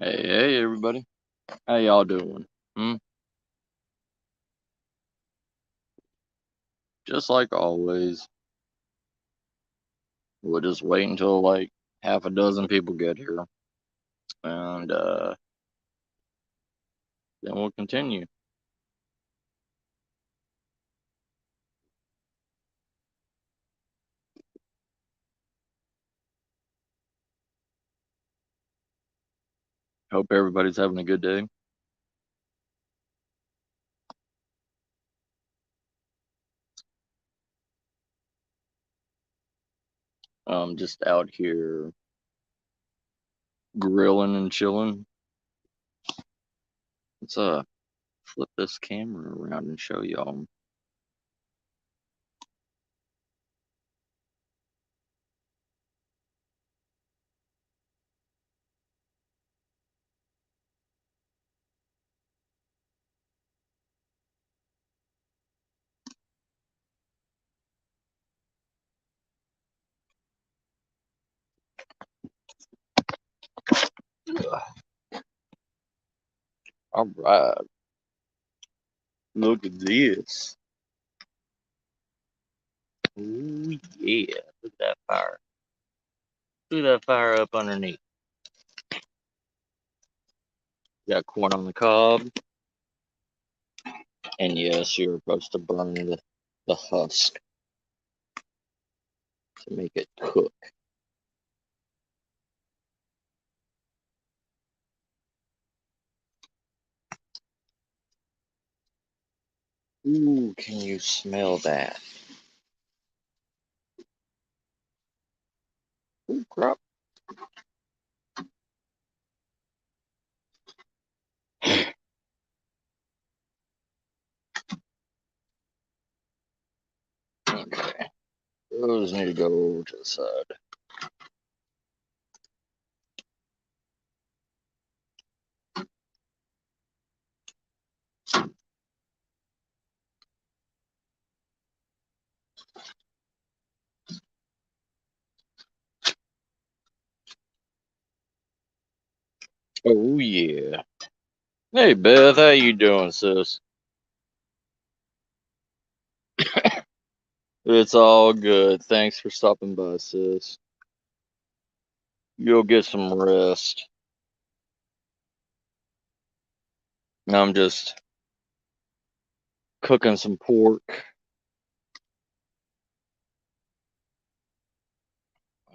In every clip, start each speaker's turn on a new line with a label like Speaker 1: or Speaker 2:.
Speaker 1: Hey, everybody. How y'all doing? Hmm? Just like always, we'll just wait until like half a dozen people get here, and then we'll continue. Hope everybody's having a good day. Just out here grilling and chilling. Let's flip this camera around and show y'all. All right, look at this. Ooh yeah, look at that fire. Look at that fire up underneath. Got corn on the cob, and yes, you're supposed to burn the husk to make it cook. Ooh, can you smell that? Ooh, crap. Okay, those need to go over to the side. Oh yeah. Hey Beth, how you doing, sis? It's all good. Thanks for stopping by, sis. You'll get some rest. I'm just cooking some pork.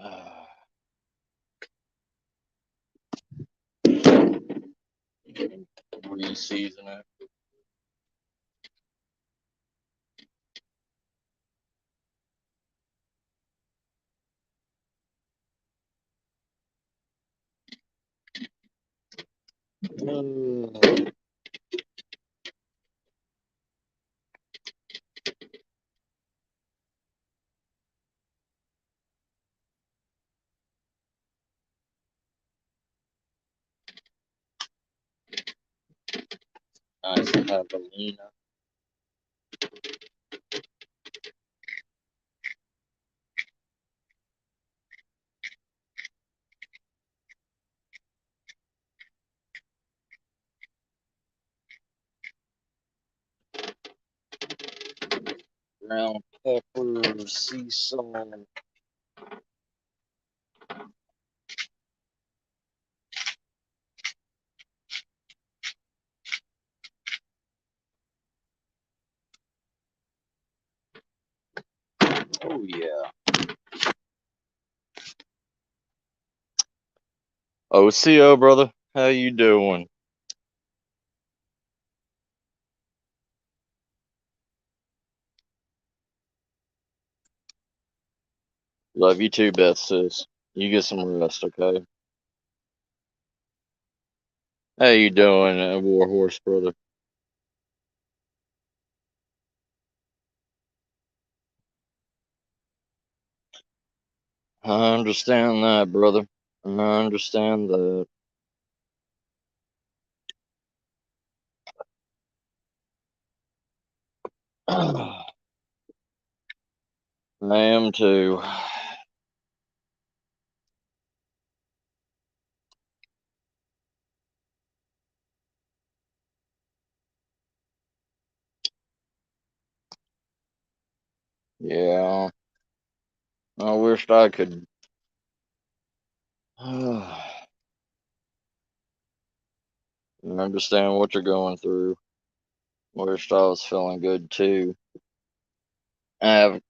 Speaker 1: Uh, Re-season it. Uh, nice javelina. Ground pepper, sea salt. Oh yeah. OCO, brother. How you doing? Love you too, Beth, sis. You get some rest, okay? How you doing, Warhorse, brother? I understand that, brother. I understand that. I am too. Yeah, I wished I could. Understand what you're going through. Wished I was feeling good too. I have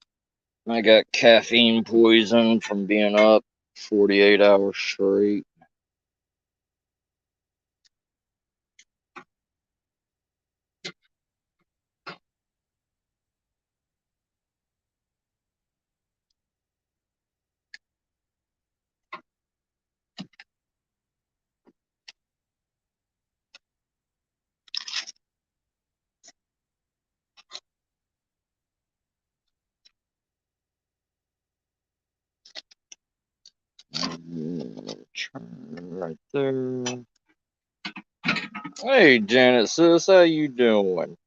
Speaker 1: I got caffeine poison from being up 48 hours straight. Right there. Hey, Janet, sis, how you doing?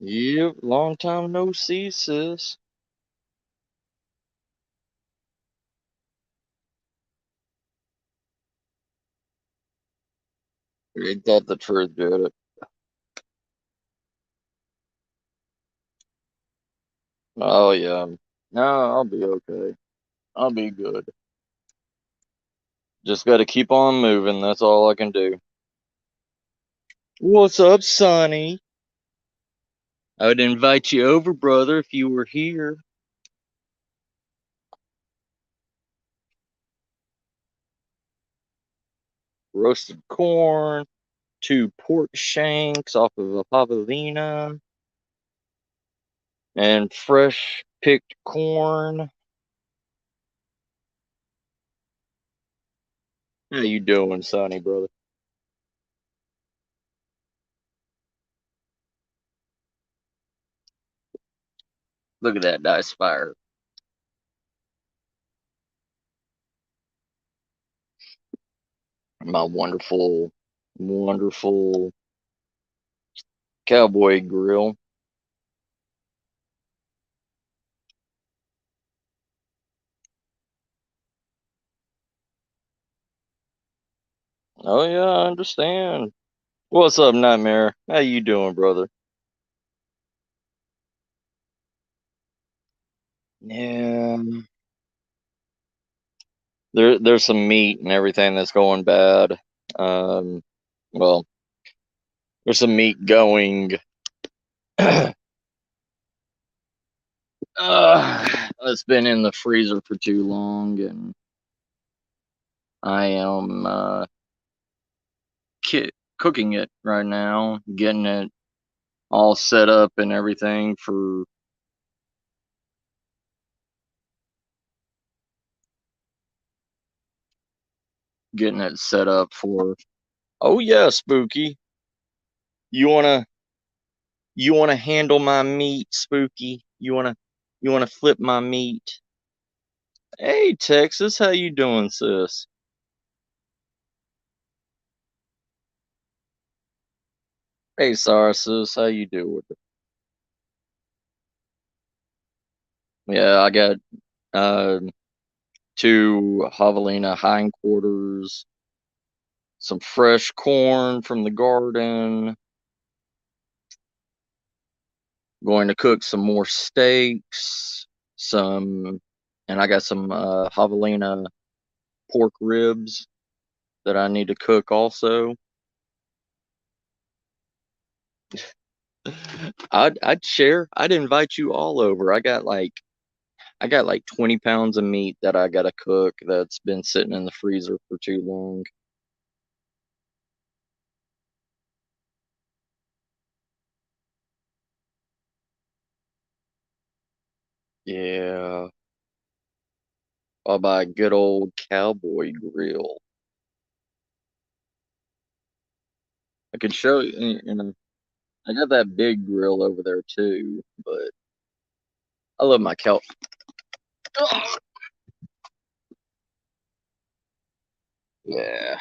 Speaker 1: Yep, long time no see, sis. Ain't that the truth, Janet? Oh, yeah. No, I'll be okay. I'll be good. Just gotta keep on moving, that's all I can do. What's up, Sonny? I would invite you over, brother, if you were here. Roasted corn, 2 pork shanks off of a javelina, and fresh picked corn. How you doing, Sonny, brother? Look at that dice fire. My wonderful, wonderful cowboy grill. Oh yeah, I understand. What's up, Nightmare? How you doing, brother? Yeah, there's some meat and everything that's going bad. Um, well, there's some meat going. It's been in the freezer for too long, and I am cooking it right now, getting it all set up and everything for getting it set up for. Oh yeah, Spooky. You wanna you wanna handle my meat, Spooky? You wanna flip my meat? Hey Texas, how you doing, sis? Hey Sarah, sis, how you doing? Yeah, I got uh 2 javelina hindquarters, some fresh corn from the garden. Going to cook some more steaks, some, and I got some javelina pork ribs that I need to cook also. I'd share. I'd invite you all over. I got like 20 pounds of meat that I gotta cook that's been sitting in the freezer for too long. Yeah, I'll buy a good old cowboy grill. I could show you, I got that big grill over there too, but I love my cow. Yeah,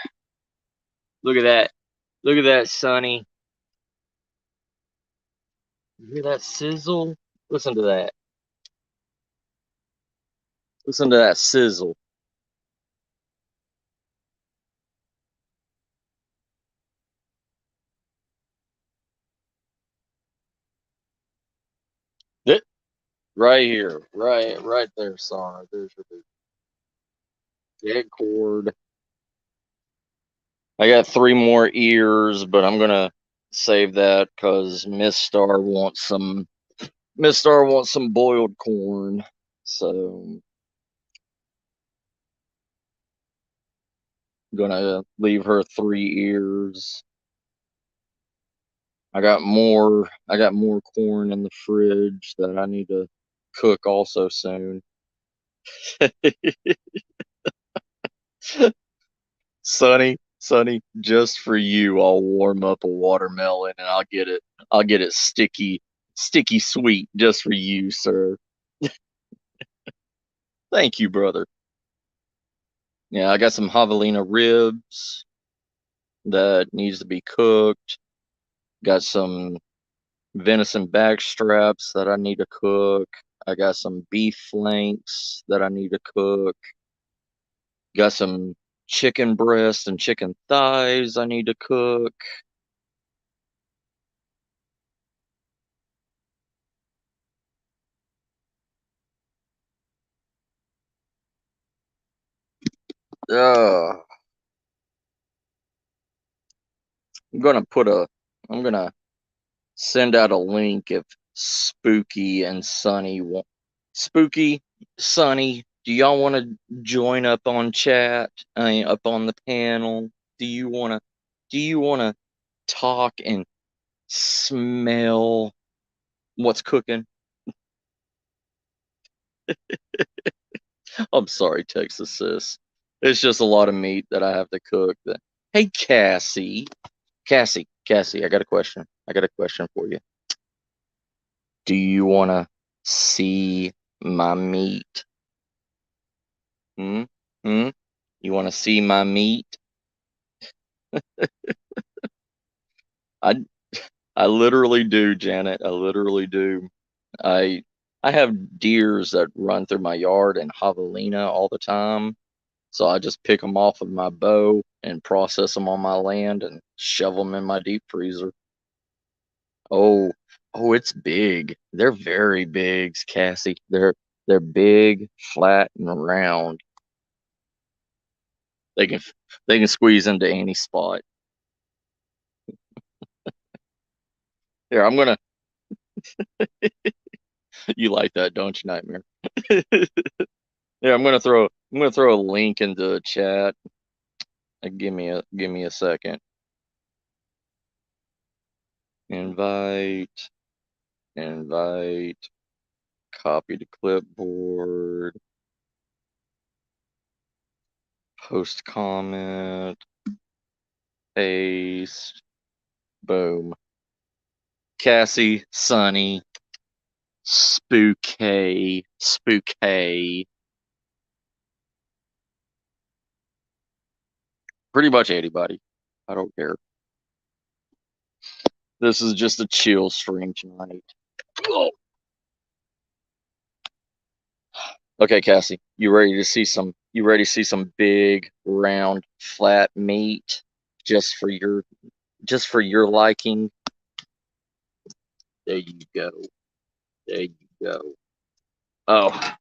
Speaker 1: look at that. Look at that, Sonny. You hear that sizzle? Listen to that. Listen to that sizzle. Right here. Right there, Sonic. There's your dead cord. I got 3 more ears, but I'm gonna save that because Miss Star wants some boiled corn. So I'm gonna leave her 3 ears. I got more corn in the fridge that I need to cook also soon. Sonny, just for you, I'll warm up a watermelon and I'll get it sticky sweet just for you, sir. Thank you, brother. Yeah, I got some javelina ribs that needs to be cooked. Got some venison back straps that I need to cook. I got some beef flanks that I need to cook. Got some chicken breast and chicken thighs I need to cook. Uh, I'm gonna put a I'm gonna send out a link if Spooky and Sunny want Spooky, Sunny, do y'all want to join up on chat? Up on the panel? Do you wanna talk and smell what's cooking? I'm sorry, Texas sis. It's just a lot of meat that I have to cook. Hey, Cassie, I got a question. I got a question for you. Do you want to see my meat? Hmm? Hmm? You want to see my meat? I I literally do, Janet. I literally do. I I have deers that run through my yard in javelina all the time. So I just pick them off of my bow and process them on my land and shove them in my deep freezer. Oh, oh, it's big. They're very big, Cassie. They're big, flat, and round. They can they can squeeze into any spot. Here, I'm gonna. You like that, don't you, Nightmare? Yeah, I'm gonna throw a link into the chat. Give me a second. Invite, invite, copy to clipboard, post comment, paste, boom. Cassie, Sunny, Spooky. Pretty much anybody. I don't care. This is just a chill stream tonight. Oh. Okay, Cassie, you ready to see some big, round, flat meat just for your liking? There you go. There you go. Oh,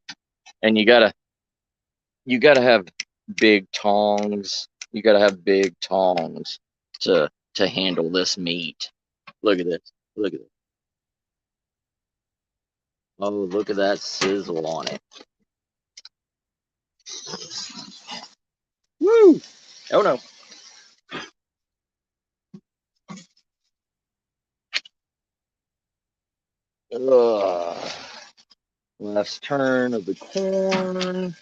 Speaker 1: and you gotta have big tongs. You gotta have big tongs to handle this meat. Look at this. Look at this. Oh, look at that sizzle on it. Woo! Oh no. Ugh. Last turn of the corn.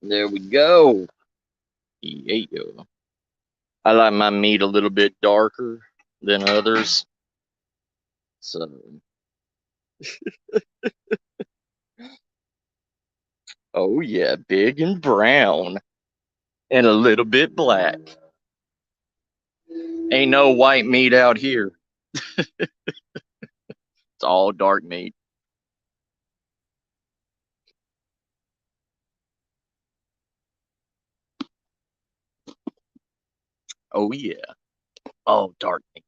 Speaker 1: There we go. Yeah. I like my meat a little bit darker than others. So, oh yeah, big and brown and a little bit black. Ain't no white meat out here. It's all dark meat. Oh yeah. Oh, dark meat.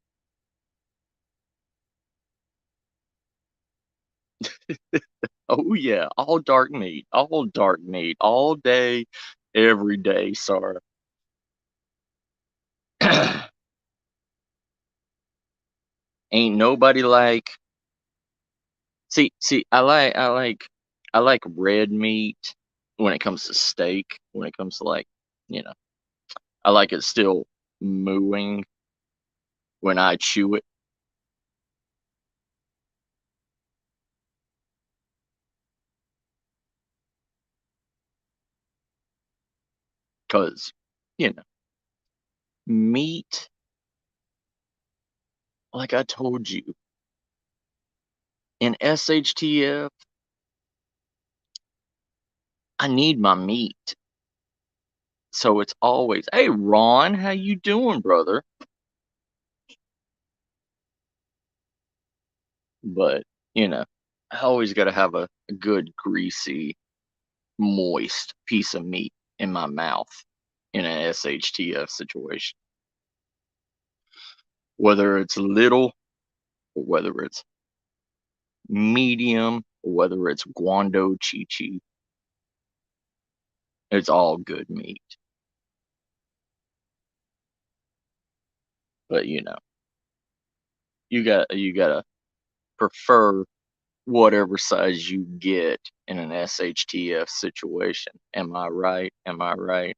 Speaker 1: Oh yeah. All dark meat. All dark meat. All day, every day, sir. Ain't nobody like. See, I like red meat when it comes to steak. When it comes to like, you know, I like it still mooing when I chew it, cause you know, meat. Like I told you in SHTF, I need my meat. So it's always, hey Ron, how you doing, brother? But I always got to have a good greasy, moist piece of meat in my mouth in an SHTF situation. Whether it's little, or whether it's medium, or whether it's guando chichi, it's all good meat. But you gotta prefer whatever size you get in an SHTF situation. Am I right? Am I right?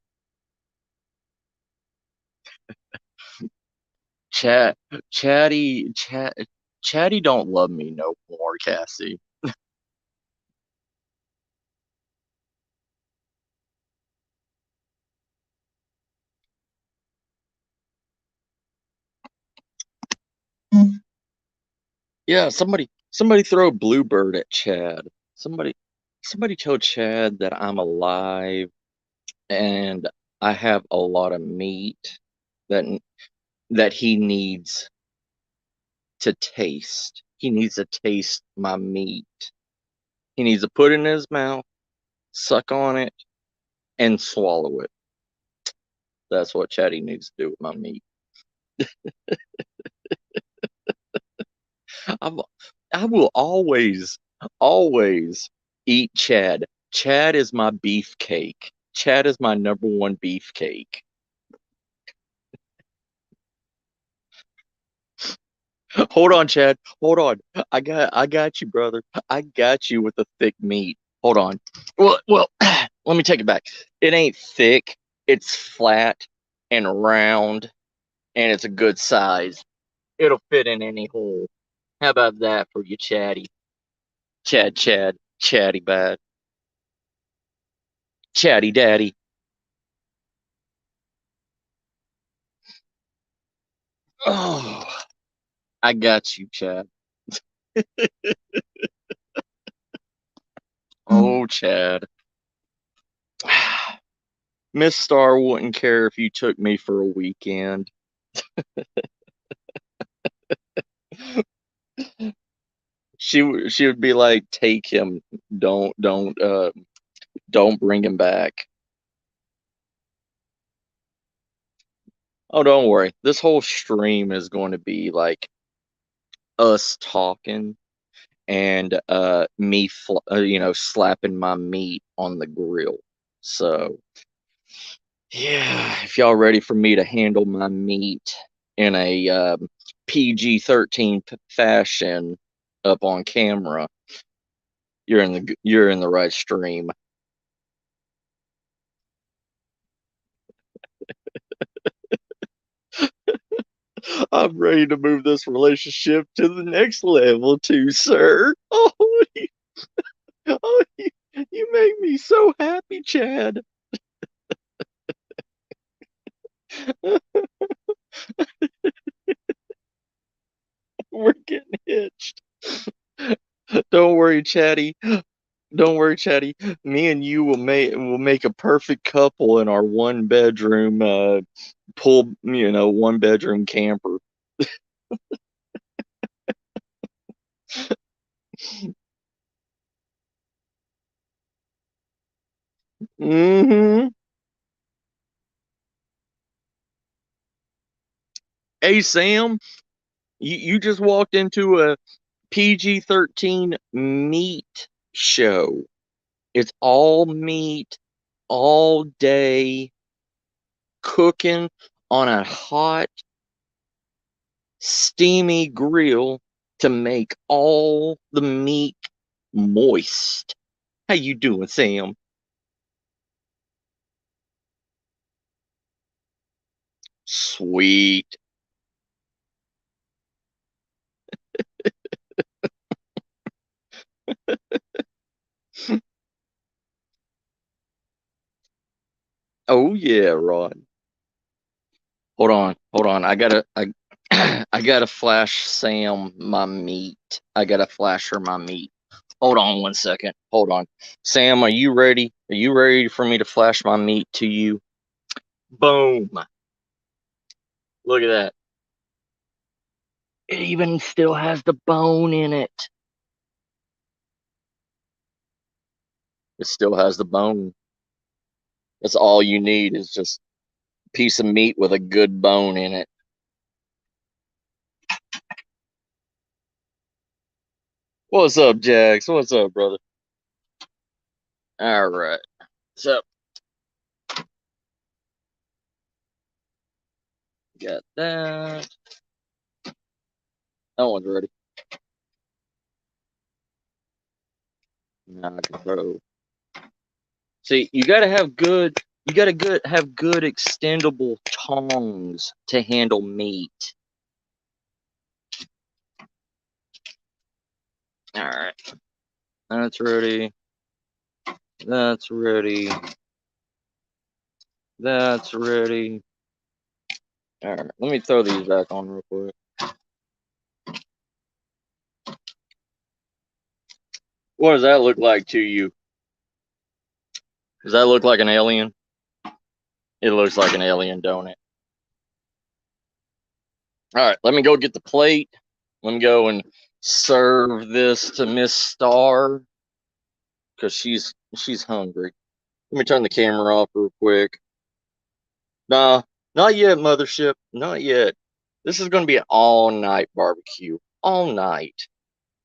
Speaker 1: Chat, chatty, chatty don't love me no more, Cassie. Yeah, somebody throw a bluebird at Chad. Somebody somebody tell Chad that I'm alive and I have a lot of meat that that he needs to taste. He needs to taste my meat. He needs to put it in his mouth, suck on it, and swallow it. That's what Chatty needs to do with my meat. I'm, I will always eat Chad. Chad is my beefcake. Chad is my number one beefcake. Hold on, Chad. Hold on. I got you, brother. I got you with the thick meat. Hold on. Well, let me take it back. It ain't thick. It's flat and round, and it's a good size. It'll fit in any hole. How about that for you, Chatty? Chatty bad. Chatty daddy. Oh, I got you, Chad. Oh, Chad. Miss Star wouldn't care if you took me for a weekend. She would be like, take him. Don't bring him back. Oh, don't worry. This whole stream is going to be like us talking and me slapping my meat on the grill. So yeah, if y'all ready for me to handle my meat in a PG-13 fashion up on camera, you're in the right stream. I'm ready to move this relationship to the next level too, sir. Oh, you make me so happy, Chad. We're getting hitched. Don't worry, Chatty. Don't worry, Chatty. Me and you will make a perfect couple in our one bedroom one bedroom camper. Hmm. Hey, Sam, you just walked into a PG-13 meat show. It's all meat, all day, cooking on a hot, steamy grill to make all the meat moist. How you doing, Sam? Sweet. Oh yeah, Rod. Hold on. I gotta flash Sam my meat. I gotta flash her my meat. Hold on 1 second. Hold on. Sam, are you ready? Are you ready for me to flash my meat to you? Boom. Look at that. It even still has the bone in it. It still has the bone. That's all you need is just a piece of meat with a good bone in it. What's up, Jax? What's up, brother? All right. So, got that. That one's ready. Now I can throw. See, you gotta have good extendable tongs to handle meat. All right, that's ready. That's ready. That's ready. All right, let me throw these back on real quick. What does that look like to you? Does that look like an alien? It looks like an alien, don't it? All right, let me go get the plate. Let me go and serve this to Miss Star because she's hungry. Let me turn the camera off real quick. Nah, not yet, mothership. Not yet. This is going to be an all night barbecue. All night.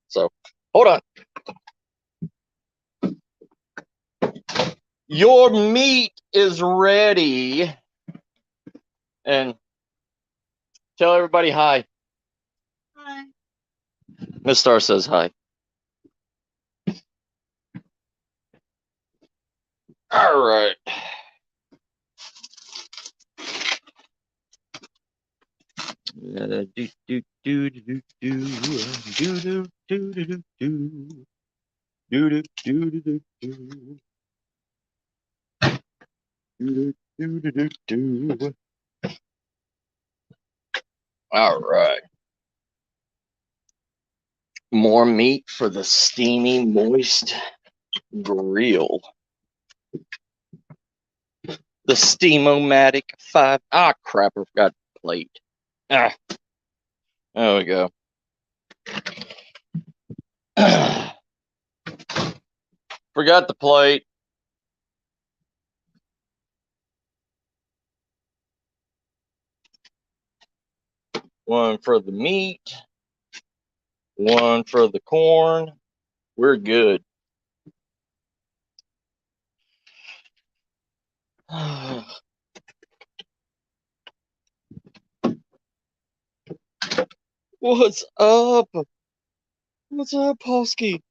Speaker 1: So, hold on. Your meat is ready. And tell everybody hi.
Speaker 2: Hi.
Speaker 1: Miss Star says hi. All right. Do do do do do do do do do do do do. Do do do do do do. Do do do do do. All right. More meat for the steamy, moist grill. The Steamomatic 5. Ah, crap, I forgot the plate. Ah, there we go. Forgot the plate. One for the meat. One for the corn. We're good. What's up? What's up, Polsky?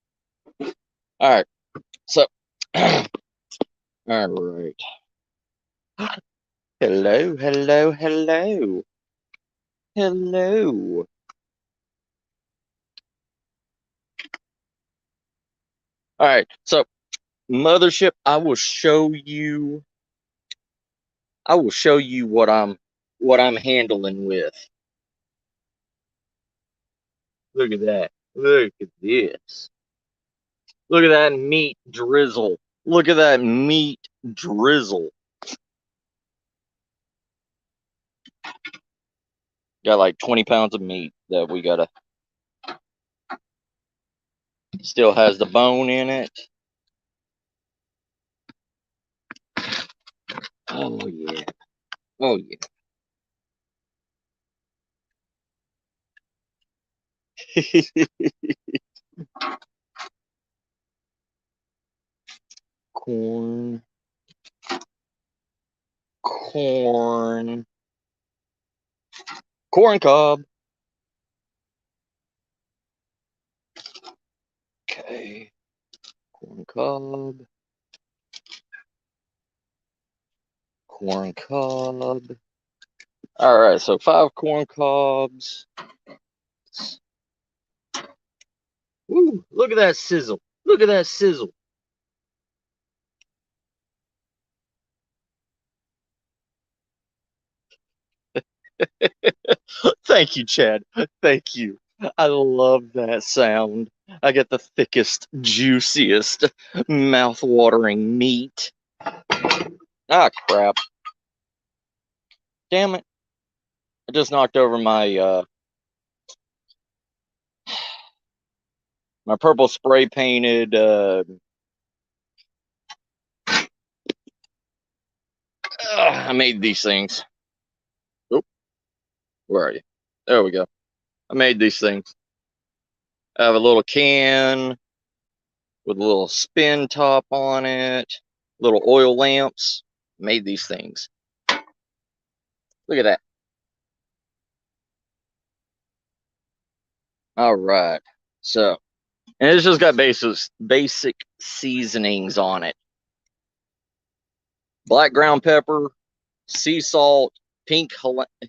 Speaker 1: All right. So, all right. Hello, hello, hello. Hello. All right. So, mothership, I will show you what I'm handling with. Look at that. Look at this. Look at that meat drizzle. Look at that meat drizzle. Got like 20 pounds of meat that we gotta. Still has the bone in it. Oh yeah. Oh yeah. Corn, corn, corn cob. Okay, corn cob, corn cob. All right, so 5 corn cobs. Ooh, look at that sizzle. Look at that sizzle. Thank you, Chad. Thank you. I love that sound. I get the thickest, juiciest, mouth-watering meat. Ah, crap. Damn it. I just knocked over my purple spray painted I made these things. Oh, where are you? There we go. I made these things. I have a little can with a little spin top on it, little oil lamps. Made these things. Look at that. All right. So, and it's just got basic seasonings on it. Black ground pepper, sea salt, pink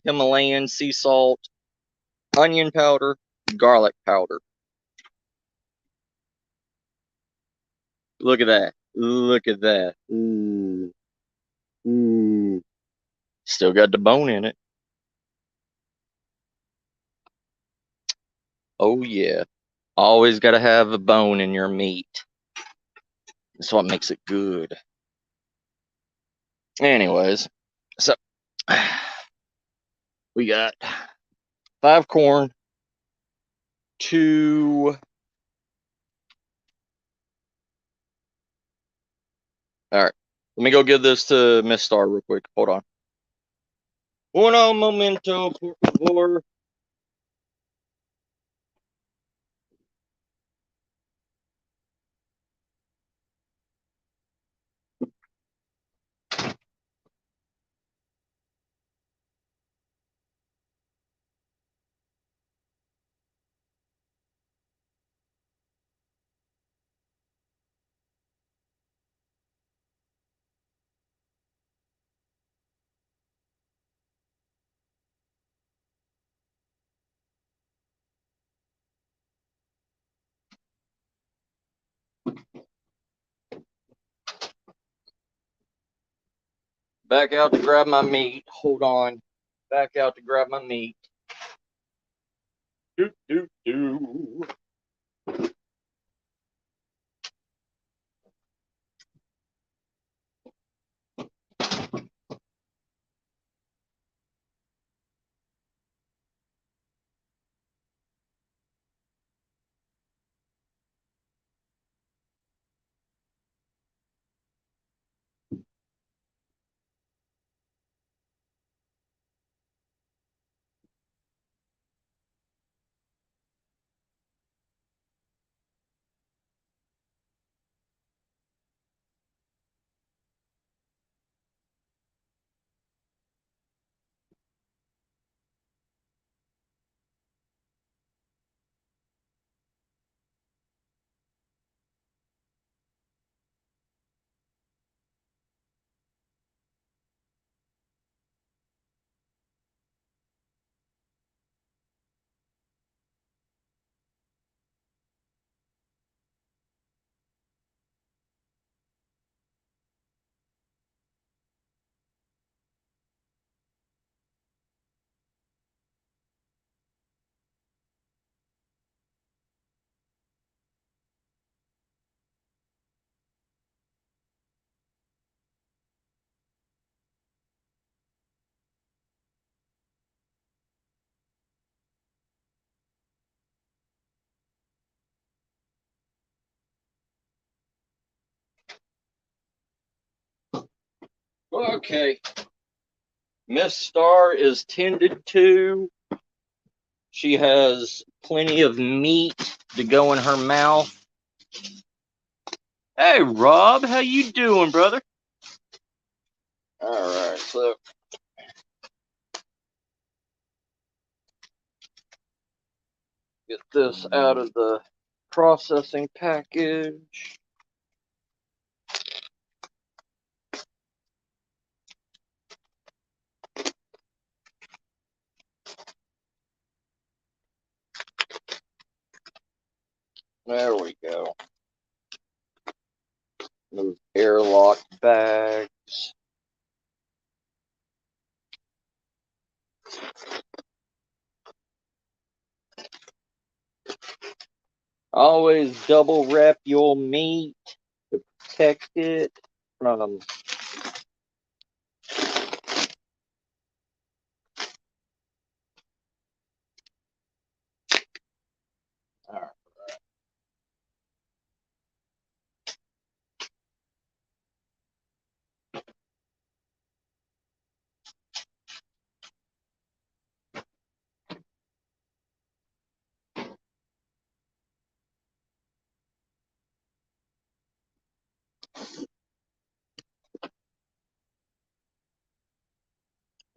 Speaker 1: Himalayan sea salt, onion powder, garlic powder. Look at that. Look at that. Ooh. Ooh. Still got the bone in it. Oh yeah. Always got to have a bone in your meat. That's what makes it good. Anyways, so we got 5 corn, 2. All right. Let me go give this to Miss Star real quick. Hold on. Uno momento, por favor. Back out to grab my meat. Hold on. Back out to grab my meat. Do, do, do. Okay. Miss Star is tended to. She has plenty of meat to go in her mouth. Hey, Rob, how you doing, brother? All right, so get this out of the processing package. There we go. Those airlock bags. Always double wrap your meat to protect it from all right.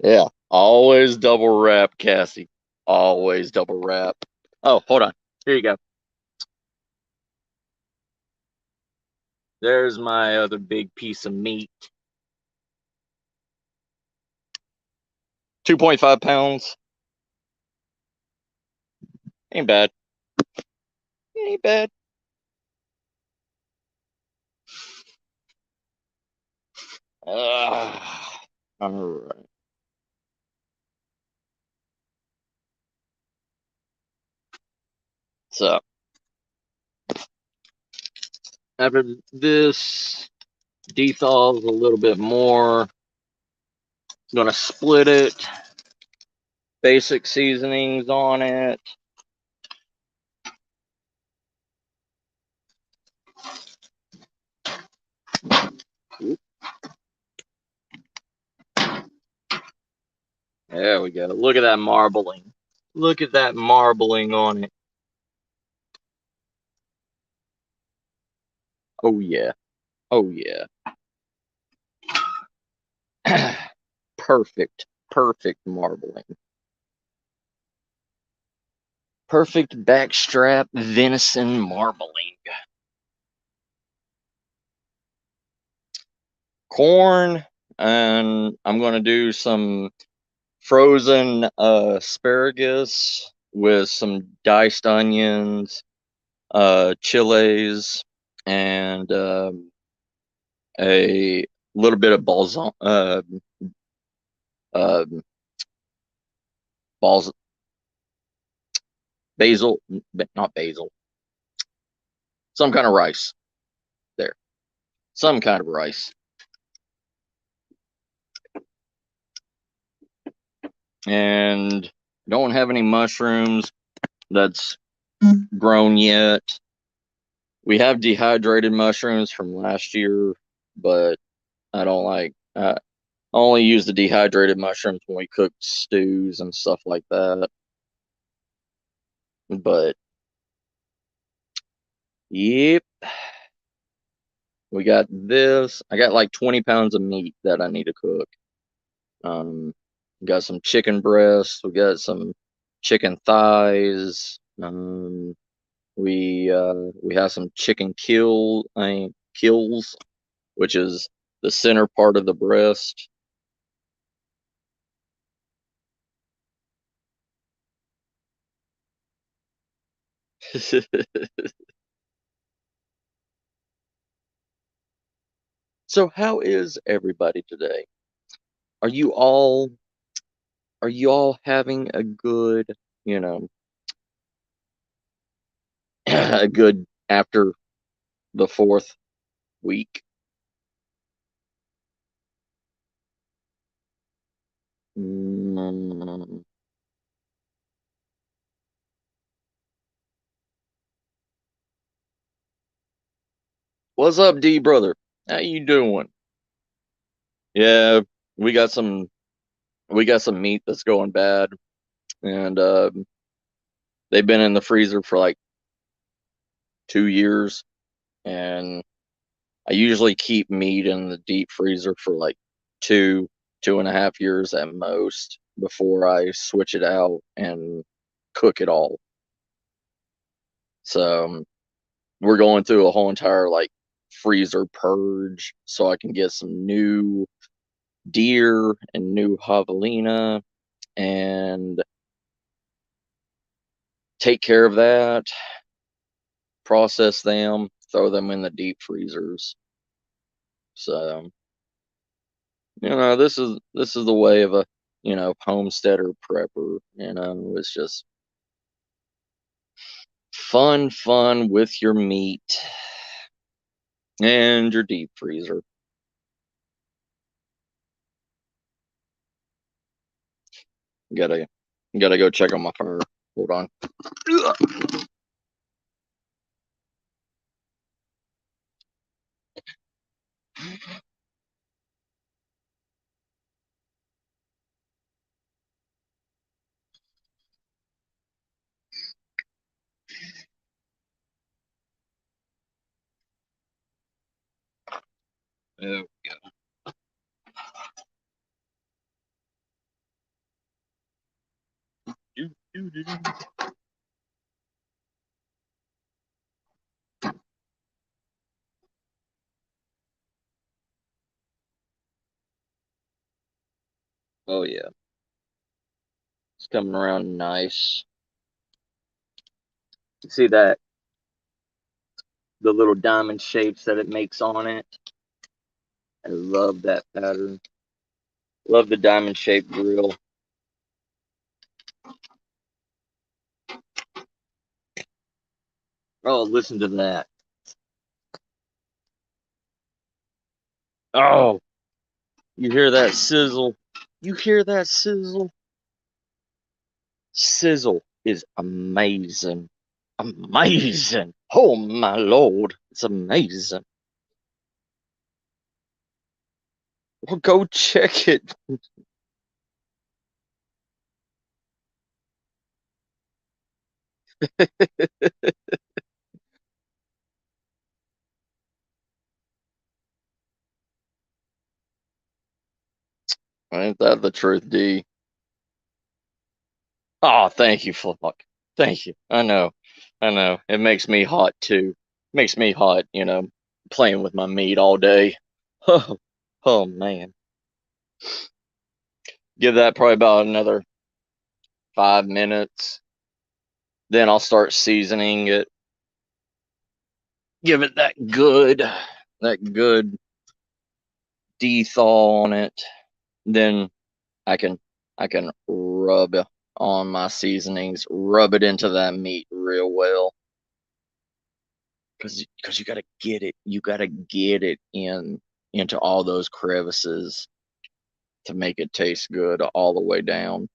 Speaker 1: Yeah, always double wrap, Cassie. Always double wrap. Oh, hold on. Here you go. There's my other big piece of meat. 2.5 pounds. Ain't bad. Ain't bad. All right. So after this dethaws a little bit more, I'm gonna split it. Basic seasonings on it. There we go. Look at that marbling. Look at that marbling on it. Oh yeah. Oh yeah. Perfect. Perfect marbling. Perfect backstrap venison marbling. Corn, and I'm going to do some frozen asparagus with some diced onions, chiles, and a little bit of uh, balls, basil, but not basil, some kind of rice. There, some kind of rice, and don't have any mushrooms that's grown yet. We have dehydrated mushrooms from last year, but I don't like. I only use the dehydrated mushrooms when we cook stews and stuff like that. But yep, we got this. I got like 20 pounds of meat that I need to cook. Um, we got some chicken breasts. We got some chicken thighs. We have some chicken kills, which is the center part of the breast. So how is everybody today? Are you all are you all having a good, you know, a good after the fourth week? Mm, what's up, D brother? How you doing? Yeah, we got some we got some meat that's going bad, and they've been in the freezer for like 2 years, and I usually keep meat in the deep freezer for like 2.5 years at most before I switch it out and cook it all. So we're going through a whole entire like freezer purge so I can get some new deer and new javelina and take care of that, process them, throw them in the deep freezers. So, this is the way of a, homesteader prepper, it's just fun with your meat and your deep freezer. Gotta gotta go check on my fur. Hold on. There we go. Oh yeah, it's coming around nice. See that, the little diamond shapes that it makes on it? I love that pattern. Love the diamond shaped grill. Oh, listen to that. Oh, you hear that sizzle? You hear that sizzle? Sizzle is amazing. Amazing. Oh my lord. It's amazing. Well, go check it. Ain't that the truth, D? Oh, thank you, fuck. Thank you. I know. I know. It makes me hot too. Makes me hot, playing with my meat all day. Oh, oh man. Give that probably about another 5 minutes. Then I'll start seasoning it. Give it that good de-thaw on it. Then I can I can rub on my seasonings, rub it into that meat real well. Because you gotta get it into all those crevices to make it taste good all the way down.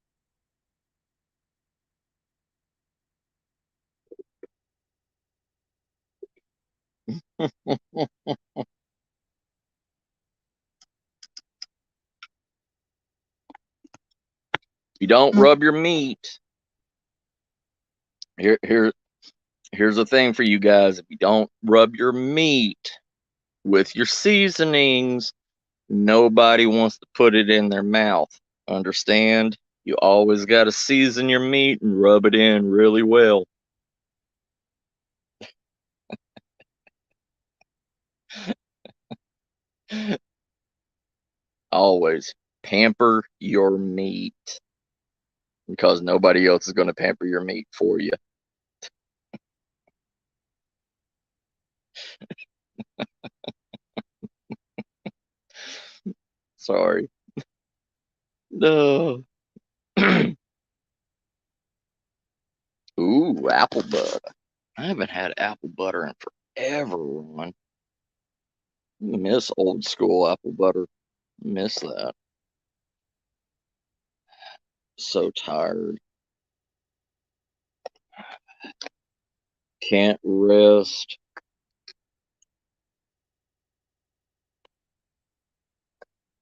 Speaker 1: You don't rub your meat. Here's the thing for you guys. If you don't rub your meat with your seasonings, nobody wants to put it in their mouth. Understand? You always got to season your meat and rub it in really well. Always pamper your meat because nobody else is going to pamper your meat for you. Sorry. No. Ooh, apple butter. I haven't had apple butter in forever, Ron. Miss old school apple butter. Miss that. So tired. Can't rest.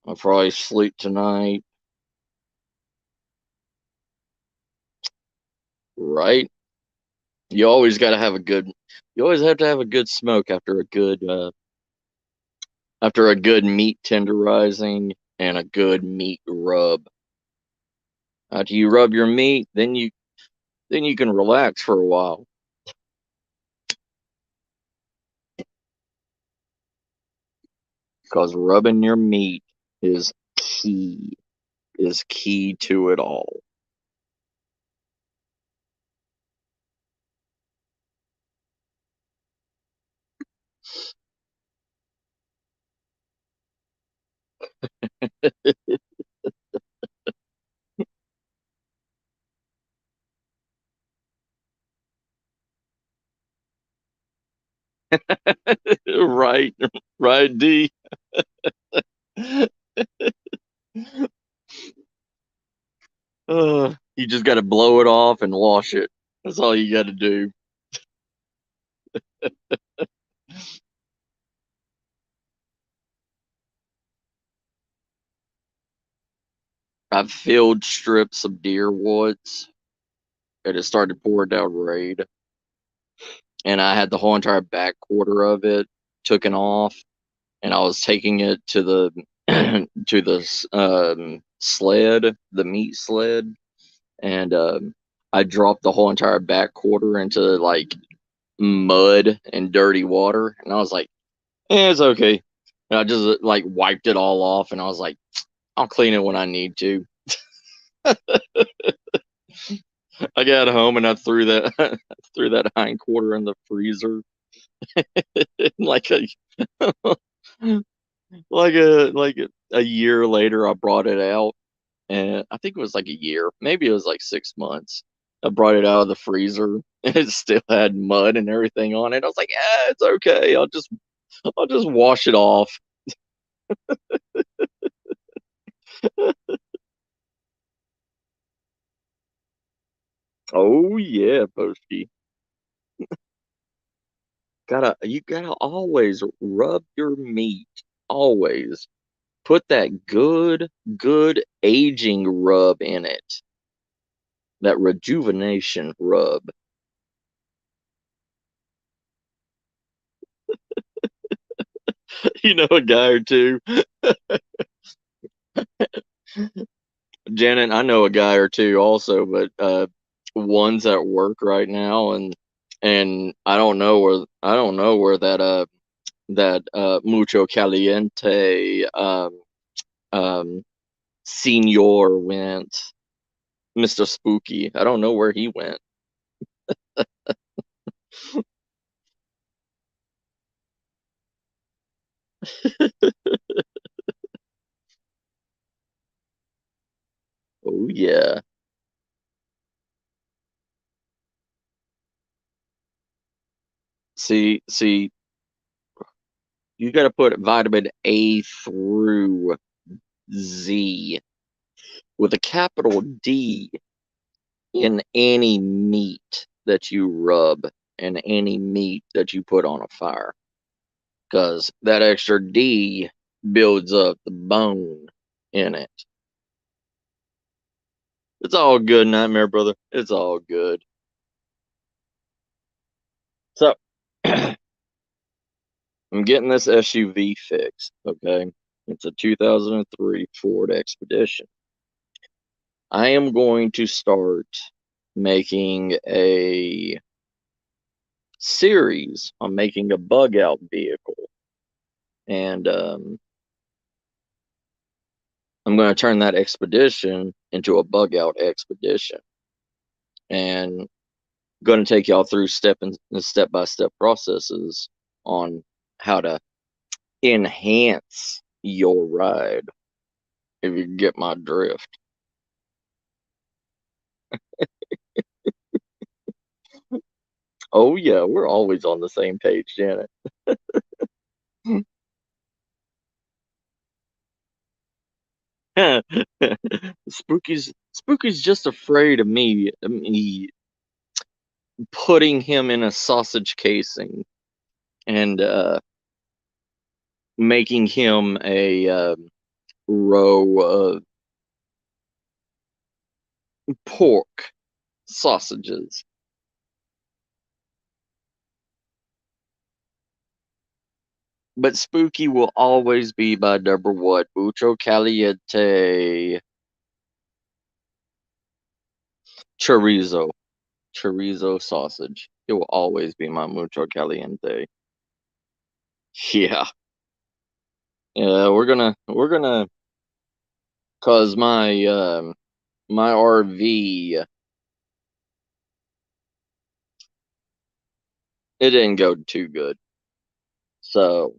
Speaker 1: I'll probably sleep tonight. Right? You always got to have a good. You always have to have a good smoke after a good meat tenderizing and a good meat rub. After you rub your meat, then you can relax for a while. Because rubbing your meat is key, is key to it all. Right, right, D. You just got to blow it off and wash it. That's all you got to do. I've filled strips of deer woods and it started pouring down rain, and I had the whole entire back quarter of it taken off, and I was taking it to the to the sled, the meat sled, and I dropped the whole entire back quarter into like mud and dirty water, and I was like, it's okay. And I just like wiped it all off, and I was like, I'll clean it when I need to. I got home and I threw that threw that hind quarter in the freezer. like a like a year later, I brought it out, and I think it was like a year, maybe it was like 6 months. I brought it out of the freezer, and it still had mud and everything on it. I was like, yeah, it's okay. I'll just wash it off. Oh yeah, Posty. You gotta always rub your meat. Always put that good aging rub in it. That rejuvenation rub. You know a guy or two. Janet, I know a guy or two also, but one's at work right now, and I don't know where that mucho caliente um senior went. Mr. Spooky. I don't know where he went. Oh yeah. See, you got to put vitamin A through Z with a capital D in any meat that you rub and any meat that you put on a fire. Because that extra D builds up the bone in it. It's all good, Nightmare Brother. It's all good. So, I'm getting this SUV fixed, okay? It's a 2003 Ford Expedition. I am going to start making a series on making a bug out vehicle. And I'm going to turn that expedition into a bug out expedition. And going to take y'all through step by step processes on how to enhance your ride, if you get my drift. Oh yeah, we're always on the same page, Janet. Spooky's just afraid of me putting him in a sausage casing and making him a row of pork sausages. But Spooky will always be my number one. Mucho caliente. Chorizo. Chorizo sausage. It will always be my mucho caliente. Yeah. Yeah, we're gonna cause my RV it didn't go too good. So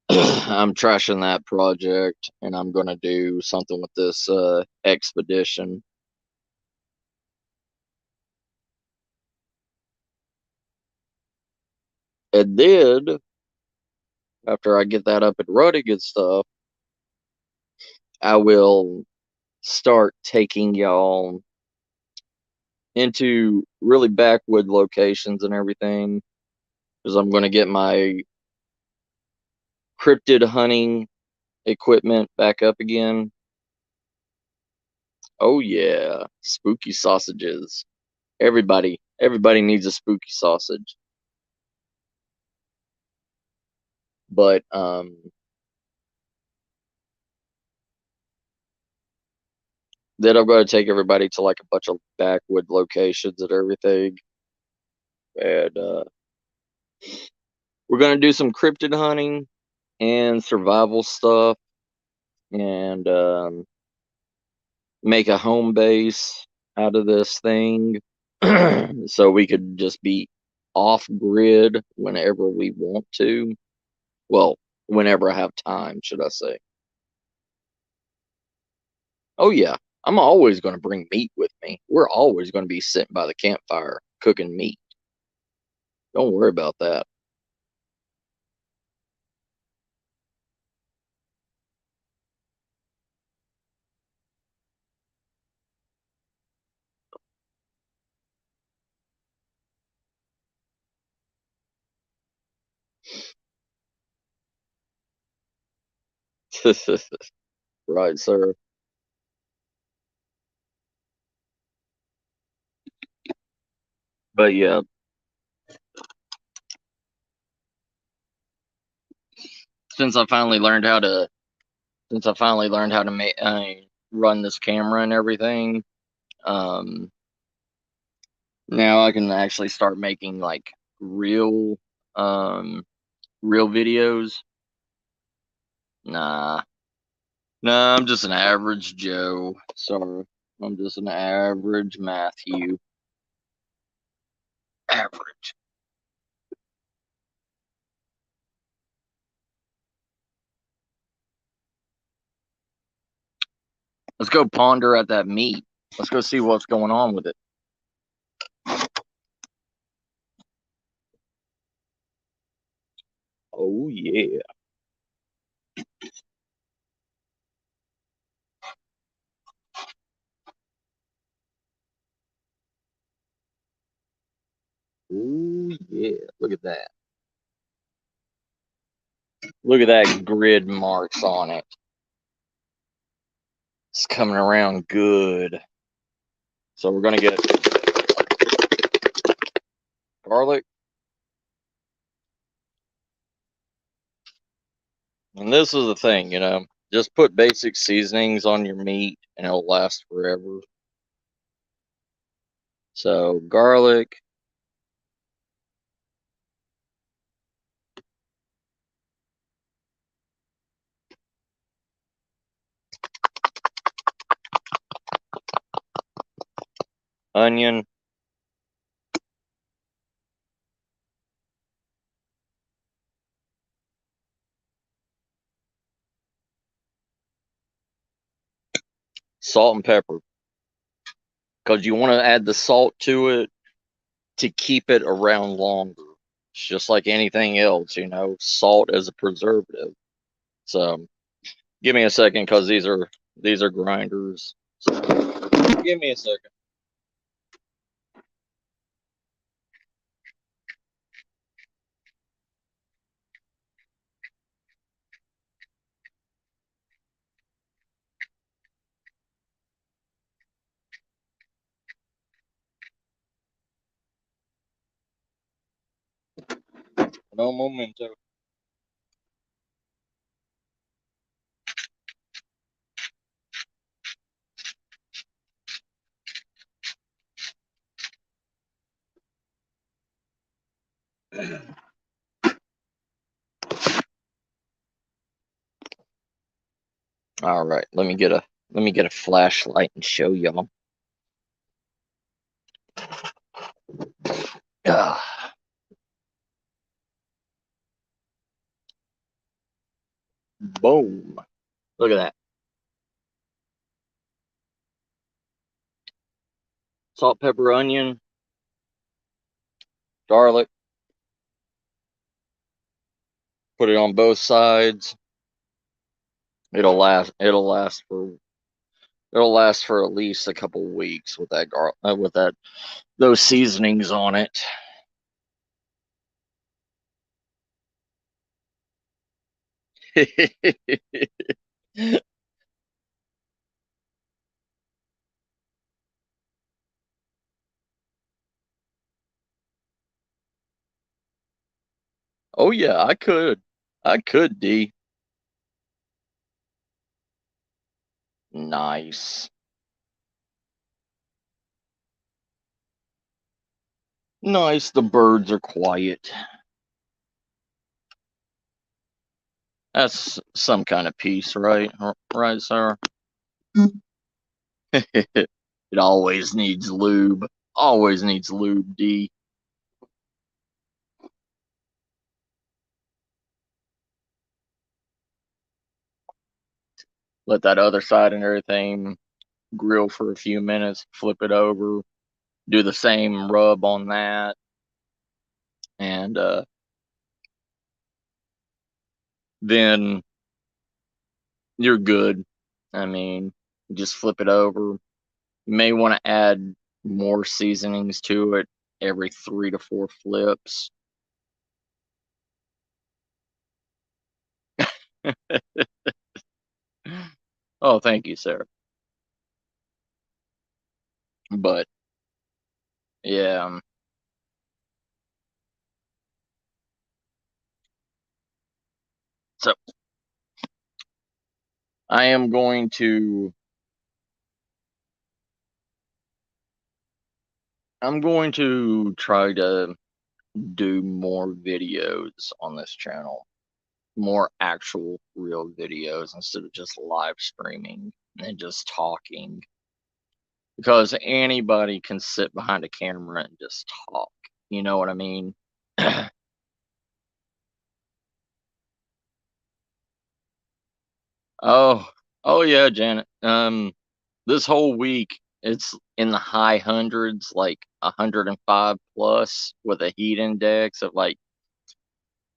Speaker 1: I'm trashing that project and I'm gonna do something with this expedition. And then after I get that up and running and stuff, I will start taking y'all into really backwood locations and everything. Because I'm gonna get my cryptid hunting equipment back up again. Oh yeah, spooky sausages. Everybody needs a spooky sausage. But then I'm going to take everybody to like a bunch of backwood locations and everything, and we're going to do some cryptid hunting and survival stuff, and make a home base out of this thing, so we could just be off grid whenever we want to. Well, whenever I have time, should I say. Oh, yeah. I'm always going to bring meat with me. We're always going to be sitting by the campfire cooking meat. Don't worry about that. Right, sir. But yeah, since I finally learned how to, since I finally learned how to make, run this camera and everything, um, now I can actually start making like real, um, real videos. Nah, nah, I'm just an average Joe. Sorry, I'm just an average Matthew. Average. Let's go ponder at that meat. Let's go see what's going on with it. Oh yeah. Oh yeah. Look at that. Look at that grid marks on it. It's coming around good. So we're gonna get garlic. And this is the thing, just put basic seasonings on your meat and it'll last forever. So garlic, onion, salt and pepper. Because you want to add the salt to it to keep it around longer. It's just like anything else, salt as a preservative. So give me a second because these are grinders. So give me a second. No momento. All right, let me get a flashlight and show y'all. Ah, boom. Look at that. Salt, pepper, onion, garlic. Put it on both sides. It'll last for at least a couple weeks with that those seasonings on it. Oh yeah, I could. I could, D. Nice. Nice, the birds are quiet. That's some kind of peace, right? Right, sir? It always needs lube. Always needs lube, D. Let that other side and everything grill for a few minutes, flip it over, do the same rub on that, and then you're good. I mean, just flip it over. You may want to add more seasonings to it every 3 to 4 flips. Oh, thank you, sir. But yeah, so I am going to try to do more videos on this channel, more actual real videos instead of just live streaming and just talking, because anybody can sit behind a camera and just talk. You know what I mean? Oh, oh yeah, Janet. This whole week it's in the high hundreds, like 105 plus, with a heat index of like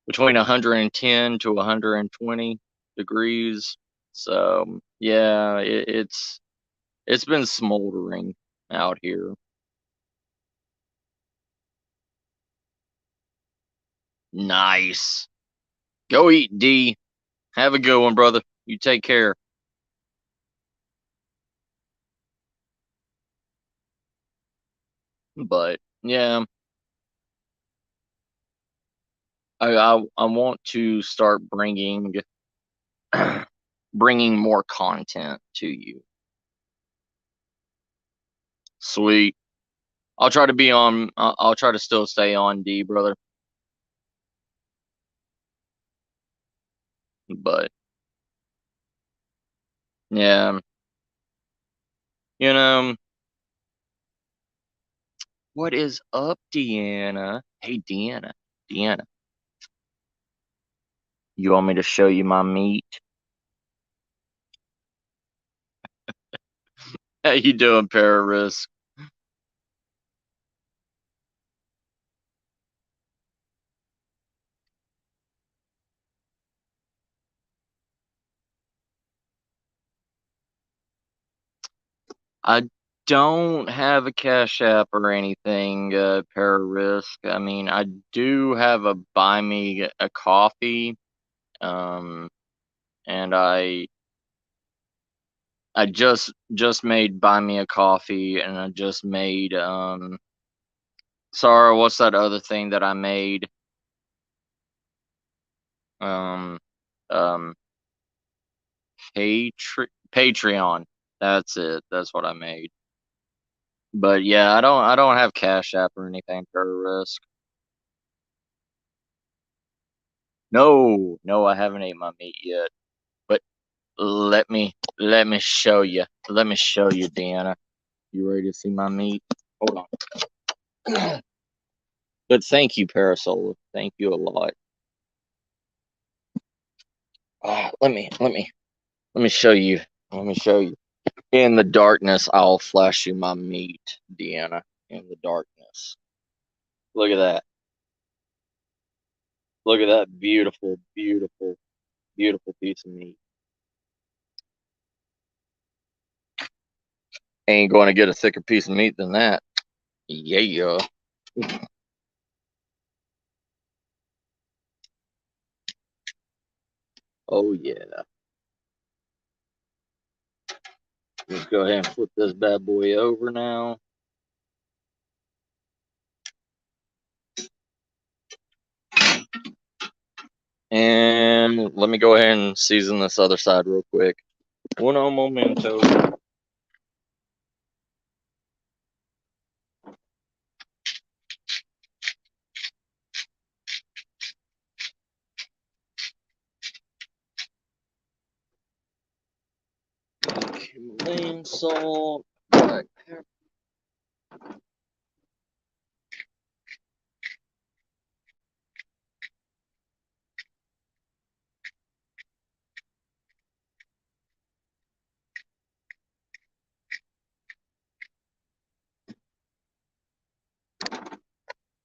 Speaker 1: between 110 to 120 degrees. So yeah, it's been smoldering out here. Nice. Go eat, D. Have a good one, brother. You take care. But yeah, I want to start bringing more content to you. Sweet. I'll try to be on. I'll try to still stay on, D, brother. But yeah, you know what is up, Deanna? Hey, Deanna. Deanna, you want me to show you my meat? How you doing, Paris? I don't have a Cash App or anything, Pararisk. I mean, I do have a buy me a coffee, um, and I just made buy me a coffee, and I just made sorry, what's that other thing that I made? Um, um, Patreon. That's it. That's what I made. But yeah, I don't have Cash App or anything for risk. No, no, I haven't ate my meat yet. But let me show you. Let me show you, Deanna. You ready to see my meat? Hold on. But thank you, Parasol. Thank you a lot. Let me show you. Let me show you. In the darkness, I'll flash you my meat, Deanna. In the darkness. Look at that. Look at that beautiful, beautiful, beautiful piece of meat. Ain't going to get a thicker piece of meat than that. Yeah. Oh yeah. Let's go ahead and flip this bad boy over now. And let me go ahead and season this other side real quick. Uno momento. Himalayan salt, black pepper.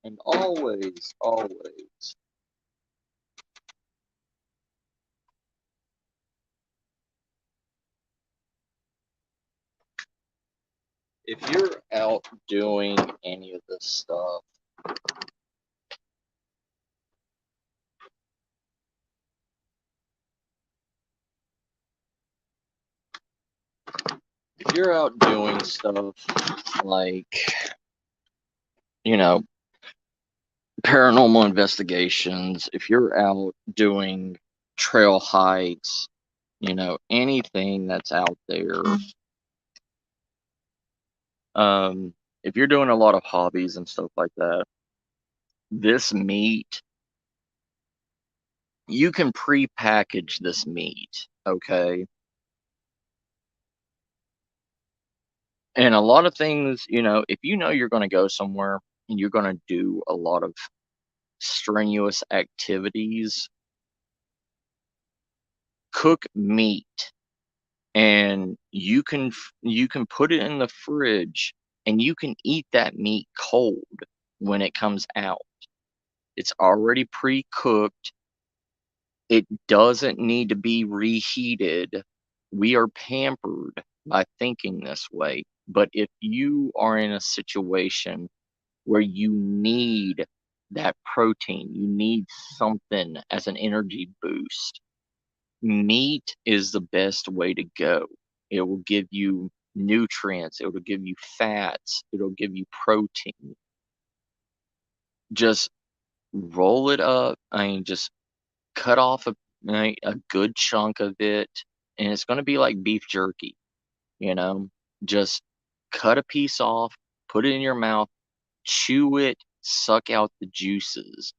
Speaker 1: And always, always, if you're out doing any of this stuff, if you're out doing stuff like, you know, paranormal investigations, if you're out doing trail hikes, anything that's out there, if you're doing a lot of hobbies and stuff like that, this meat, you can pre-package this meat, okay? And a lot of things, if you know you're going to go somewhere and you're going to do a lot of strenuous activities, cook meat and you can put it in the fridge and you can eat that meat cold when it comes out. It's already pre-cooked. It doesn't need to be reheated. We are pampered by thinking this way. But if you are in a situation where you need that protein, you need something as an energy boost, meat is the best way to go. It will give you nutrients, it will give you fats, it'll give you protein. Just roll it up. I mean, just cut off a good chunk of it, and it's going to be like beef jerky, you know? Just cut a piece off, put it in your mouth, chew it, suck out the juices.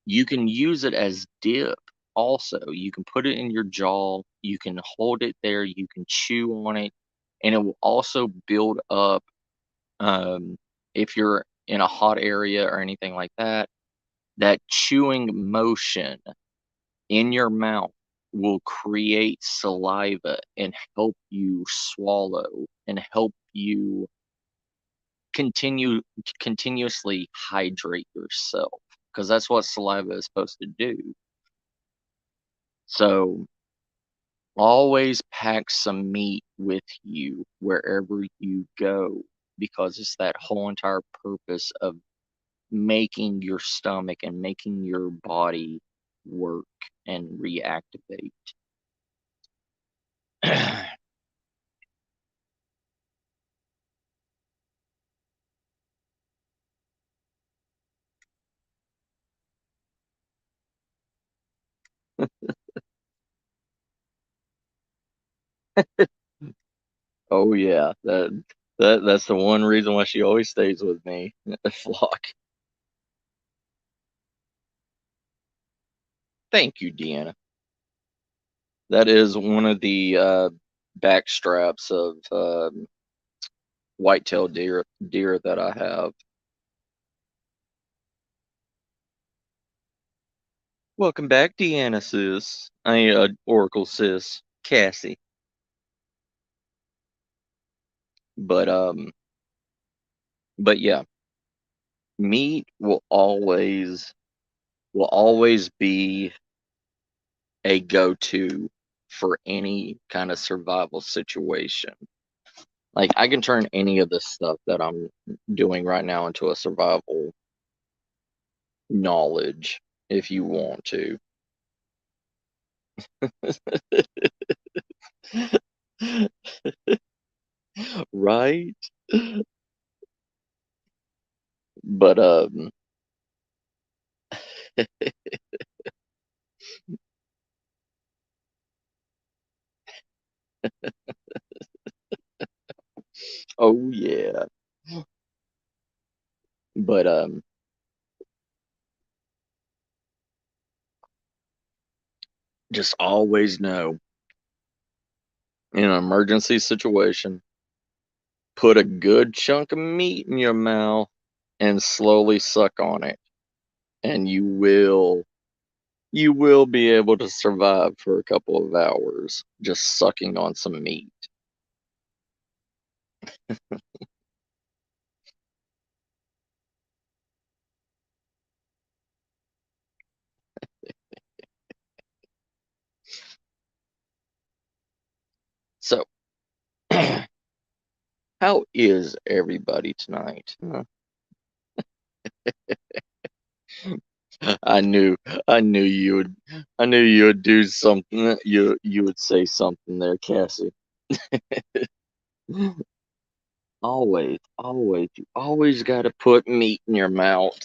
Speaker 1: You can use it as dip also. You can put it in your jaw, you can hold it there, you can chew on it, and it will also build up if you're in a hot area or anything like that. That chewing motion in your mouth will create saliva and help you swallow and help you continuously hydrate yourself, because that's what saliva is supposed to do. So always pack some meat with you wherever you go, because it's that whole entire purpose of making your stomach and making your body work and reactivate. Oh yeah, that's the one reason why she always stays with me. Flock. Thank you, Deanna. That is one of the back straps of whitetail deer that I have. Welcome back, Deanna sis. Oracle sis, Cassie. But but yeah, meat will always be a go-to for any kind of survival situation. Like I can turn any of this stuff that I'm doing right now into a survival knowledge if you want to. Right? But oh yeah. But just always know in an emergency situation, put a good chunk of meat in your mouth and slowly suck on it, and you will be able to survive for a couple of hours just sucking on some meat. So, how is everybody tonight? I knew, I knew you would do something. You would say something there, Cassie. Always, you always got to put meat in your mouth.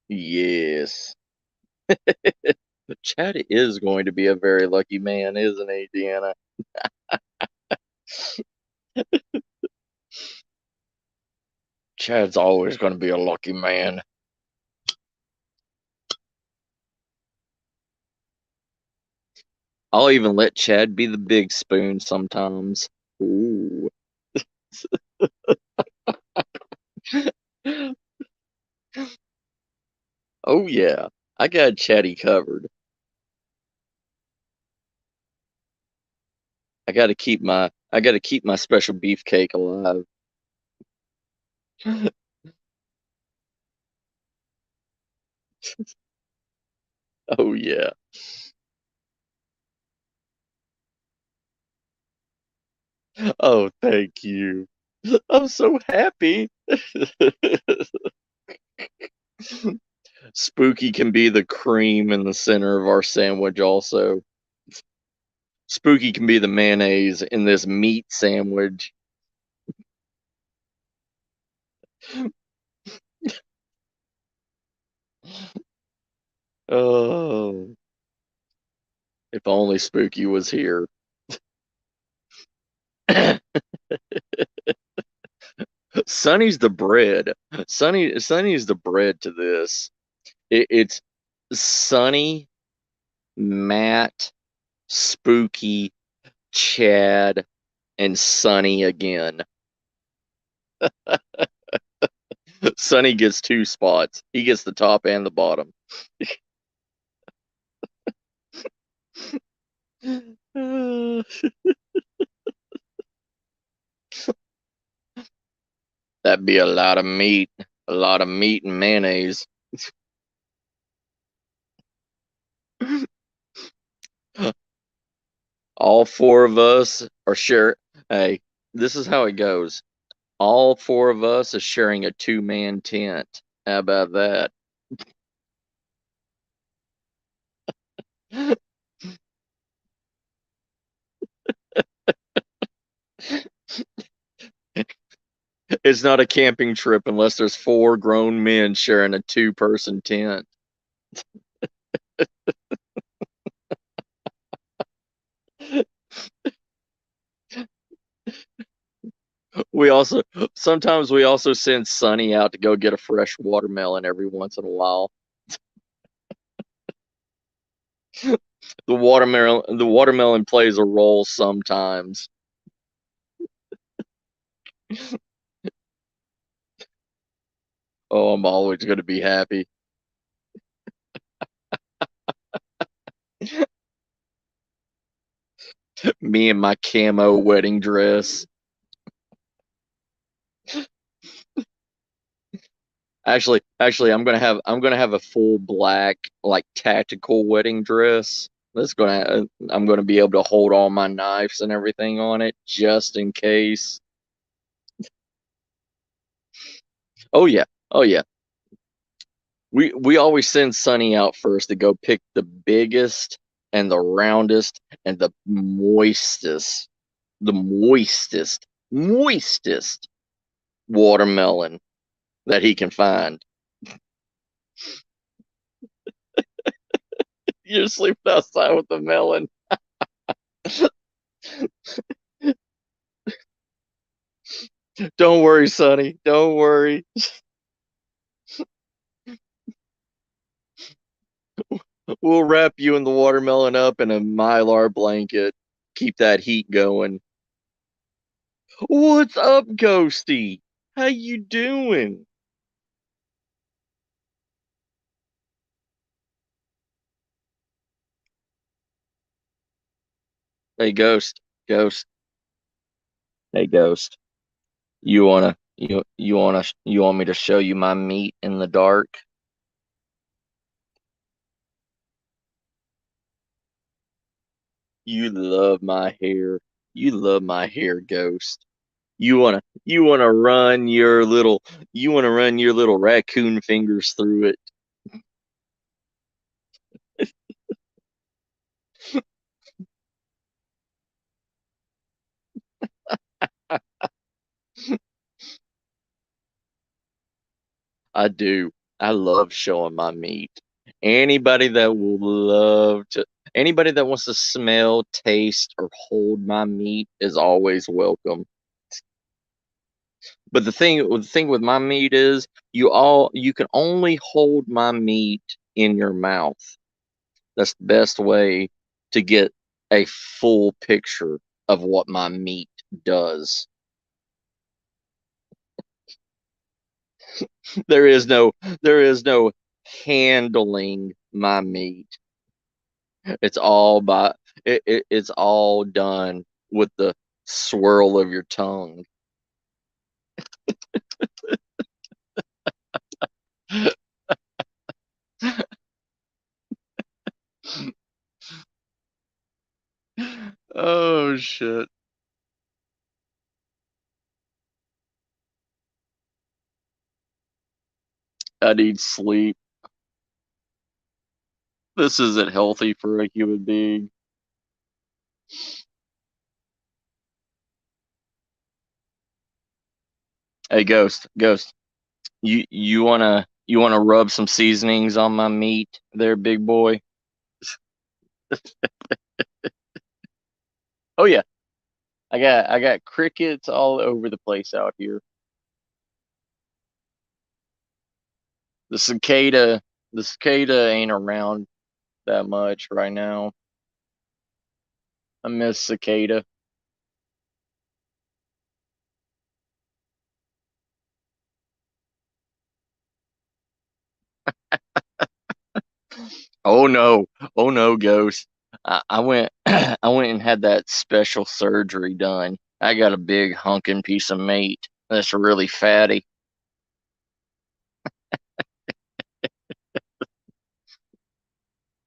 Speaker 1: Yes. Chad is going to be a very lucky man, isn't he, Deanna? Chad's always going to be a lucky man. I'll even let Chad be the big spoon sometimes. Ooh. Oh yeah. I got Chatty covered. I gotta keep my special beefcake alive. Oh yeah. Oh, thank you. I'm so happy. Spooky can be the cream in the center of our sandwich also. Spooky can be the mayonnaise in this meat sandwich. Oh, if only Spooky was here. Sonny's the bread. Sonny's the bread to this. It's Sonny, Matt, Spooky, Chad, and Sonny again. Sonny gets 2 spots. He gets the top and the bottom. That'd be a lot of meat. A lot of meat and mayonnaise. All four of us are sharing. Hey, this is how it goes. All four of us are sharing a 2-man tent. How about that? It's not a camping trip unless there's four grown men sharing a two-person tent. We also sometimes we also send Sonny out to go get a fresh watermelon every once in a while. The watermelon plays a role sometimes. Oh, I'm always going to be happy. Me and my camo wedding dress. Actually, I'm gonna have a full black like tactical wedding dress. I'm gonna be able to hold all my knives and everything on it just in case. Oh yeah, oh yeah. We always send Sonny out first to go pick the biggest and the roundest and the moistest watermelon that he can find. You're sleeping outside with the melon. Don't worry, Sonny. Don't worry. We'll wrap you and the watermelon up in a mylar blanket. Keep that heat going. What's up, Ghosty? How you doing? Hey, Ghost. Ghost. Hey, Ghost. You want me to show you my meat in the dark? You love my hair. You love my hair, Ghost. You wanna run your little raccoon fingers through it. I do. I love showing my meat. Anybody that will love to, anybody that wants to smell, taste, or hold my meat is always welcome. But the thing with my meat is you can only hold my meat in your mouth. That's the best way to get a full picture of what my meat does. There is no there is no handling my meat. It's all by it's all done with the swirl of your tongue. Oh shit. I need sleep. This isn't healthy for a human being. Hey Ghost, you wanna rub some seasonings on my meat there, big boy? Oh yeah. I got crickets all over the place out here. The cicada the cicada ain't around that much right now. I miss cicada. Oh no. Oh no, Ghost. I went I went and had that special surgery done. I got a big hunkin' piece of meat that's really fatty.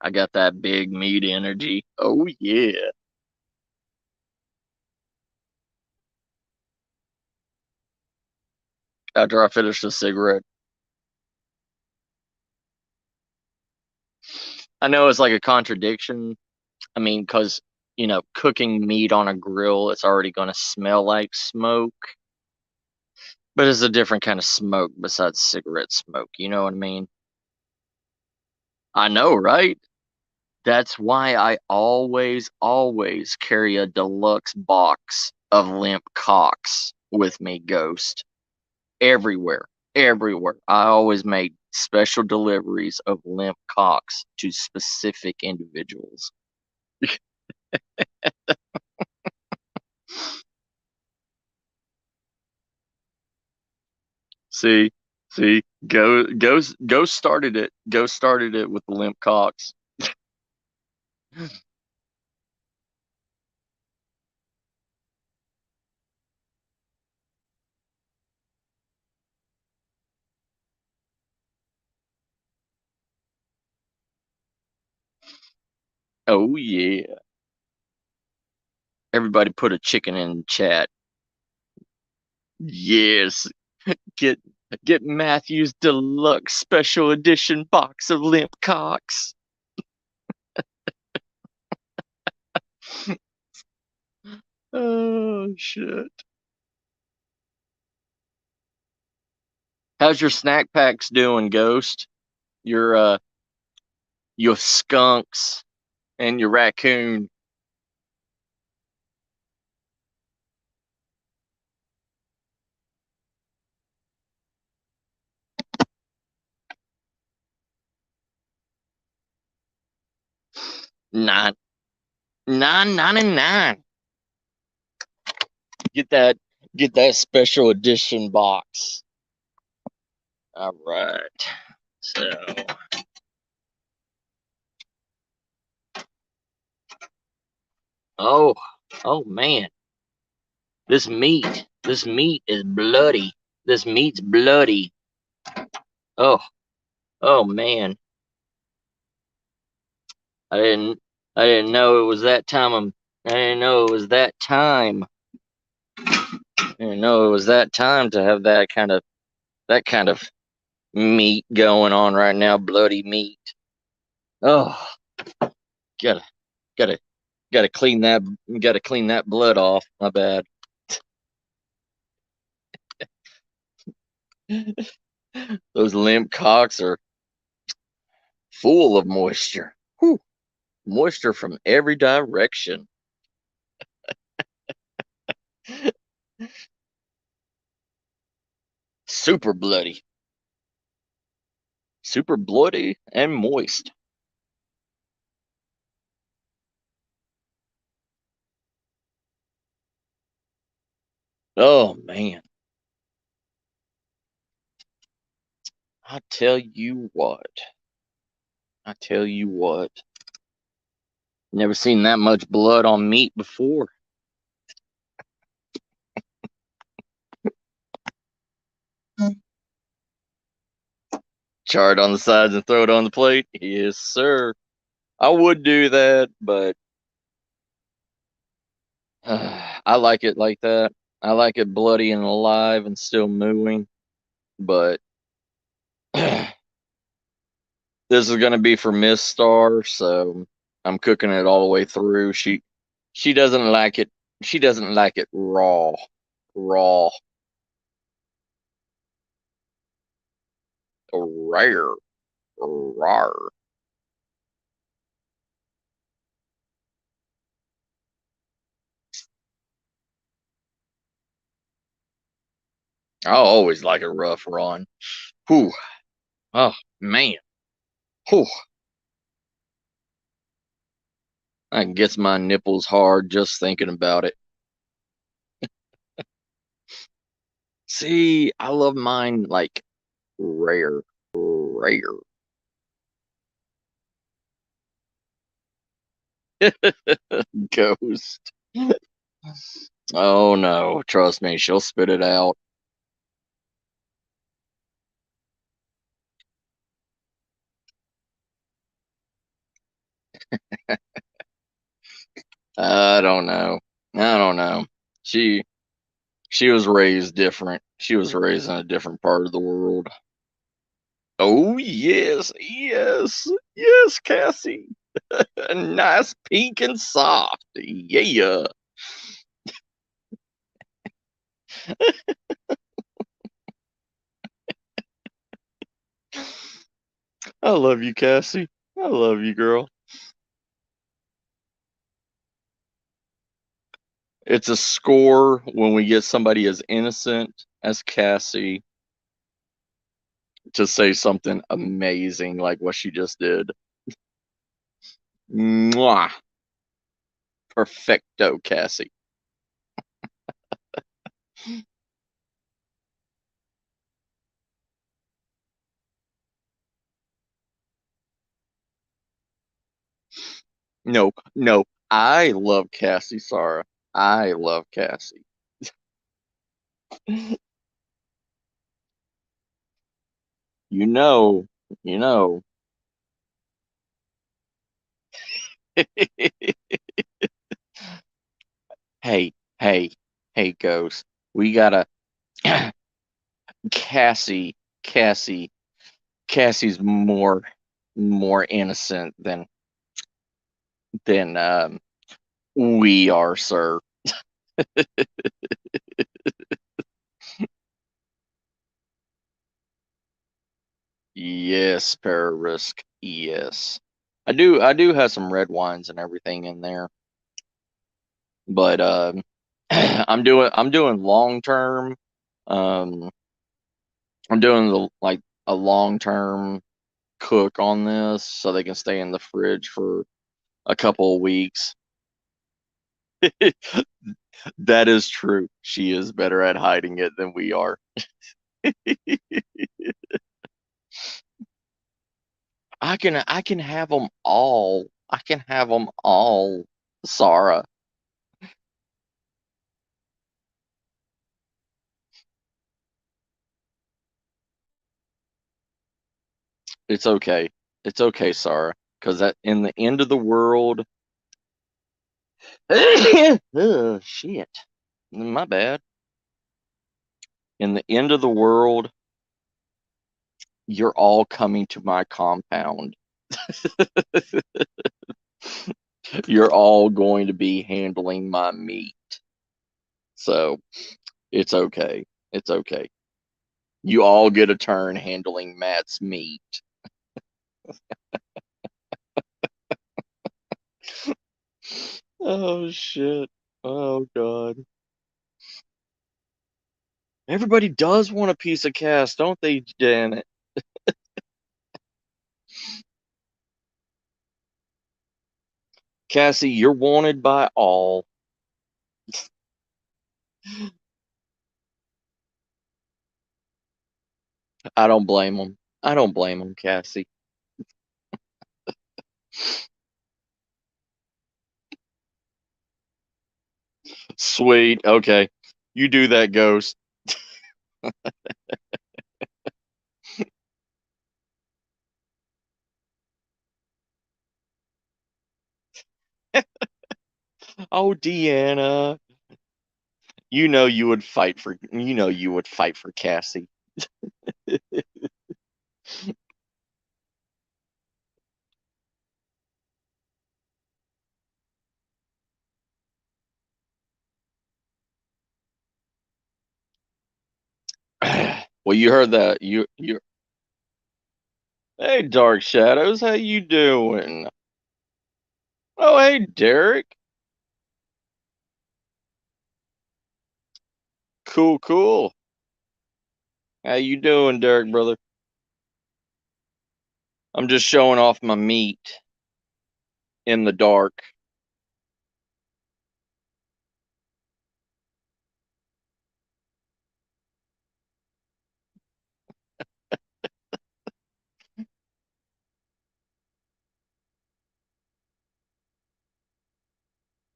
Speaker 1: I got that big meat energy. Oh yeah. After I finish the cigarette. I know it's like a contradiction. I mean, because, cooking meat on a grill, it's already going to smell like smoke. But it's a different kind of smoke besides cigarette smoke. You know what I mean? I know, right? That's why I always carry a deluxe box of limp cocks with me, Ghost. Everywhere. Everywhere. I always made special deliveries of limp cocks to specific individuals. See, see, Ghost started it. Ghost started it with the limp cocks. Oh yeah. Everybody put a chicken in chat. Yes. Get get Matthew's deluxe special edition box of limp cocks. Oh shit. How's your snack packs doing, Ghost? Your your skunks and your raccoon. Nine, 9.99. Get that get that special edition box. All right. So, oh, oh man, this meat is bloody. This meat's bloody. Oh, oh man, I didn't, I didn't know it was that time. I didn't know it was that time. I didn't know it was that time to have that kind of meat going on right now. Bloody meat. Oh, gotta, gotta, gotta clean that. Gotta clean that blood off. My bad. Those limp cocks are full of moisture. Whew. Moisture from every direction. Super bloody. Super bloody and moist. Oh man. I tell you what. I tell you what. Never seen that much blood on meat before. Char it on the sides and throw it on the plate. Yes, sir. I would do that, but I like it like that. I like it bloody and alive and still mooing. But this is gonna be for Miss Star, so I'm cooking it all the way through. She doesn't like it. She doesn't like it raw. Raw. Rare. Rar. I always like a rough run. Whew. Oh man. Whew. That gets my nipples hard just thinking about it. See, I love mine like rare. Rare. Ghost. Oh no, trust me, she'll spit it out. I don't know. I don't know. She she was raised different. She was raised in a different part of the world. Oh yes, yes, yes, Cassie. Nice pink and soft. Yeah. I love you, Cassie. I love you, girl. It's a score when we get somebody as innocent as Cassie to say something amazing like what she just did. Mwah. Perfecto, Cassie. Nope, nope. I love Cassie, Sarah. I love Cassie. You know, you know. Hey, hey, hey, Ghost. We gotta Cassie, Cassie, Cassie's more innocent than we are, sir. Yes, Pararisk. Yes. I do have some red wines and everything in there. But I'm doing long term. Um I'm doing like a long term cook on this so they can stay in the fridge for a couple of weeks. That is true. She is better at hiding it than we are. I can have them all. I can have them all, Sarah. It's okay. It's okay, Sarah. Because at in the end of the world, oh shit, my bad. In the end of the world, you're all coming to my compound. You're all going to be handling my meat. So it's okay. It's okay. You all get a turn handling Matt's meat. Oh shit. Oh god. Everybody does want a piece of Cass, don't they, Janet? Cassie, you're wanted by all. I don't blame them. I don't blame them, Cassie. Sweet. Okay. You do that, Ghost. Oh, Deanna. You know you would fight for Cassie. Well, you heard that. You Hey, Dark Shadows, how you doing? Oh, hey, Derek. Cool, cool. How you doing, Derek, brother? I'm just showing off my meat in the dark.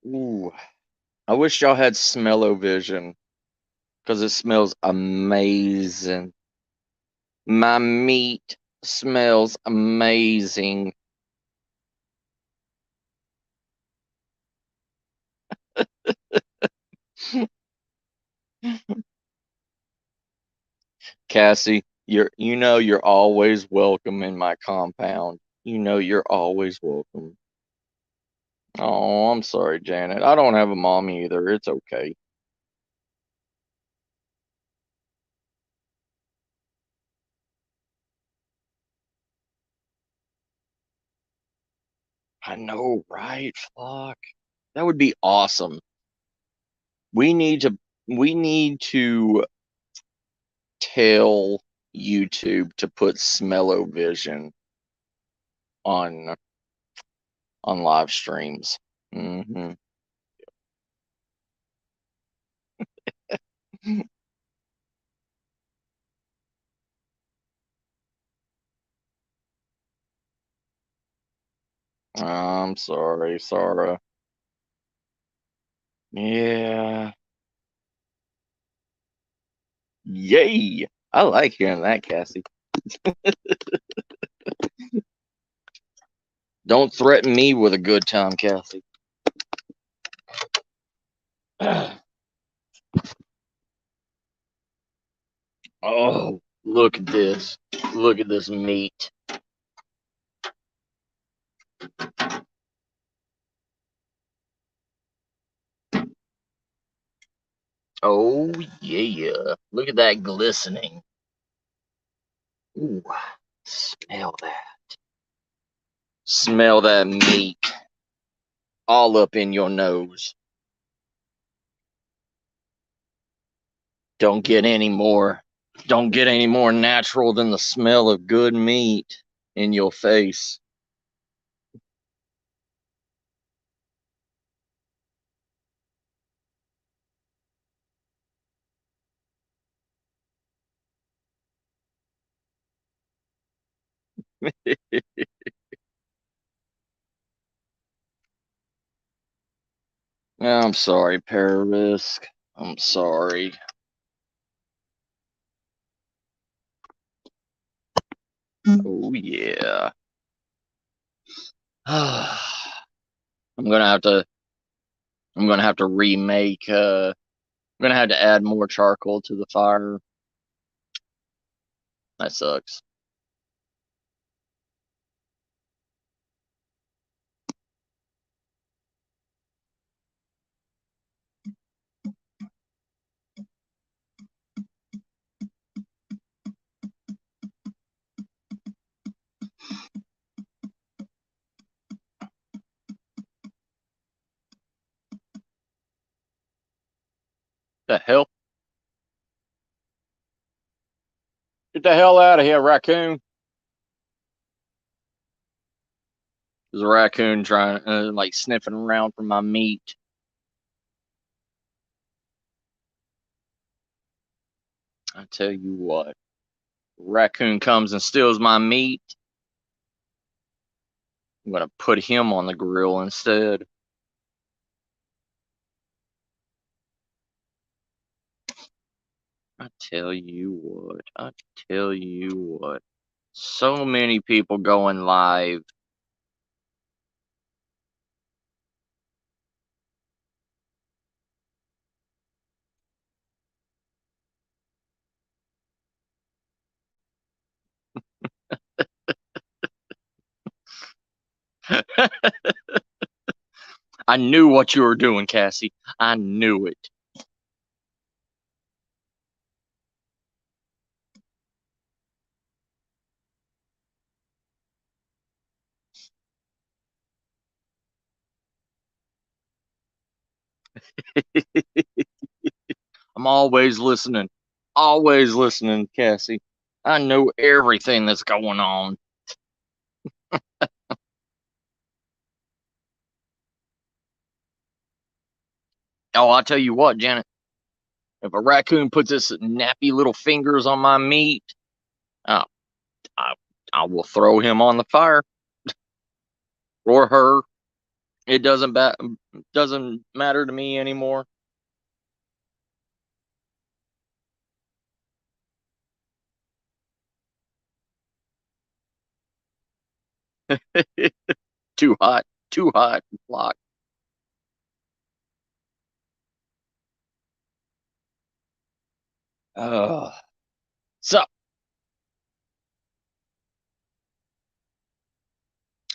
Speaker 1: Ooh, I wish y'all had smell-o-vision because it smells amazing. My meat smells amazing. Cassie, you're always welcome in my compound. You know you're always welcome. Oh, I'm sorry, Janet. I don't have a mom either. It's okay. I know, right, Flock? That would be awesome. We need to we need to tell YouTube to put Smell-O-Vision on live streams. Hmm. I'm sorry, Sarah. Yeah. Yay. I like hearing that, Cassie. Don't threaten me with a good time, Cassie. Oh, look at this. Look at this meat. Oh, yeah. Look at that glistening. Ooh, smell that. Smell that meat all up in your nose. Don't get any more natural than the smell of good meat in your face. I'm sorry, Pararisk. I'm sorry. Oh yeah. I'm gonna have to remake I'm gonna have to add more charcoal to the fire. That sucks. The hell? Get the hell out of here, raccoon. There's a raccoon trying like sniffing around for my meat. I tell you what. Raccoon comes and steals my meat. I'm gonna put him on the grill instead. I tell you what. I tell you what. So many people going live. I knew what you were doing, Cassie. I knew it. I'm always listening. Always listening, Cassie. I know everything that's going on. Oh, I'll tell you what, Janet. If a raccoon puts its nappy little fingers on my meat, uh, I, I will throw him on the fire or her. It doesn't matter to me anymore. Too hot, too hot. Block. Uh, so,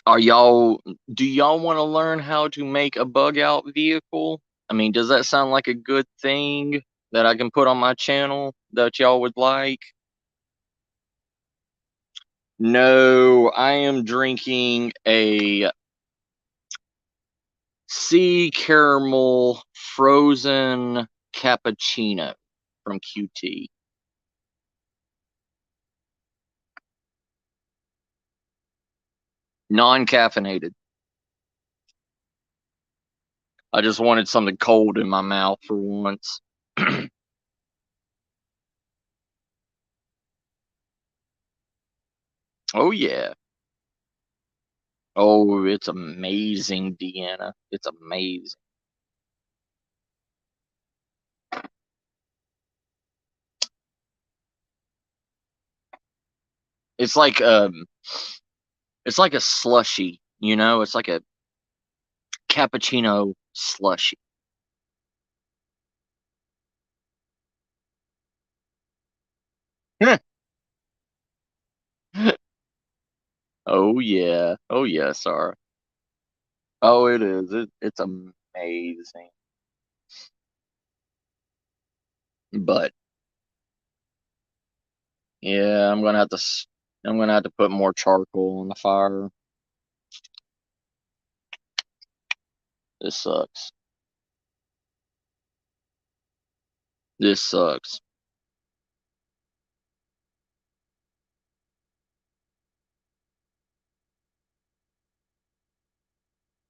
Speaker 1: are y'all? Do y'all want to learn how to make a bug out vehicle? I mean, does that sound like a good thing that I can put on my channel that y'all would like? No, I am drinking a sea caramel frozen cappuccino from QT. Non-caffeinated. I just wanted something cold in my mouth for once. Oh yeah. Oh, it's amazing, Deanna. It's amazing. It's like it's like a slushy, you know? It's like a cappuccino slushy. Oh yeah. Oh yeah, Sarah. Oh, it is. It's amazing. But yeah, I'm gonna have to put more charcoal on the fire. This sucks. This sucks.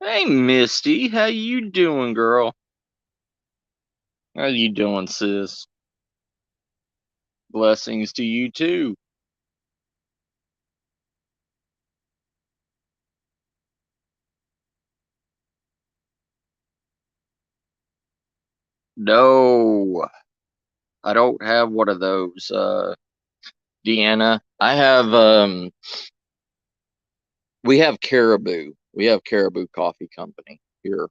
Speaker 1: Hey, Misty, how you doing, girl? How you doing, sis? Blessings to you too. No, I don't have one of those, Deanna. I have we have Caribou. We have Caribou Coffee Company here.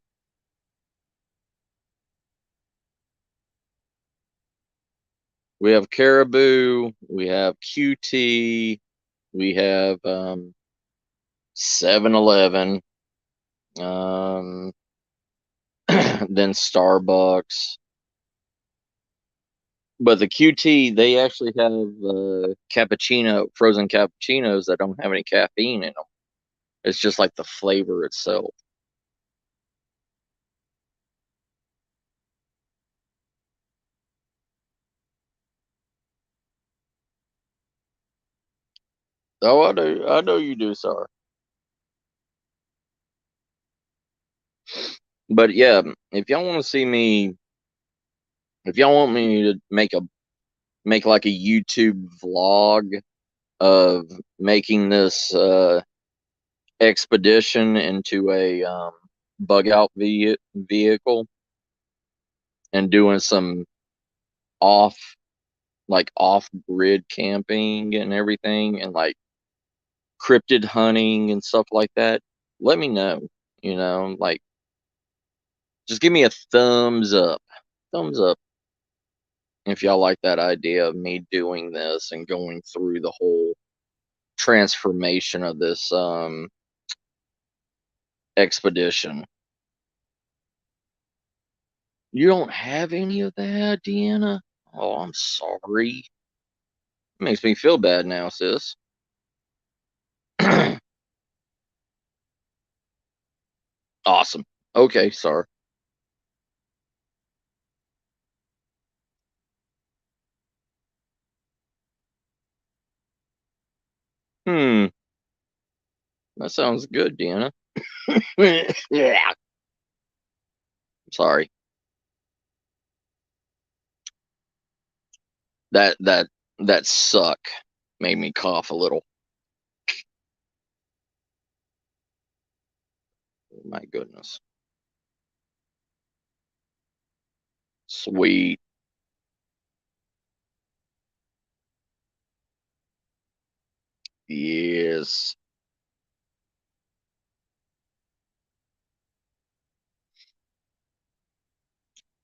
Speaker 1: We have Caribou, we have QT, we have 7-Eleven, um then Starbucks. But the QT, they actually have frozen cappuccinos that don't have any caffeine in them. It's just like the flavor itself. Oh, I know you do, sir. But yeah, if y'all want to see me, if y'all want me to make like a YouTube vlog of making this expedition into a bug out vehicle and doing some off off grid camping and everything and like cryptid hunting and stuff like that, let me know. Like just give me a thumbs up. Thumbs up if y'all like that idea of me doing this and going through the whole transformation of this expedition. You don't have any of that, Deanna? Oh, I'm sorry. Makes me feel bad now, sis. Awesome. Okay, sorry. Hmm. That sounds good, Deanna. Yeah. Sorry. That that suck made me cough a little. Oh, my goodness. Sweet. Yes.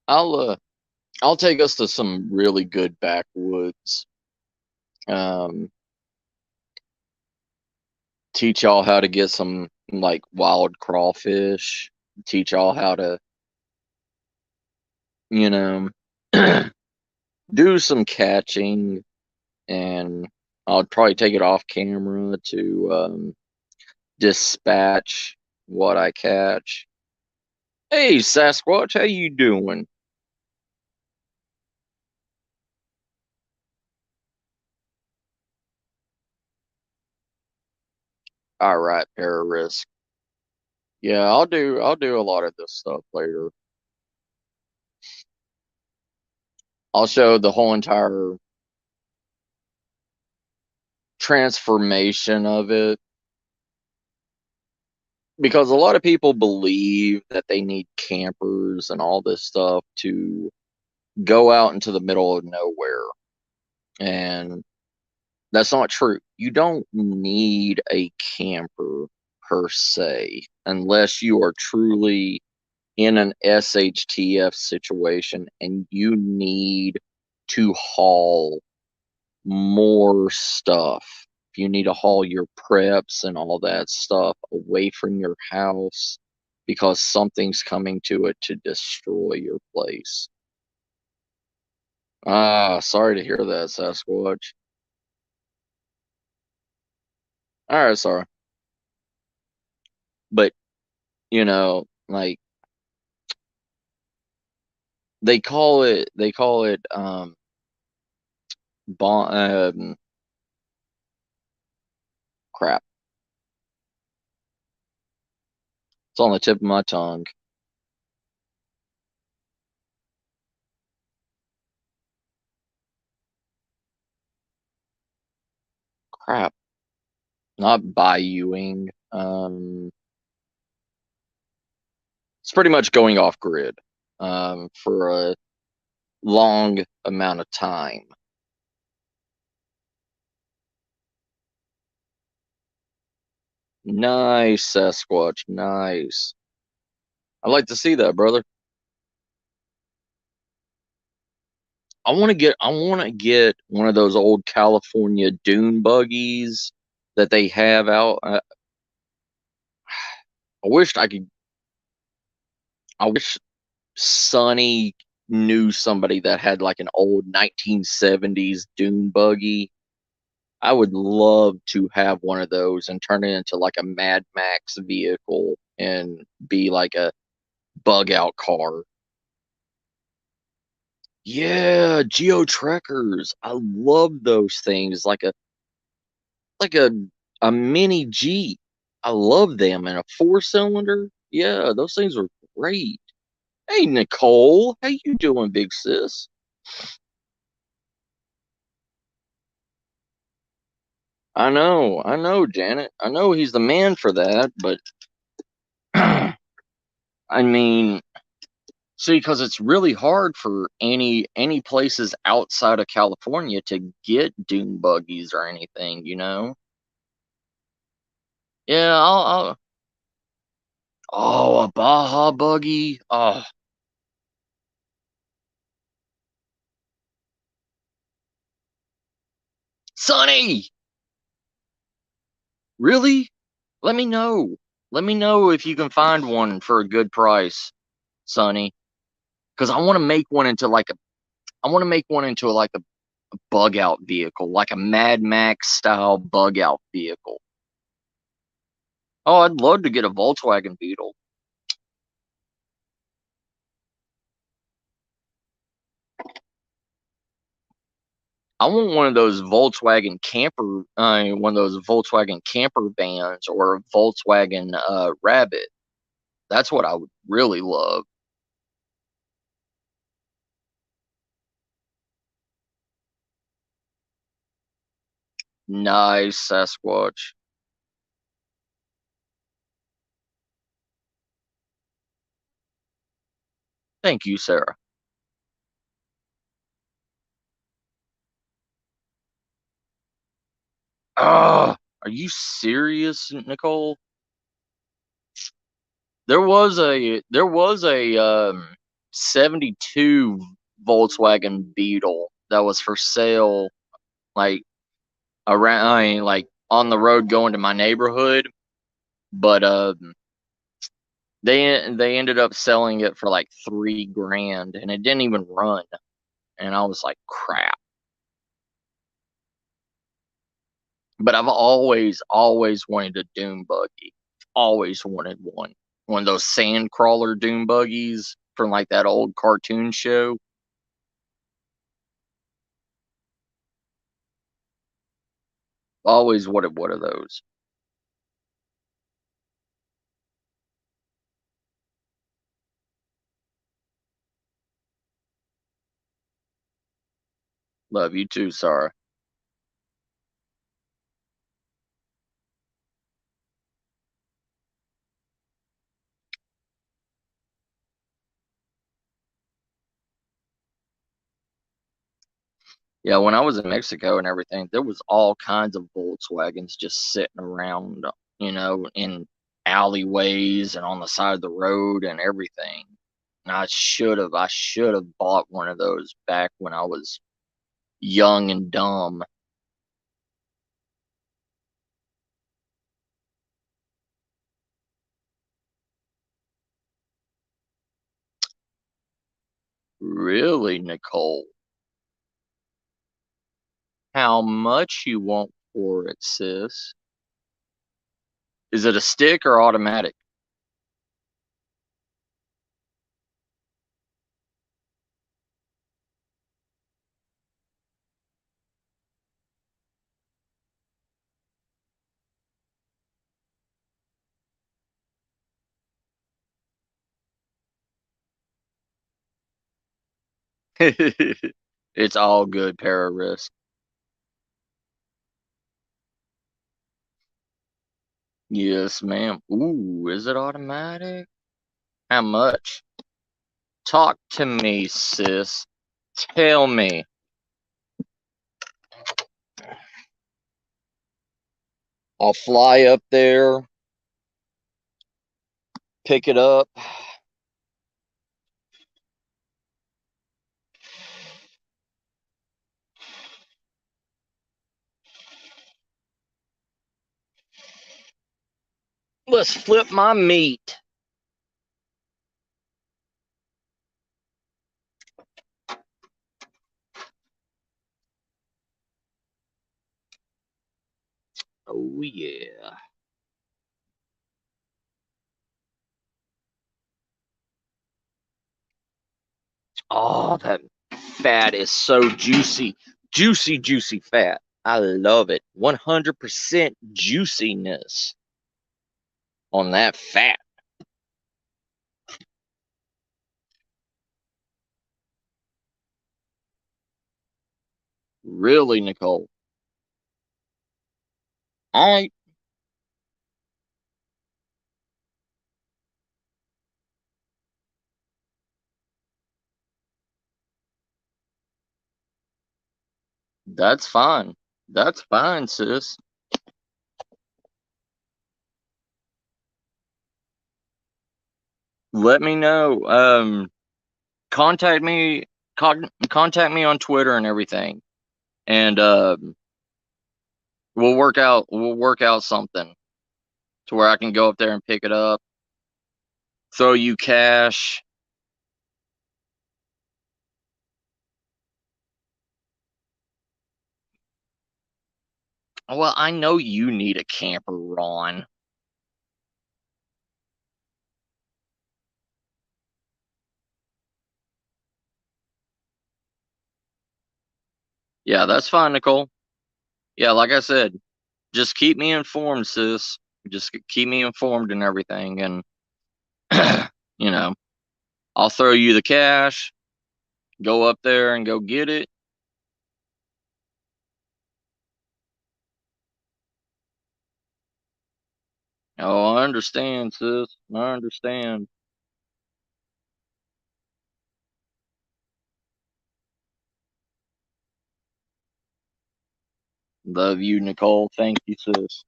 Speaker 1: I'll uh I'll take us to some really good backwoods. Um Teach y'all how to get some like wild crawfish. Teach y'all how to, you know, do some catching and I'll probably take it off camera to dispatch what I catch. Hey, Sasquatch, how you doing? All right, Risk. Yeah, I'll do a lot of this stuff later. I'll show the whole entire transformation of it because a lot of people believe that they need campers and all this stuff to go out into the middle of nowhere. And that's not true. You don't need a camper per se unless you are truly in an SHTF situation and you need to haul more stuff. If you need to haul your preps and all that stuff away from your house because something's coming to it to destroy your place. Ah, sorry to hear that, Sasquatch. All right, sorry. But, like they call it bon crap. It's on the tip of my tongue. Crap. Not bayouing. It's pretty much going off grid for a long amount of time. Nice, Sasquatch. Nice. I like to see that, brother. I want to get one of those old California dune buggies that they have out. I wished I could. I wish Sonny knew somebody that had like an old 1970s dune buggy. I would love to have one of those and turn it into like a Mad Max vehicle and be like a bug out car. Yeah, Geo Trekkers. I love those things. Like a mini Jeep. I love them and a 4-cylinder. Yeah, those things are great. Hey Nicole, how you doing, big sis? I know, Janet. I know he's the man for that, but I mean, see, because it's really hard for any places outside of California to get dune buggies or anything. Yeah, oh, a Baja buggy. Oh, Sonny, really? Let me know. Let me know if you can find one for a good price, Sonny. Because I want to make one into like a bug out vehicle, like a Mad Max style bug out vehicle. Oh, I'd love to get a Volkswagen Beetle. I want one of those Volkswagen camper vans or a Volkswagen Rabbit. That's what I would really love. Nice, Sasquatch. Thank you, Sarah. Ah, are you serious, Nicole? There was a 72 Volkswagen Beetle that was for sale, like around, I mean, like on the road going to my neighborhood, but they ended up selling it for like 3 grand, and it didn't even run. And I was like, crap. But I've always wanted a dune buggy. Always wanted one. One of those sand crawler dune buggies from like that old cartoon show. Always wanted one of those. Love you too, Sarah. Yeah, when I was in Mexico and everything, there was all kinds of Volkswagens just sitting around, in alleyways and on the side of the road and everything. And I should have bought one of those back when I was young and dumb. Really, Nicole? How much you want for it, sis? Is it a stick or automatic? It's all good, para risk. Yes, ma'am. Ooh, is it automatic? How much? Talk to me, sis. Tell me. I'll fly up there, pick it up. Let's flip my meat. Oh, yeah. Oh, that fat is so juicy. Juicy, juicy fat. I love it. 100% juiciness on that fat. Really, Nicole? All right. That's fine. That's fine, sis. Let me know. Contact me. Contact me on Twitter and everything, and we'll work out something to where I can go up there and pick it up, throw you cash. Well, I know you need a camper, Ron. Yeah, that's fine, Nicole. Yeah, like I said, just keep me informed, sis. Just keep me informed and everything, and you know, I'll throw you the cash. Go up there and go get it. Oh, I understand, sis. I understand. Love you, Nicole. Thank you, sis.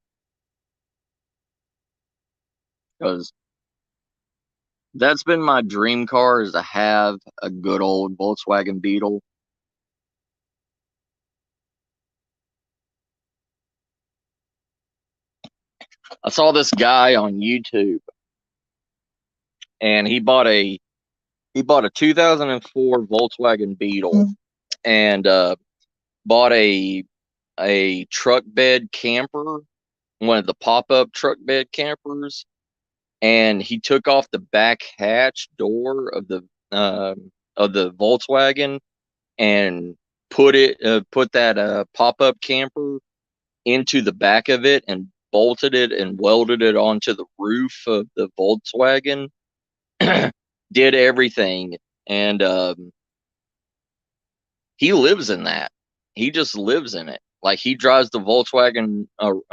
Speaker 1: Because that's been my dream car is to have a good old Volkswagen Beetle. I saw this guy on YouTube, and he bought a 2004 Volkswagen Beetle, and bought a truck bed camper, one of the pop up truck bed campers, and he took off the back hatch door of the Volkswagen and put that pop-up camper into the back of it and bolted it and welded it onto the roof of the Volkswagen. Did everything, and he lives in that. He just lives in it. Like he drives the Volkswagen,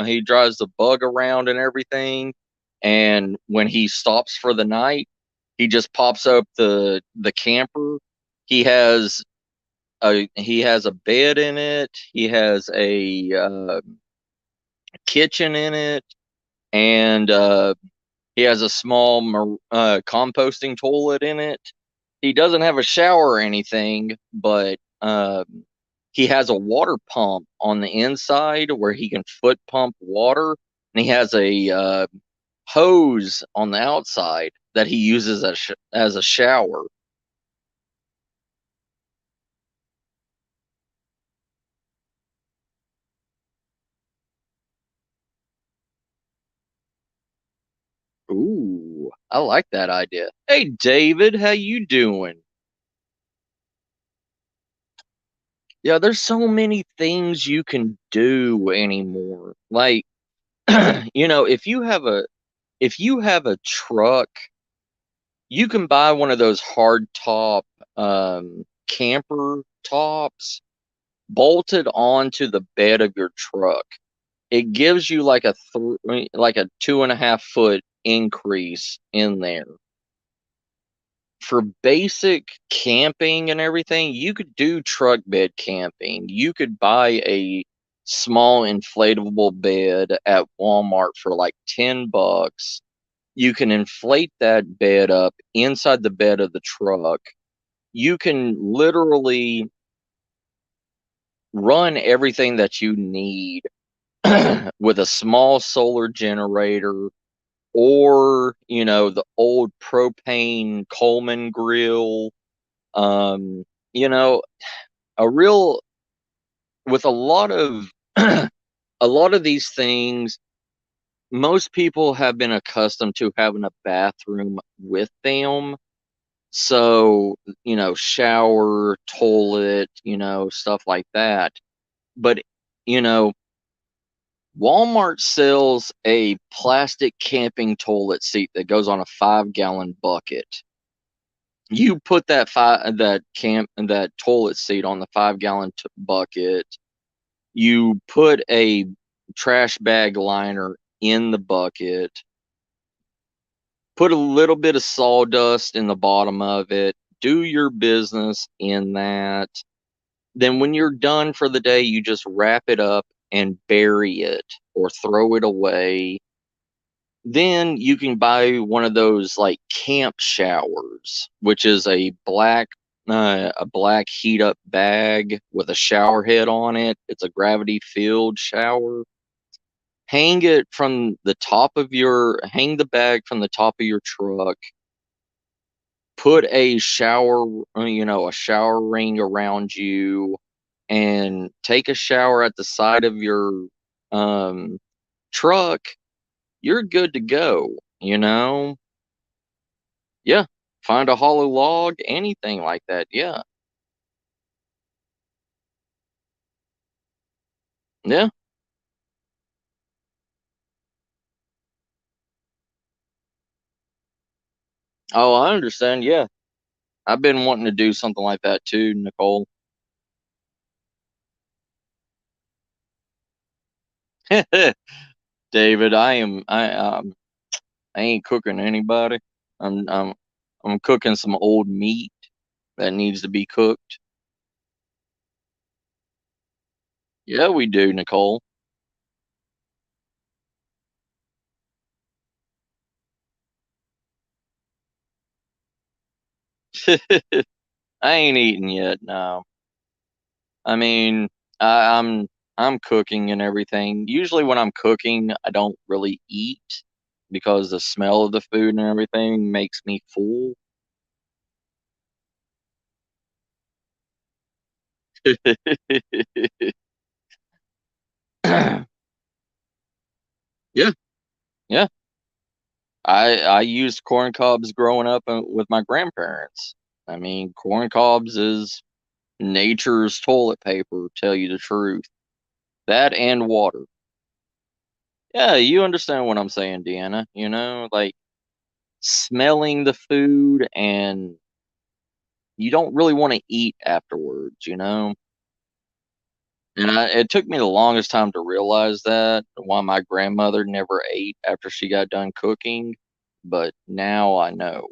Speaker 1: he drives the Bug around and everything. And when he stops for the night, he just pops up the camper. He has he has a bed in it. He has a kitchen in it, and he has a small composting toilet in it. He doesn't have a shower or anything, but he has a water pump on the inside where he can foot pump water, and he has a hose on the outside that he uses as a shower. Ooh, I like that idea. Hey, David, how you doing? Yeah, there's so many things you can do anymore. Like, if you have a truck, you can buy one of those hard top camper tops bolted onto the bed of your truck. It gives you like like a 2.5 foot increase in there. For basic camping and everything, you could do truck bed camping. You could buy a small inflatable bed at Walmart for like $10. You can inflate that bed up inside the bed of the truck. You can literally run everything that you need with a small solar generator, or the old propane Coleman grill. um you know a real with a lot of a lot of these things, most people have been accustomed to having a bathroom with them. So, shower, toilet, stuff like that. But, you know, Walmart sells a plastic camping toilet seat that goes on a 5-gallon bucket. You put that toilet seat on the 5-gallon bucket. You put a trash bag liner in the bucket. Put a little bit of sawdust in the bottom of it. Do your business in that. Then when you're done for the day, you just wrap it up and bury it or throw it away. Then you can buy one of those like camp showers, which is a black heat up bag with a shower head on it. It's a gravity filled shower. Hang the bag from the top of your truck. Put a shower ring around you, and take a shower at the side of your um, truck. You're good to go. Yeah. Find a hollow log, anything like that. Yeah. Yeah. Oh, I understand. Yeah. I've been wanting to do something like that too, Nicole. David, I ain't cooking anybody. I'm I'm I'm cooking some old meat that needs to be cooked. Yeah, we do, Nicole. I ain't eating yet. No, I mean, I'm cooking and everything. Usually, when I'm cooking, I don't really eat because the smell of the food and everything makes me full. Yeah, yeah. I used corn cobs growing up with my grandparents. I mean, corn cobs is nature's toilet paper, tell you the truth. That and water. Yeah, you understand what I'm saying, Deanna. Like smelling the food and you don't really want to eat afterwards. And it took me the longest time to realize that, why my grandmother never ate after she got done cooking, but now I know.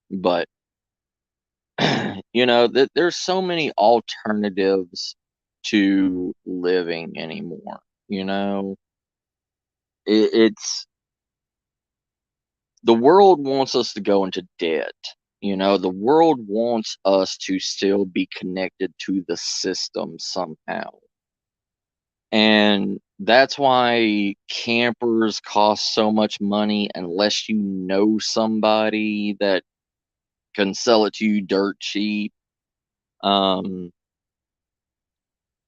Speaker 1: But there's so many alternatives to living anymore. You know, it's the world wants us to go into debt. The world wants us to still be connected to the system somehow. And that's why campers cost so much money unless you know somebody that can sell it to you dirt cheap.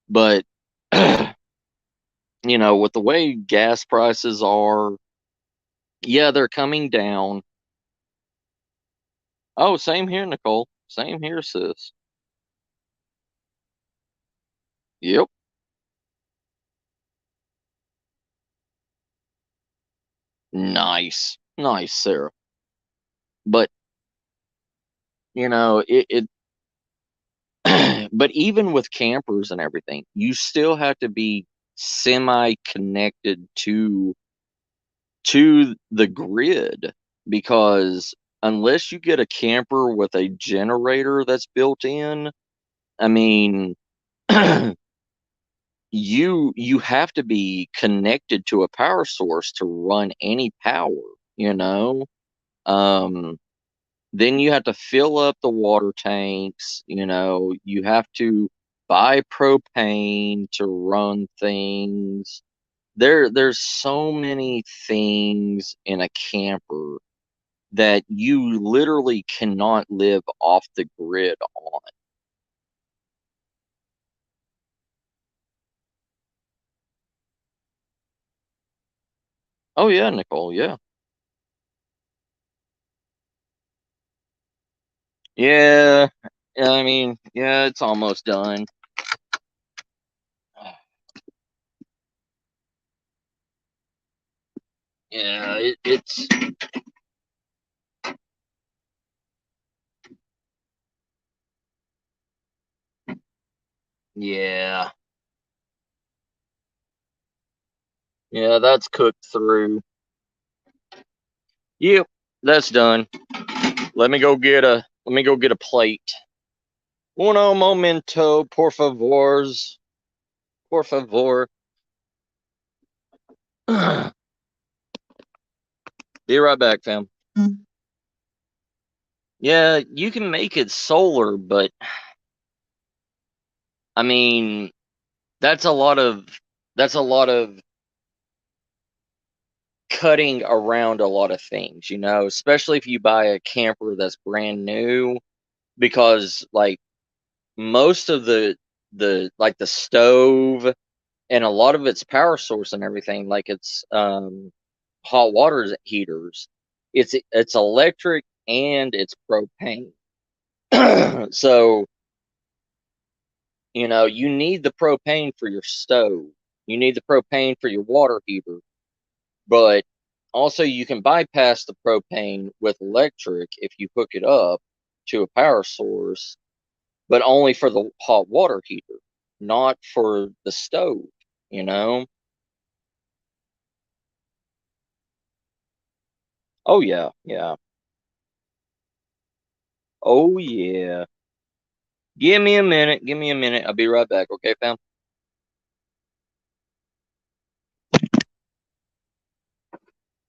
Speaker 1: But with the way gas prices are, yeah, they're coming down. Oh, same here, Nicole. Same here, sis. Yep. Nice. Nice, Sarah. But, it but even with campers and everything, you still have to be semi connected to the grid, because unless you get a camper with a generator that's built in, I mean, you have to be connected to a power source to run any power, you know? Um, then you have to fill up the water tanks, you have to buy propane to run things. There's so many things in a camper that you literally cannot live off the grid on. Oh yeah, Nicole, yeah. Yeah, yeah, I mean, yeah, it's almost done. Yeah, it's yeah. Yeah, that's cooked through. Yep, that's done. Let me go get a plate. Uno momento, por favors. Por favor. Be right back, fam. Yeah, you can make it solar, but I mean, that's a lot of that's a lot of cutting around a lot of things, especially if you buy a camper that's brand new, because like most of the like the stove and a lot of its power source and everything, like it's hot water heaters, it's electric and it's propane. So you need the propane for your stove, you need the propane for your water heater, but also you can bypass the propane with electric if you hook it up to a power source, but only for the hot water heater, not for the stove, you know? Oh yeah, yeah. Oh yeah. Give me a minute. Give me a minute. I'll be right back. Okay, fam?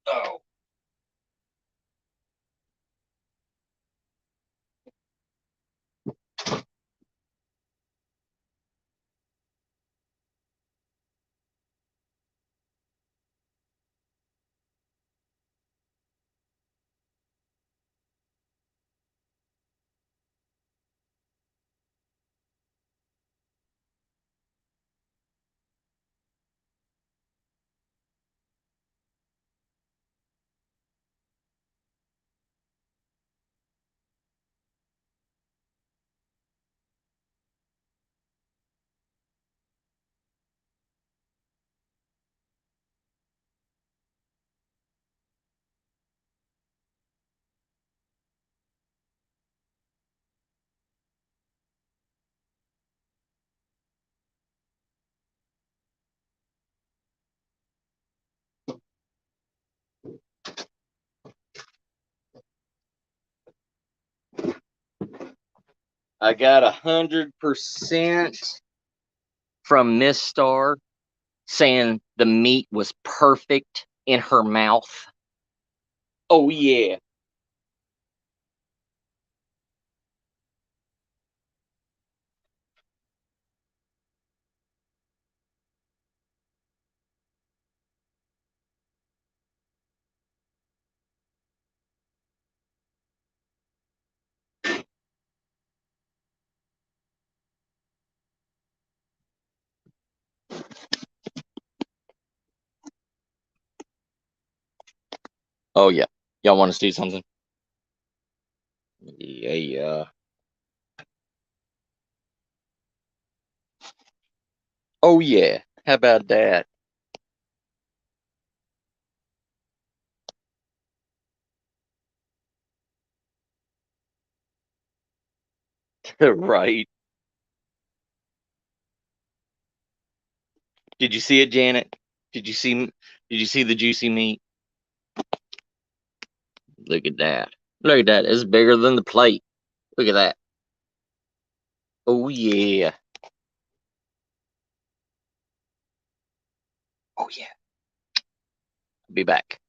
Speaker 1: Oh. I got 100% from Miss Star saying the meat was perfect in her mouth. Oh yeah. Oh yeah. Y'all want to see something? Yeah, yeah. Oh yeah. How about that? Right. Did you see it, Janet? Did you see did you see the juicy meat? Look at that. Look at that. It's bigger than the plate. Look at that. Oh yeah. Oh yeah. Be back.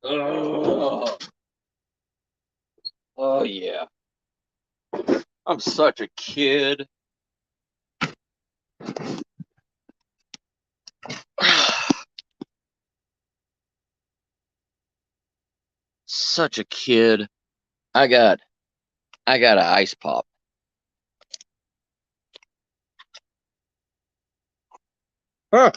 Speaker 1: Oh, oh yeah. I'm such a kid. Such a kid. I got I got an ice pop. Huh.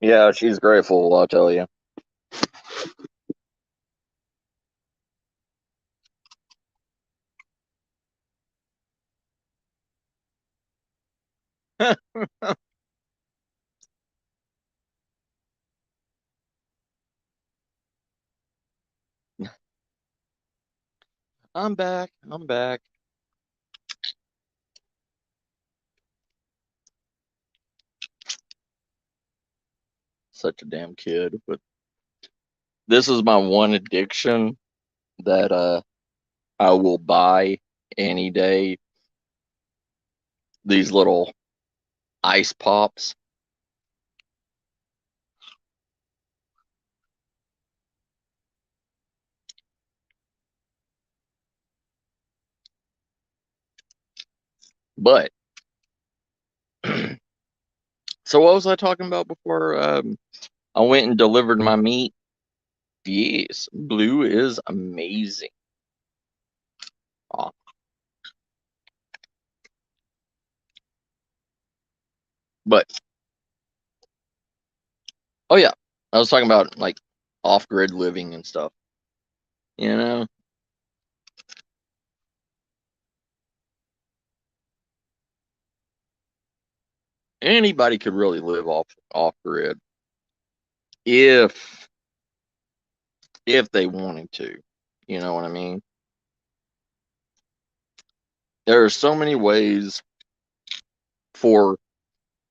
Speaker 1: Yeah, she's grateful, I'll tell you. I'm back. I'm back. Such a damn kid. But this is my one addiction that I will buy any day. These little ice pops. But so what was I talking about before I went and delivered my meat? Yes, Blue is amazing. Aw. But oh yeah, I was talking about like off-grid living and stuff. You know, anybody could really live off-grid if they wanted to. You know what I mean? There are so many ways for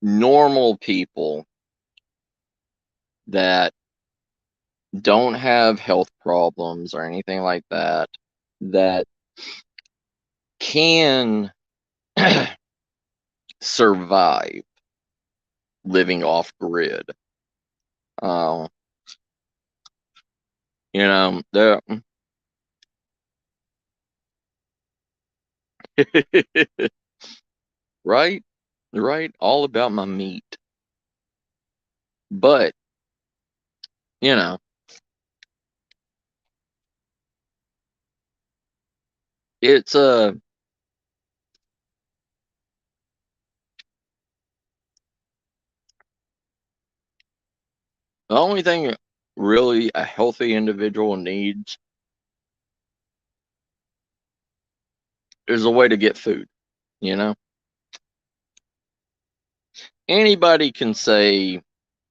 Speaker 1: normal people that don't have health problems or anything like that that can survive living off grid. Uh, there. Right, right. All about my meat, but you know, it's the only thing really a healthy individual needs is a way to get food. You know, anybody can say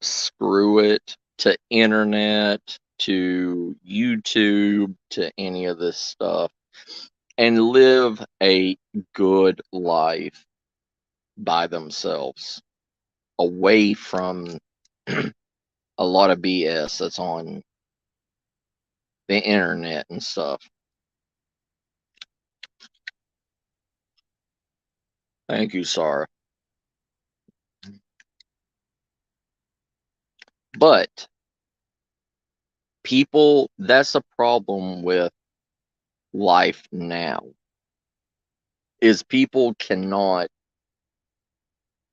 Speaker 1: screw it to internet, to YouTube, to any of this stuff, and live a good life by themselves, away from a lot of BS that's on the internet and stuff. Thank you, Sarah. But people, that's a problem with life now, is people cannot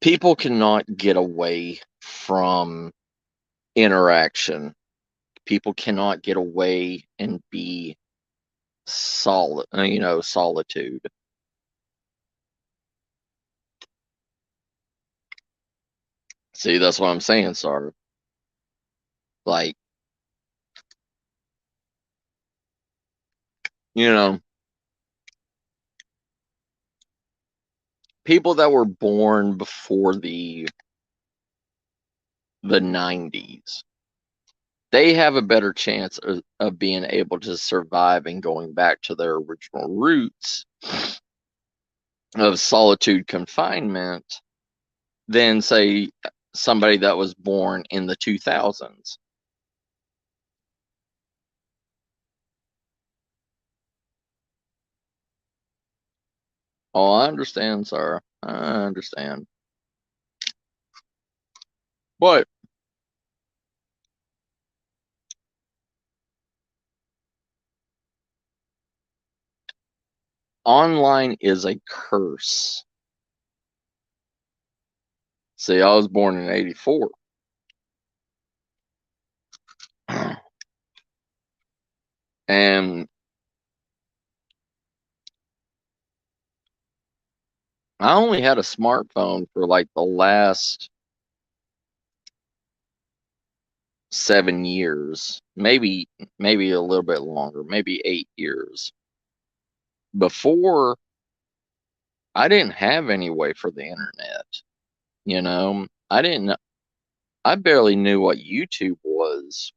Speaker 1: get away from interaction. People cannot get away and be solitude. See, that's what I'm saying, Sarah. Like, you know, people that were born before the 90s, they have a better chance of being able to survive and going back to their original roots of solitude confinement than, say, somebody that was born in the 2000s. Oh, I understand, sir. I understand. But online is a curse. See, I was born in 84. And I only had a smartphone for like the last 7 years, maybe a little bit longer, maybe 8 years. Before, I didn't have any way for the internet. You know, I barely knew what YouTube was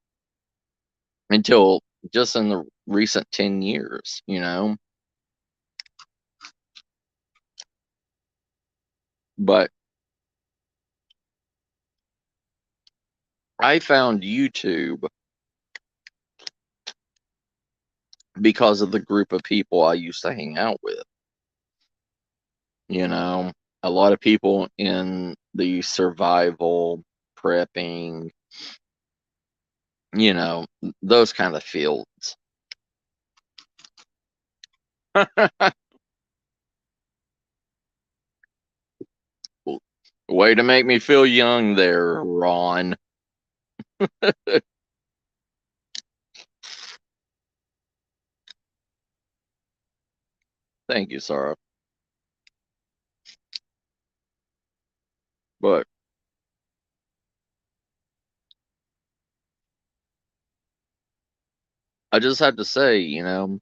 Speaker 1: until just in the recent 10 years, you know. But I found YouTube because of the group of people I used to hang out with. You know, a lot of people in the survival, prepping, you know, those kind of fields. Way to make me feel young there, Ron. Thank you, Sarah. But I just have to say, you know,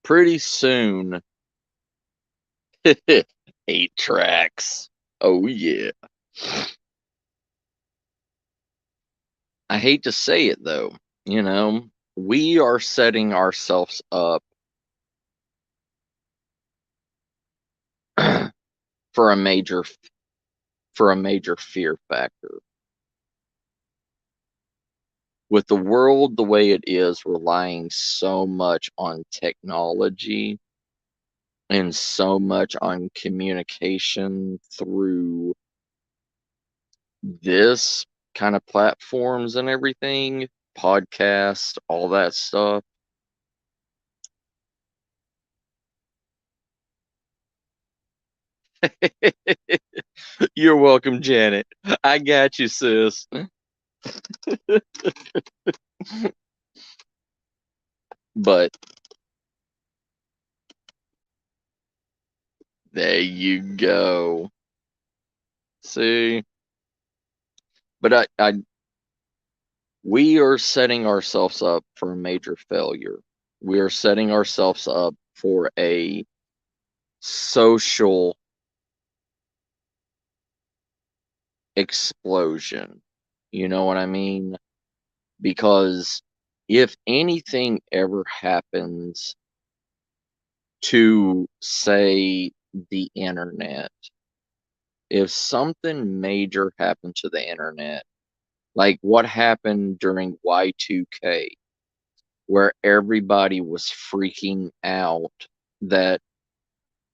Speaker 1: pretty soon, 8 tracks. Oh, yeah. I hate to say it though, you know, we are setting ourselves up for a major fear factor. With the world the way it is, relying so much on technology and so much on communication through this kind of platforms and everything, podcast, all that stuff. You're welcome, Janet. I got you, sis. But there you go. See, but we are setting ourselves up for a major failure. We are setting ourselves up for a social explosion. You know what I mean? Because if anything ever happens to, say, the internet, if something major happened to the internet, like what happened during Y2K, where everybody was freaking out that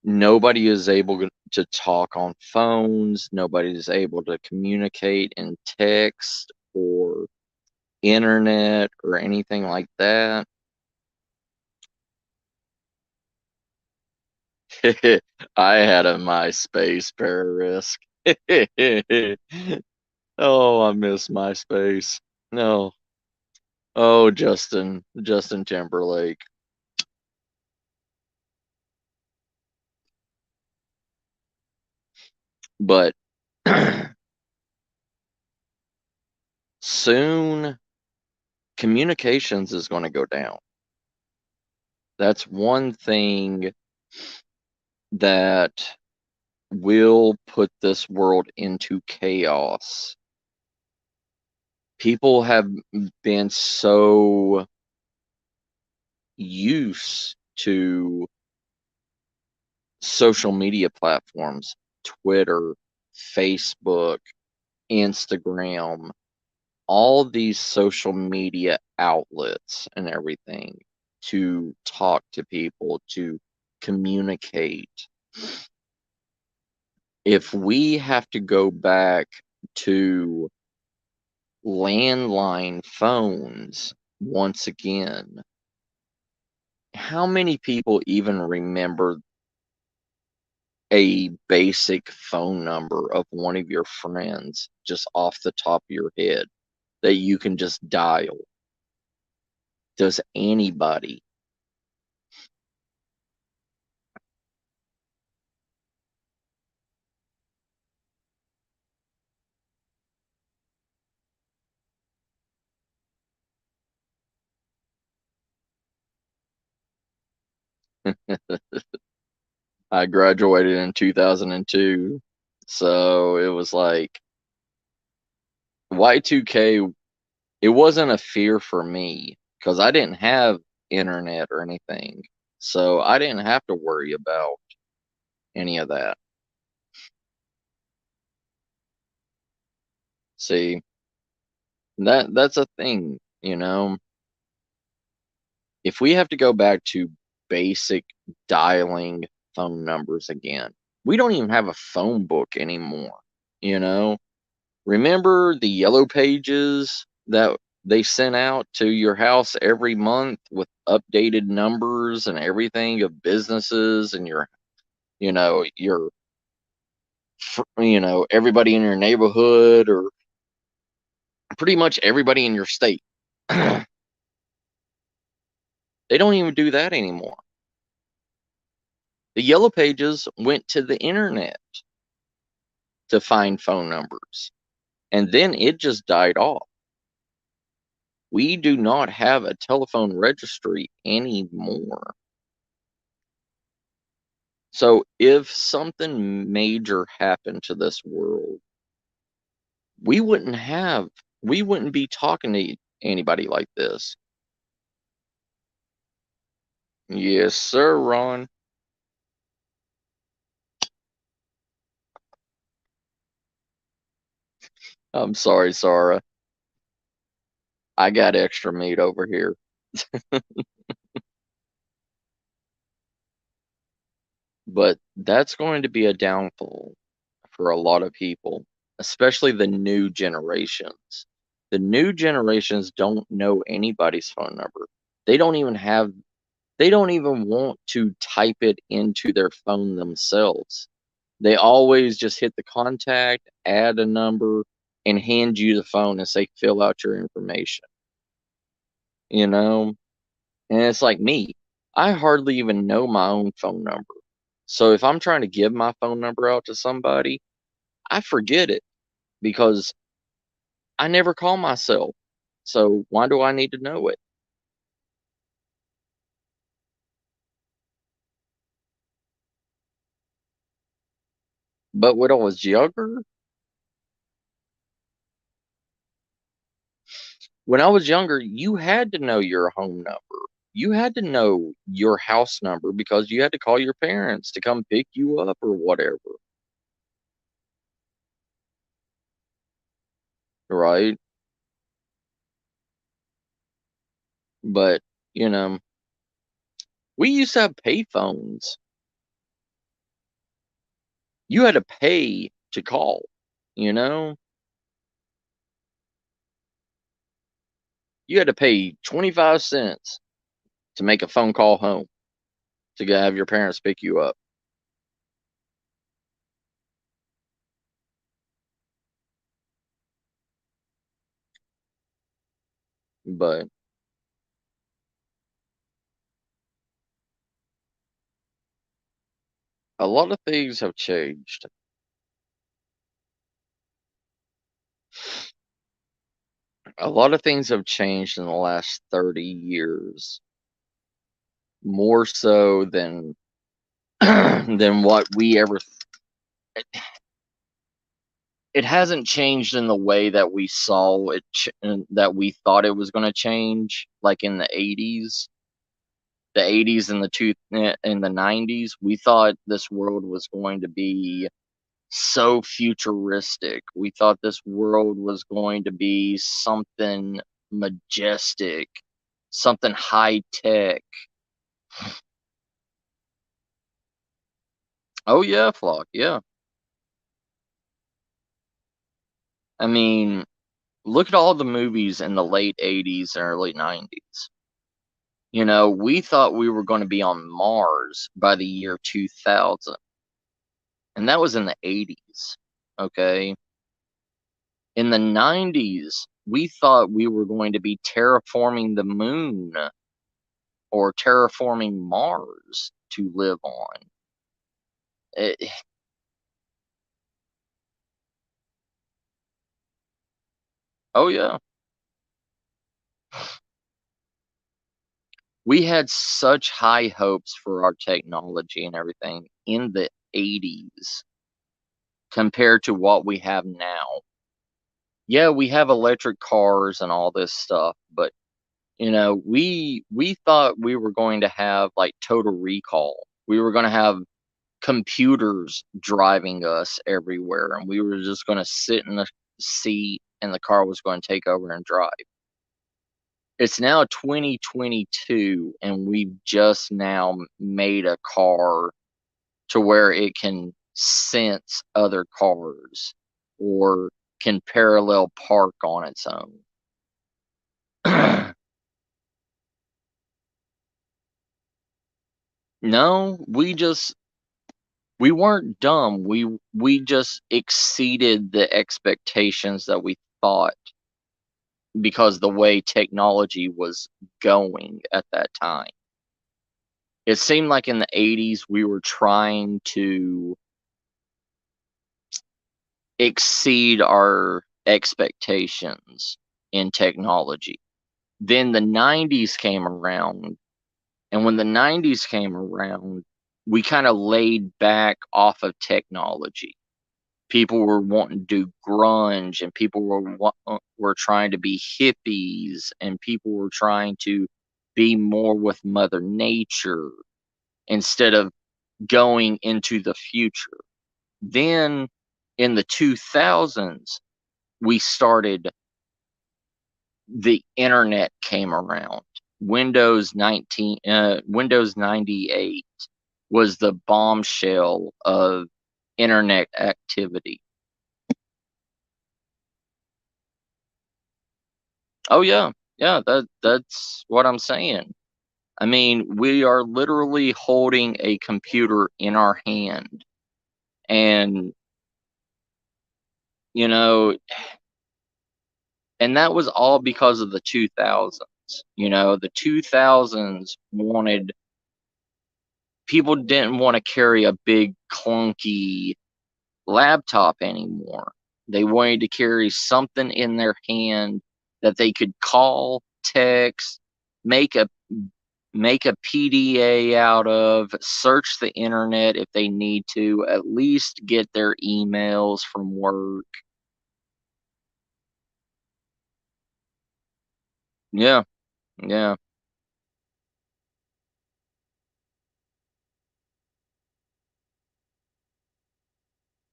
Speaker 1: nobody is able to talk on phones, nobody is able to communicate in text or internet or anything like that. I had a MySpace Pararisk. Oh, I miss MySpace. No. Oh, Justin Timberlake. But soon communications is going to go down. That's one thing that will put this world into chaos. People have been so used to social media platforms, Twitter, Facebook, Instagram, all these social media outlets and everything. to talk to people, to communicate. If we have to go back to landline phones once again, how many people even remember a basic phone number of one of your friends just off the top of your head that you can just dial? Does anybody? I graduated in 2002, so it was like Y2K. It wasn't a fear for me because I didn't have internet or anything, so I didn't have to worry about any of that. See, that's a thing, you know. If we have to go back to basic dialing phone numbers again, we don't even have a phone book anymore, you know. Remember the yellow pages that they sent out to your house every month with updated numbers and everything of businesses and your everybody in your neighborhood or pretty much everybody in your state. They don't even do that anymore. The yellow pages went to the internet to find phone numbers, and then it just died off. We do not have a telephone registry anymore. So if something major happened to this world, we wouldn't be talking to anybody like this. Yes, sir, Ron. I'm sorry, Sarah. I got extra meat over here. But that's going to be a downfall for a lot of people, especially the new generations. The new generations don't know anybody's phone number. They don't even have, they don't even want to type it into their phone themselves. They always just hit the contact, add a number, and hand you the phone and say, fill out your information, you know? And it's like me, I hardly even know my own phone number. So if I'm trying to give my phone number out to somebody, I forget it because I never call myself. So why do I need to know it? But when I was younger, you had to know your home number. You had to know your house number because you had to call your parents to come pick you up or whatever, right? But, you know, we used to have pay phones. You had to pay to call, you know? You had to pay 25 cents to make a phone call home to go have your parents pick you up. But a lot of things have changed. A lot of things have changed in the last 30 years, more so than than what we ever. It hasn't changed in the way that we saw it, that we thought it was going to change, like in the 80s and the 90s. We thought this world was going to be so futuristic. We thought this world was going to be something majestic, something high tech. Oh yeah, Flock, yeah. I mean, look at all the movies in the late 80s and early 90s. You know, we thought we were going to be on Mars by the year 2000, and that was in the 80s. Okay. In the 90s, we thought we were going to be terraforming the moon or terraforming Mars to live on. It, oh, yeah. We had such high hopes for our technology and everything in the 80s compared to what we have now. Yeah, we have electric cars and all this stuff, but you know, we thought we were going to have like total recall. We were going to have computers driving us everywhere, and we were just going to sit in the seat and the car was going to take over and drive. It's now 2022 and we've just now made a car to where it can sense other cars or can parallel park on its own. No, we weren't dumb. We just exceeded the expectations that we thought because the way technology was going at that time. It seemed like in the 80s we were trying to exceed our expectations in technology. Then the 90s came around, and when the 90s came around, we kind of laid back off of technology. People were wanting to do grunge, and people were trying to be hippies, and people were trying to be more with Mother Nature instead of going into the future. Then in the 2000s, we started, the internet came around. Windows 98 was the bombshell of internet activity. Oh yeah, yeah, that's what I'm saying. I mean, we are literally holding a computer in our hand, and you know, and that was all because of the 2000s. You know, the 2000s wanted, people didn't want to carry a big clunky laptop anymore. They wanted to carry something in their hand that they could call, text, make a PDA out of, search the internet if they need to, at least get their emails from work. Yeah, yeah.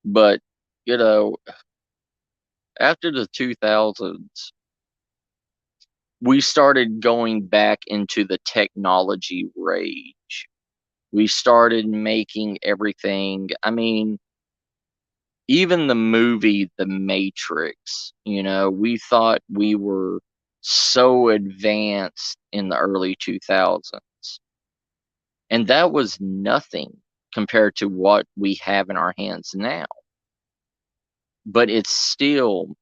Speaker 1: But, you know, after the 2000s, we started going back into the technology rage. We started making everything. I mean, even the movie The Matrix, you know, we thought we were so advanced in the early 2000s. And that was nothing compared to what we have in our hands now. But it's still,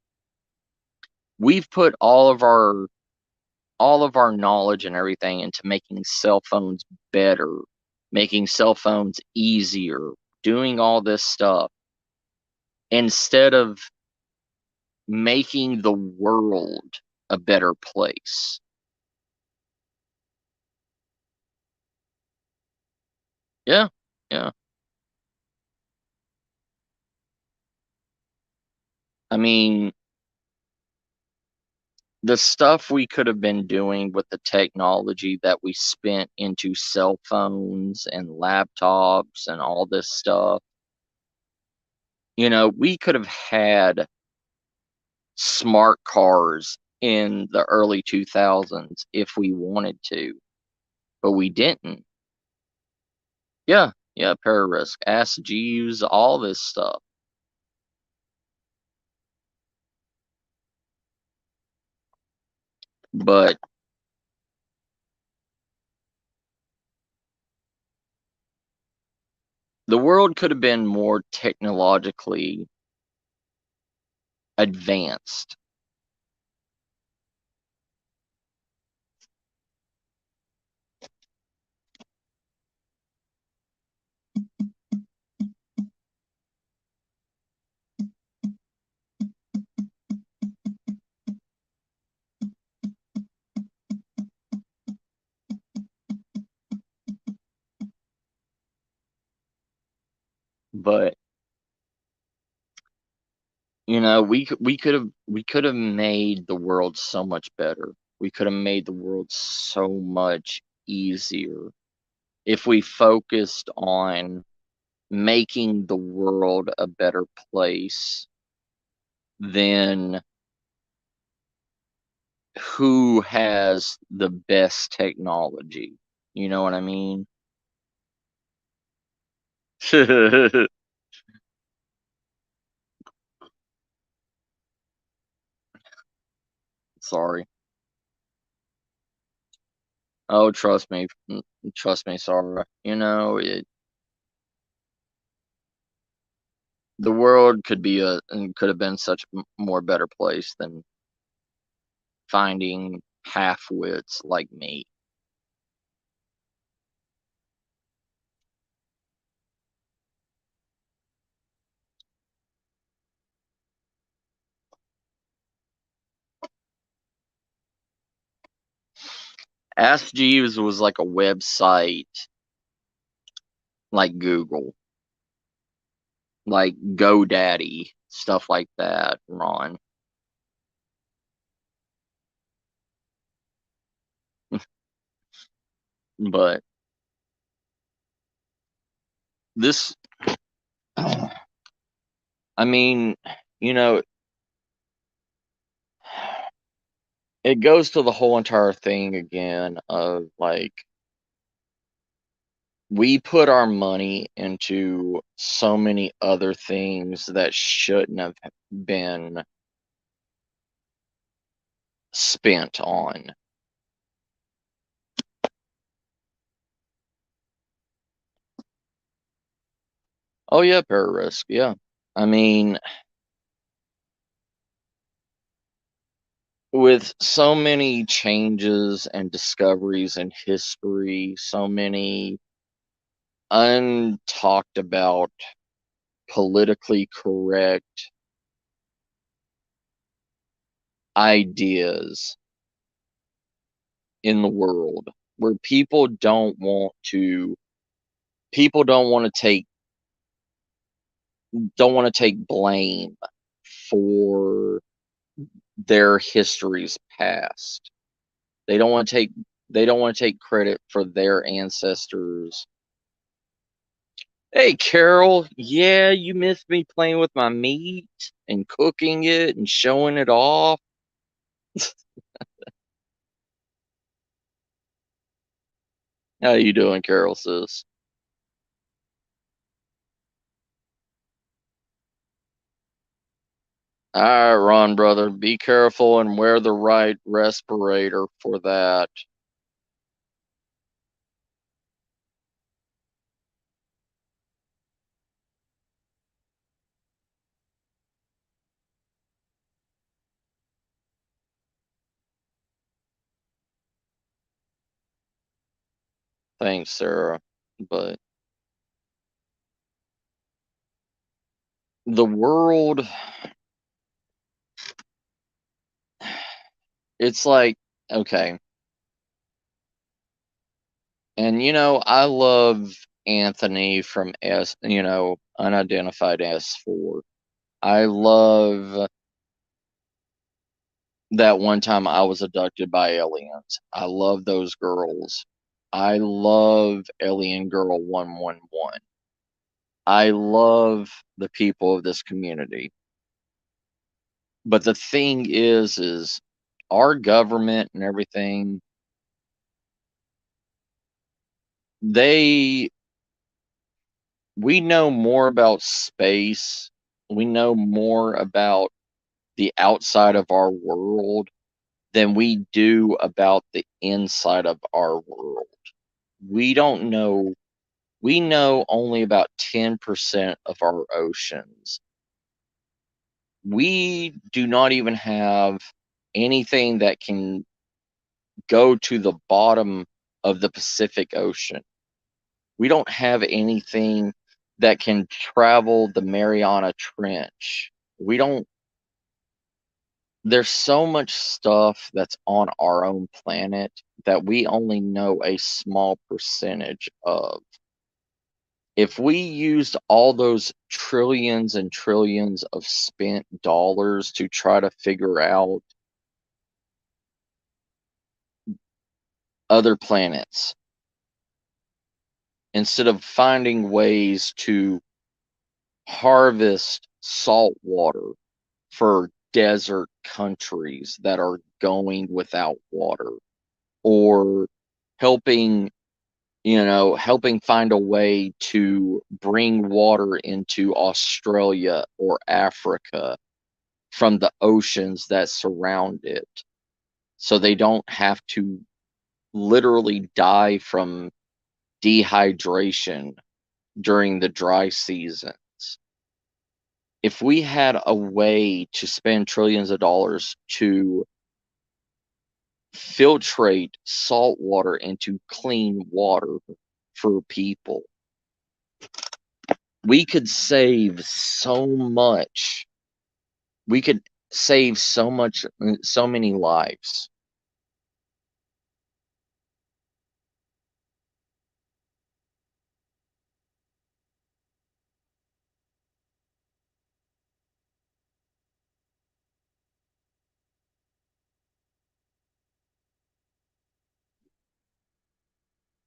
Speaker 1: we've put all of our knowledge and everything into making cell phones better, making cell phones easier, doing all this stuff instead of making the world a better place. Yeah, yeah. I mean, the stuff we could have been doing with the technology that we spent into cell phones and laptops and all this stuff, you know, we could have had smart cars in the early 2000s if we wanted to, but we didn't. Yeah, yeah, Pararisk, Ask Jeeves, all this stuff. But the world could have been more technologically advanced. But we could have made the world so much better. We could have made the world so much easier if we focused on making the world a better place than who has the best technology. You know what I mean? Sorry. Oh, trust me, Sarah. The world could have been such a more better place than finding half-wits like me. Ask Jeeves was like a website like Google, like GoDaddy, stuff like that, Ron. But this, I mean, you know, it goes to the whole entire thing again of like we put our money into so many other things that shouldn't have been spent on. Oh yeah, Pararisk, yeah. I mean, with so many changes and discoveries in history, so many untalked about, politically correct ideas in the world where people don't want to take blame for their history's past. They don't want to take they don't want to take credit for their ancestors. Hey Carol, yeah, you missed me playing with my meat and cooking it and showing it off. How you doing, Carol sis? All right, Ron brother, be careful and wear the right respirator for that. Thanks, Sarah. But the world, it's like, okay. And I love Anthony from Unidentified S4. I love that one time I was abducted by aliens. I love those girls. I love Alien Girl 111. I love the people of this community. But the thing is our government and everything, we know more about space. We know more about the outside of our world than we do about the inside of our world. We don't know, we know only about 10% of our oceans. We do not even have anything that can go to the bottom of the Pacific Ocean. We don't have anything that can travel the Mariana Trench. We don't, there's so much stuff that's on our own planet that we only know a small percentage of. If we used all those trillions and trillions of spent dollars to try to figure out other planets, instead of finding ways to harvest salt water for desert countries that are going without water, or helping, helping find a way to bring water into Australia or Africa from the oceans that surround it, so they don't have to literally die from dehydration during the dry seasons. If we had a way to spend trillions of dollars to filtrate salt water into clean water for people, we could save so much. We could save so much, so many lives.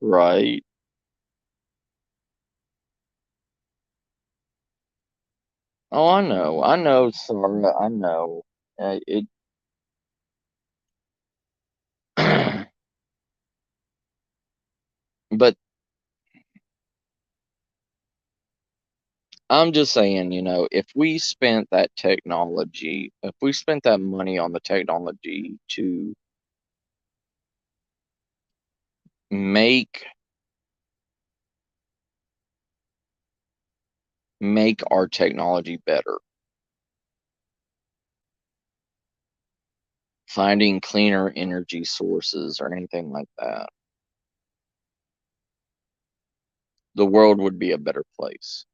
Speaker 1: Right. Oh, I know, Sarah, I know. It, but I'm just saying, if we spent that technology, if we spent that money on the technology to make our technology better, finding cleaner energy sources or anything like that, the world would be a better place.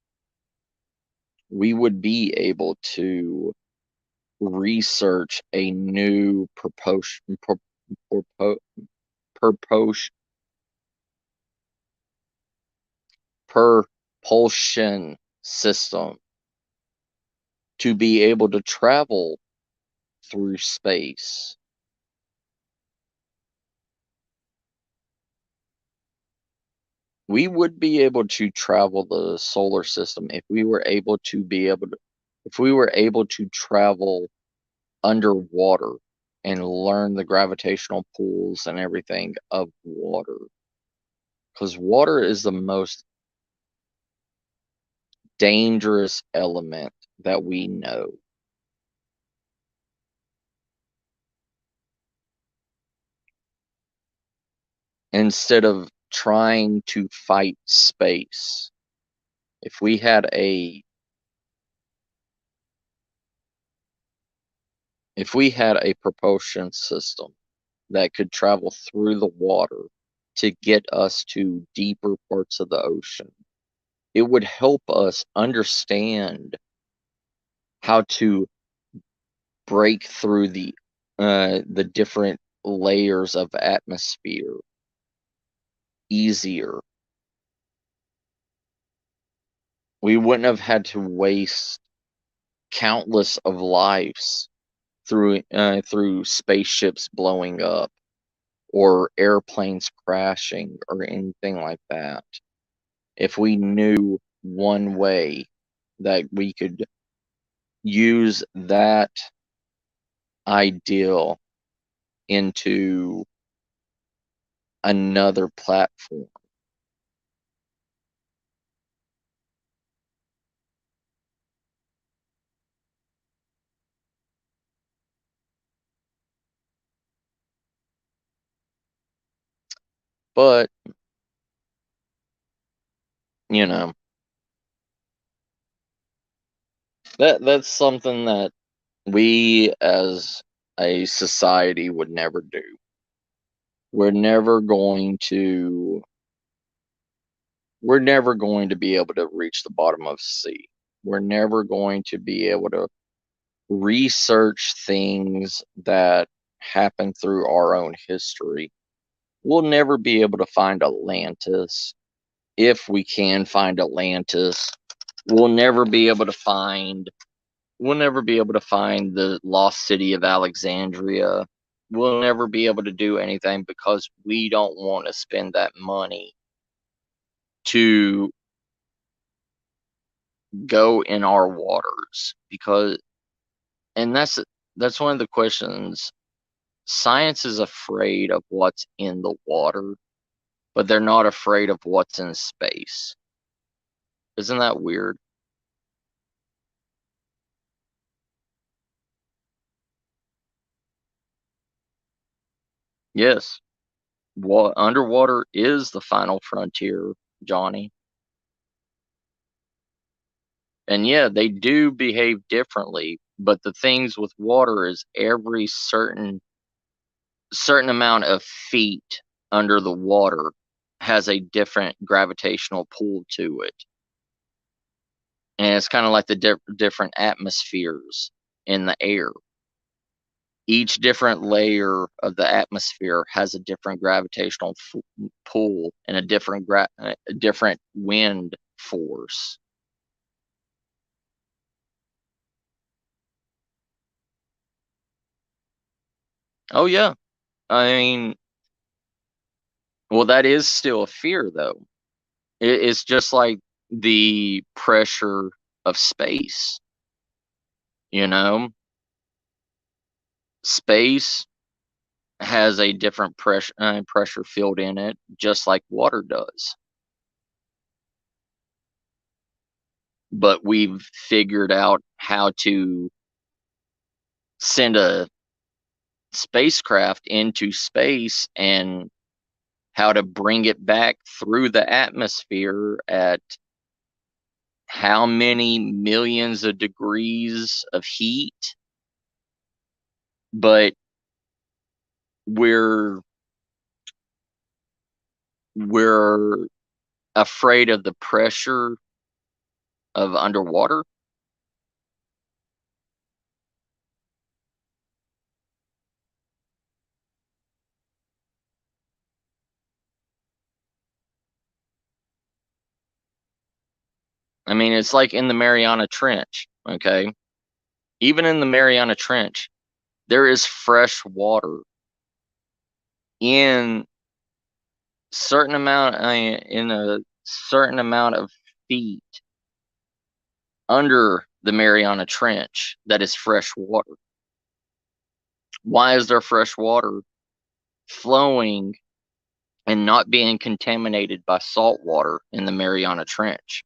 Speaker 1: We would be able to research a new propulsion propulsion system to be able to travel through space. We would be able to travel the solar system if we were able to travel underwater and learn the gravitational pulls and everything of water. Because water is the most dangerous element that we know. Instead of trying to fight space, if we had a propulsion system that could travel through the water to get us to deeper parts of the ocean, it would help us understand how to break through the different layers of atmosphere easier. We wouldn't have had to waste countless of lives through spaceships blowing up or airplanes crashing or anything like that. If we knew one way that we could use that ideal into another platform. But, you know, that's something that we as a society would never do. We're never going to we're never going to be able to reach the bottom of the sea. We're never going to be able to research things that happen through our own history. We'll never be able to find Atlantis. If we can find Atlantis, we'll never be able to find the lost city of Alexandria. We'll never be able to do anything because we don't want to spend that money to go in our waters, because and that's one of the questions. Science is afraid of what's in the water, but they're not afraid of what's in space. Isn't that weird? Yes. Underwater is the final frontier, Johnny. And yeah, they do behave differently, but the things with water is every certain amount of feet under the water has a different gravitational pull to it. And it's kind of like the different atmospheres in the air. Each different layer of the atmosphere has a different gravitational pull and a different wind force. Oh yeah, I mean, well, that is still a fear though. It's just like the pressure of space. You know, space has a different pressure field in it, just like water does. But we've figured out how to send a spacecraft into space and how to bring it back through the atmosphere at how many millions of degrees of heat, but we're we're afraid of the pressure of underwater. I mean, it's like in the Mariana Trench, okay? Even in the Mariana Trench, there is fresh water in in a certain amount of feet under the Mariana Trench that is fresh water. Why is there fresh water flowing and not being contaminated by salt water in the Mariana Trench?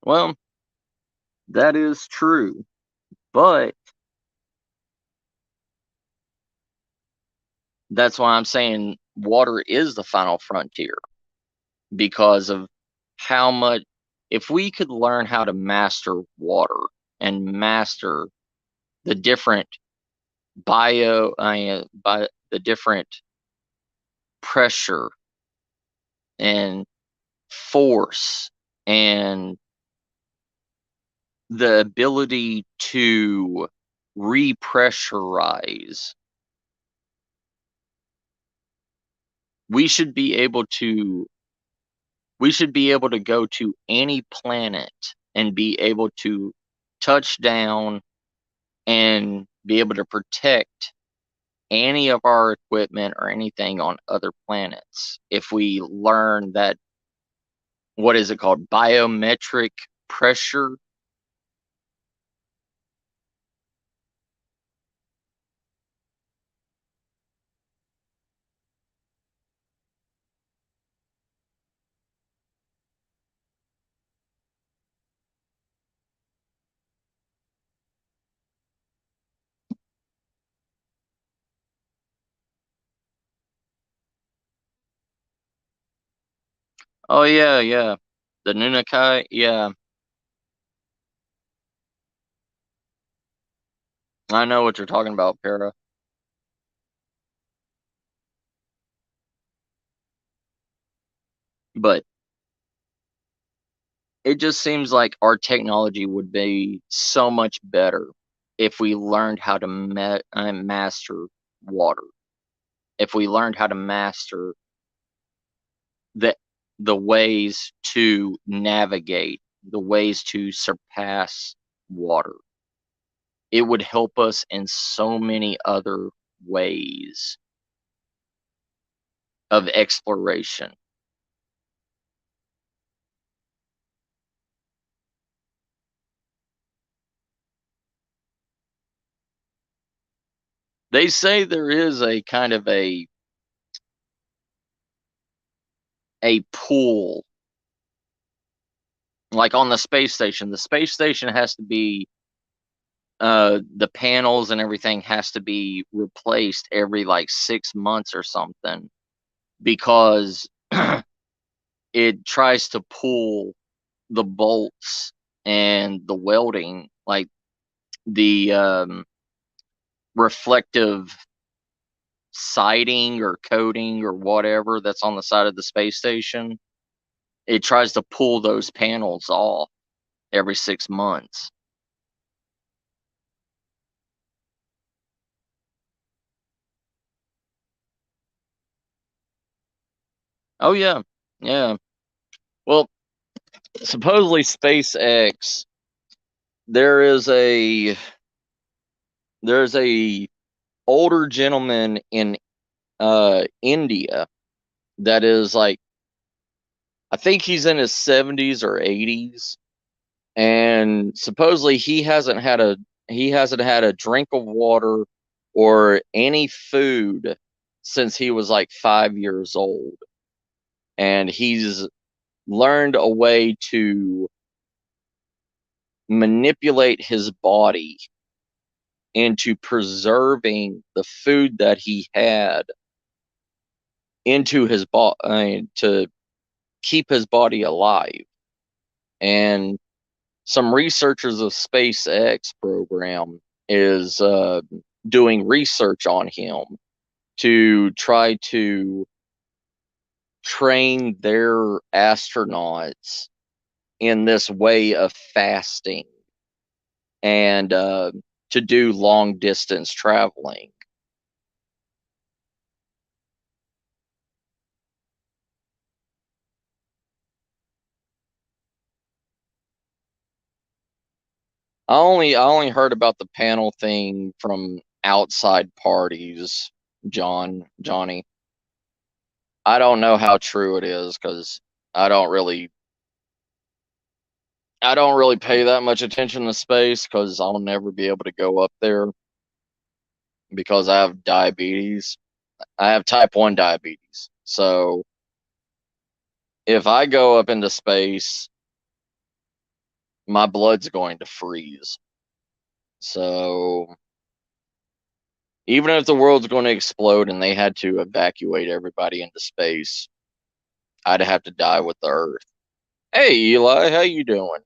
Speaker 1: Well, that is true, but that's why I'm saying water is the final frontier, because of how much, if we could learn how to master water and master the different by the different pressure and force and the ability to repressurize, we should be able to go to any planet and be able to touch down and be able to protect any of our equipment or anything on other planets if we learn that, what is it called? Biometric pressure. Oh yeah, yeah. The Nunakai, yeah. I know what you're talking about, Para. But it just seems like our technology would be so much better if we learned how to master water. If we learned how to master the the ways to navigate, the ways to surpass water. It would help us in so many other ways of exploration. They say there is a kind of a pool, like on the space station. The space station has to be the panels and everything has to be replaced every like 6 months or something, because it tries to pull the bolts and the welding, like the reflective siding or coating or whatever that's on the side of the space station. It tries to pull those panels off every 6 months. Oh yeah, yeah. Well, supposedly SpaceX, there is a older gentleman in India that is like, I think he's in his 70s or 80s, and supposedly he hasn't had a drink of water or any food since he was like 5 years old, and he's learned a way to manipulate his body into preserving the food that he had into his body, to keep his body alive. And some researchers of SpaceX program is doing research on him to try to train their astronauts in this way of fasting and to do long distance traveling. I only heard about the panel thing from outside parties, Johnny. I don't know how true it is because I don't really I don't really pay that much attention to space because I'll never be able to go up there because I have diabetes. I have type 1 diabetes. So if I go up into space, my blood's going to freeze. So even if the world's going to explode and they had to evacuate everybody into space, I'd have to die with the Earth. Hey Eli, how you doing?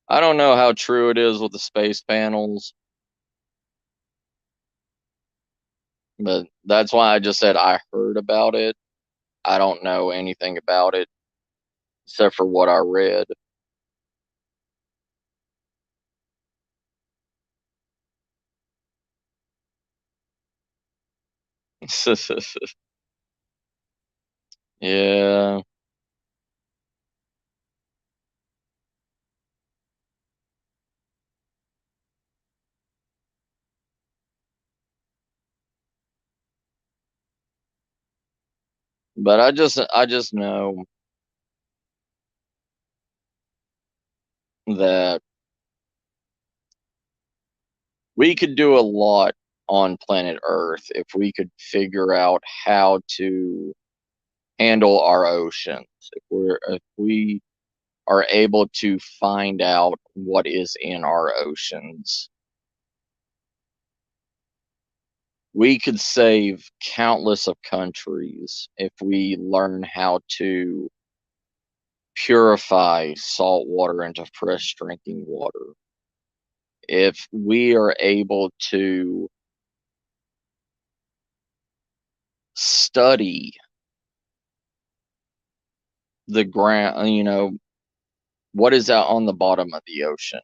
Speaker 1: I don't know how true it is with the space panels, but that's why I just said I heard about it. I don't know anything about it except for what I read. Yeah. But I just know that we could do a lot on planet Earth if we could figure out how to handle our oceans. If we are able to find out what is in our oceans, we could save countless of countries if we learn how to purify salt water into fresh drinking water. If we are able to study the ground, what is out on the bottom of the ocean.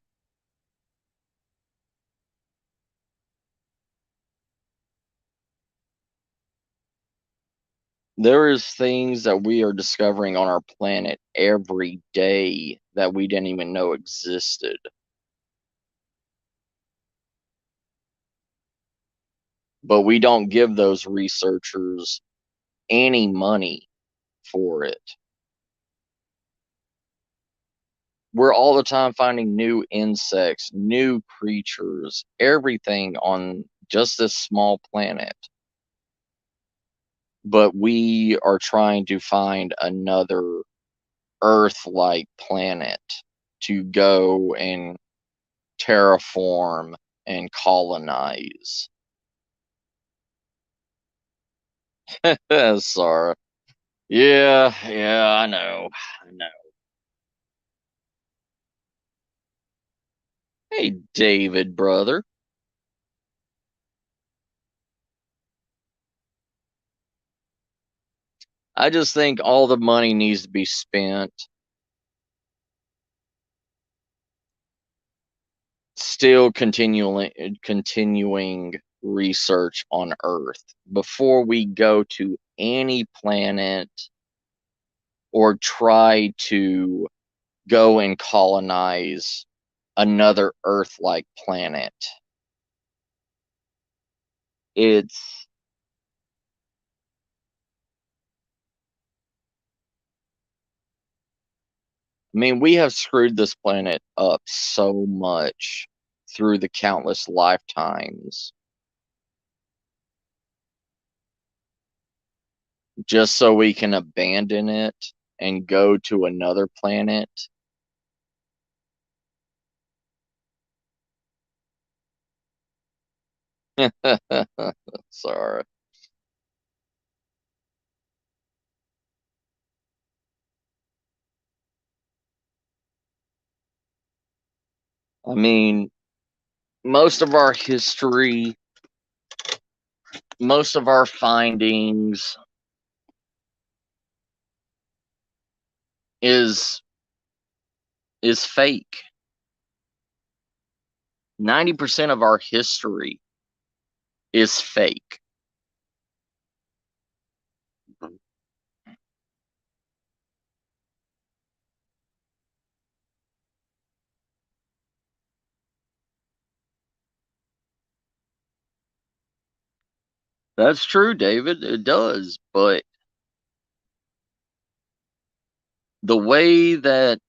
Speaker 1: There is things that we are discovering on our planet every day that we didn't even know existed. But we don't give those researchers any money for it. We're all the time finding new insects, new creatures, everything on just this small planet. But we are trying to find another Earth-like planet to go and terraform and colonize. Sorry. Yeah, I know. I know. Hey, David, brother. I just think all the money needs to be spent still continuing research on Earth before we go to any planet or try to go and colonize another Earth-like planet. It's I mean, we have screwed this planet up so much through the countless lifetimes just so we can abandon it and go to another planet. Sorry. I mean, most of our history, most of our findings is fake. 90% of our history is fake. That's true, David. It does. But the way that,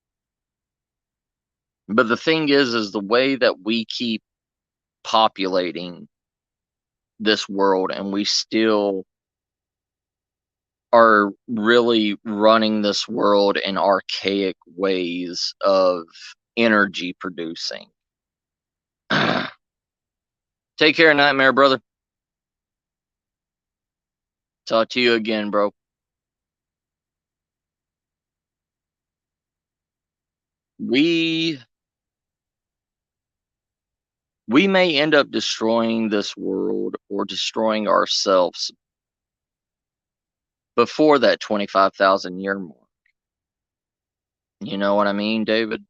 Speaker 1: but the thing is the way that we keep populating this world and we still are really running this world in archaic ways of energy producing. Take care, Nightmare, brother. Talk to you again, bro. We we may end up destroying this world or destroying ourselves before that 25,000 year mark. You know what I mean, David?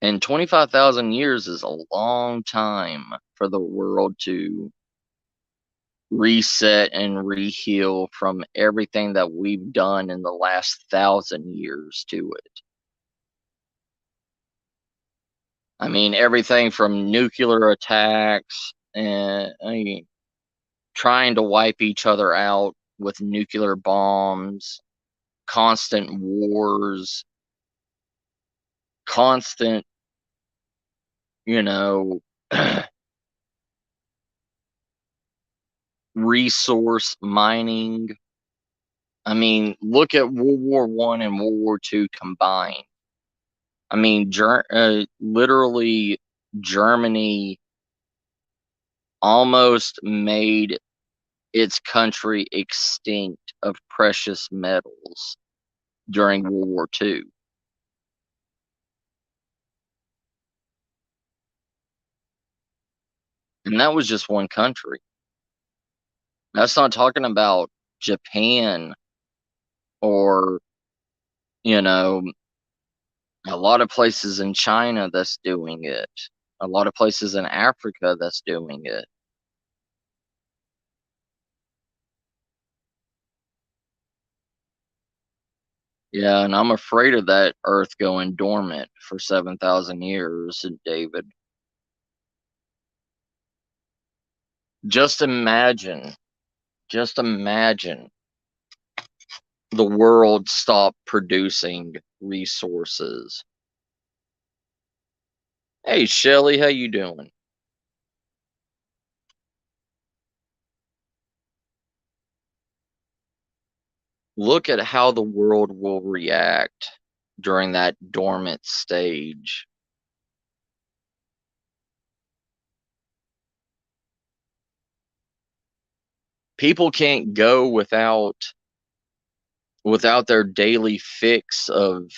Speaker 1: And 25,000 years is a long time for the world to reset and reheal from everything that we've done in the last 1,000 years to it. I mean, everything from nuclear attacks and I mean, trying to wipe each other out with nuclear bombs, constant wars, constant, you know, resource mining. I mean, look at World War One and World War Two combined. I mean, literally, Germany almost made its country extinct of precious metals during World War Two. And that was just one country. That's not talking about Japan or, you know, a lot of places in China that's doing it. A lot of places in Africa that's doing it. Yeah, and I'm afraid of that Earth going dormant for 7,000 years, David. Just imagine, just imagine the world stop producing resources. Hey, Shelly, how you doing? Look at how the world will react during that dormant stage. People can't go without their daily fix of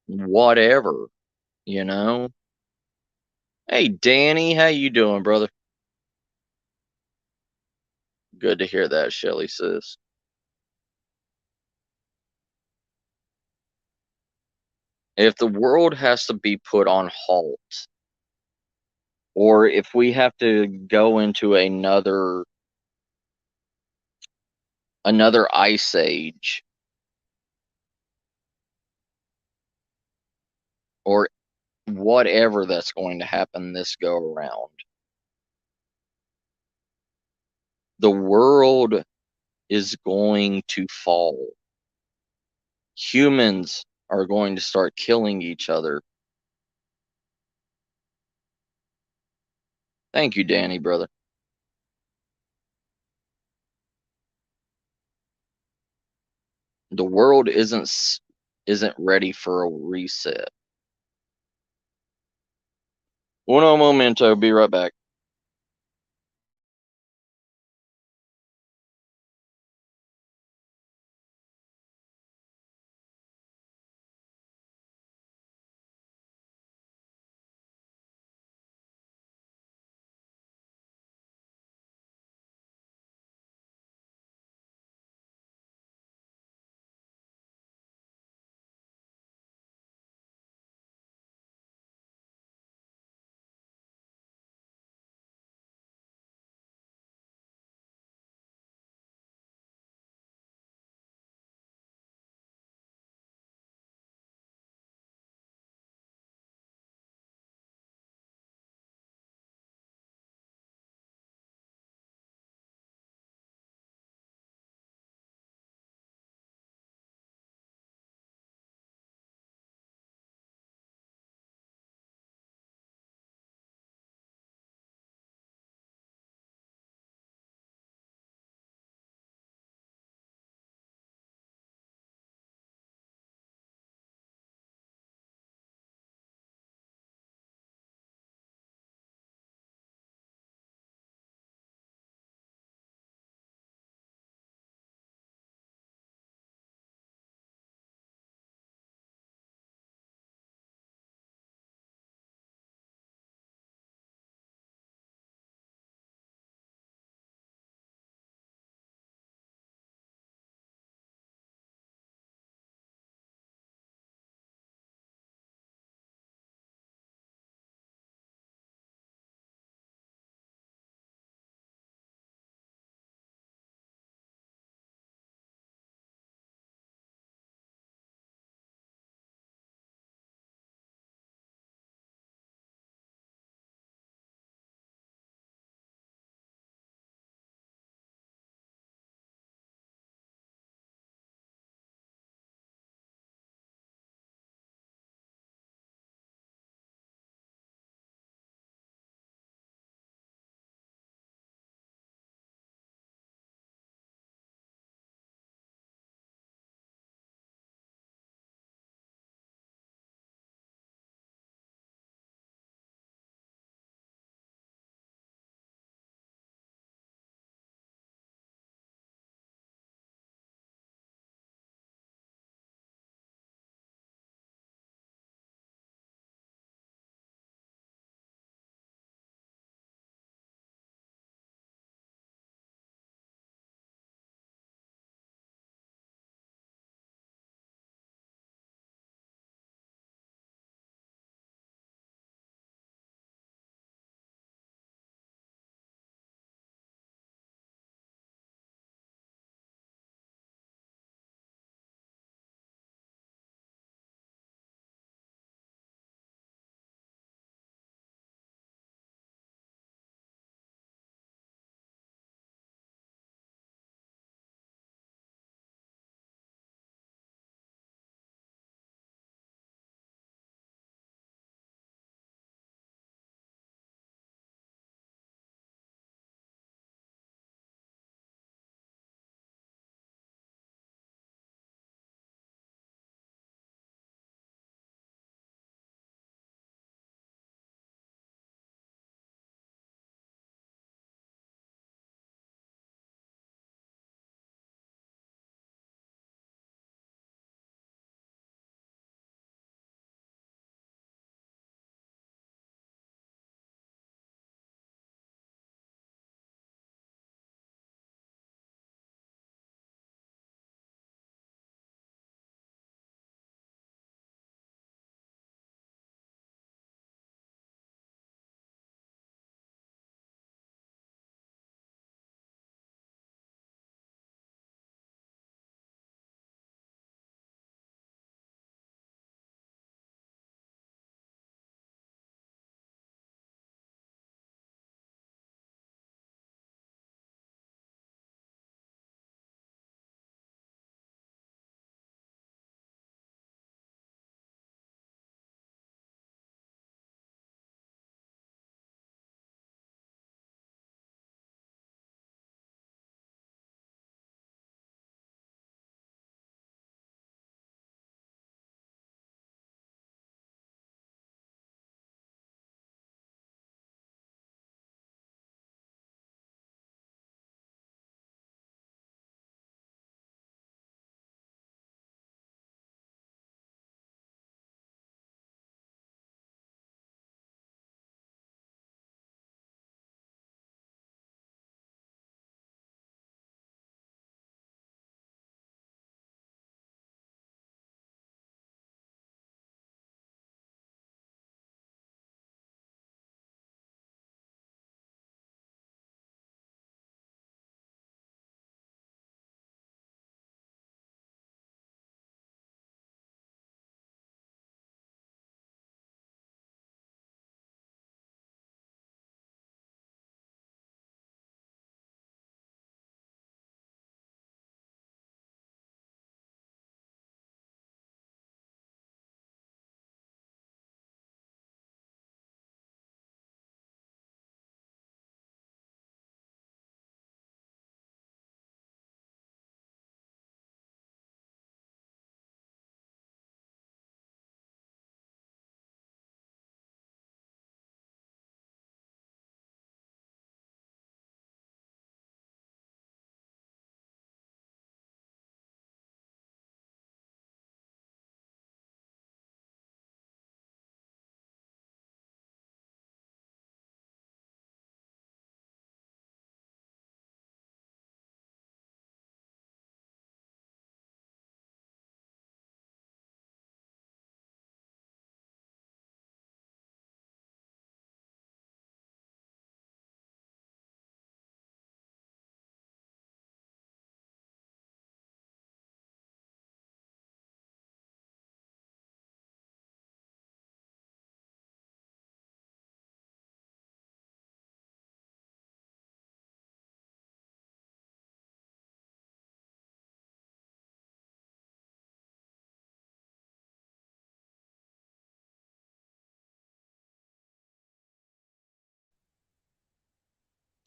Speaker 1: whatever, you know? Hey, Danny, how you doing, brother? Good to hear that, Shelly says. If the world has to be put on halt, or if we have to go into another ice age, or whatever that's going to happen this go around, the world is going to fall. Humans are going to start killing each other. Thank you, Danny, brother. The world isn't ready for a reset. Uno momento, be right back.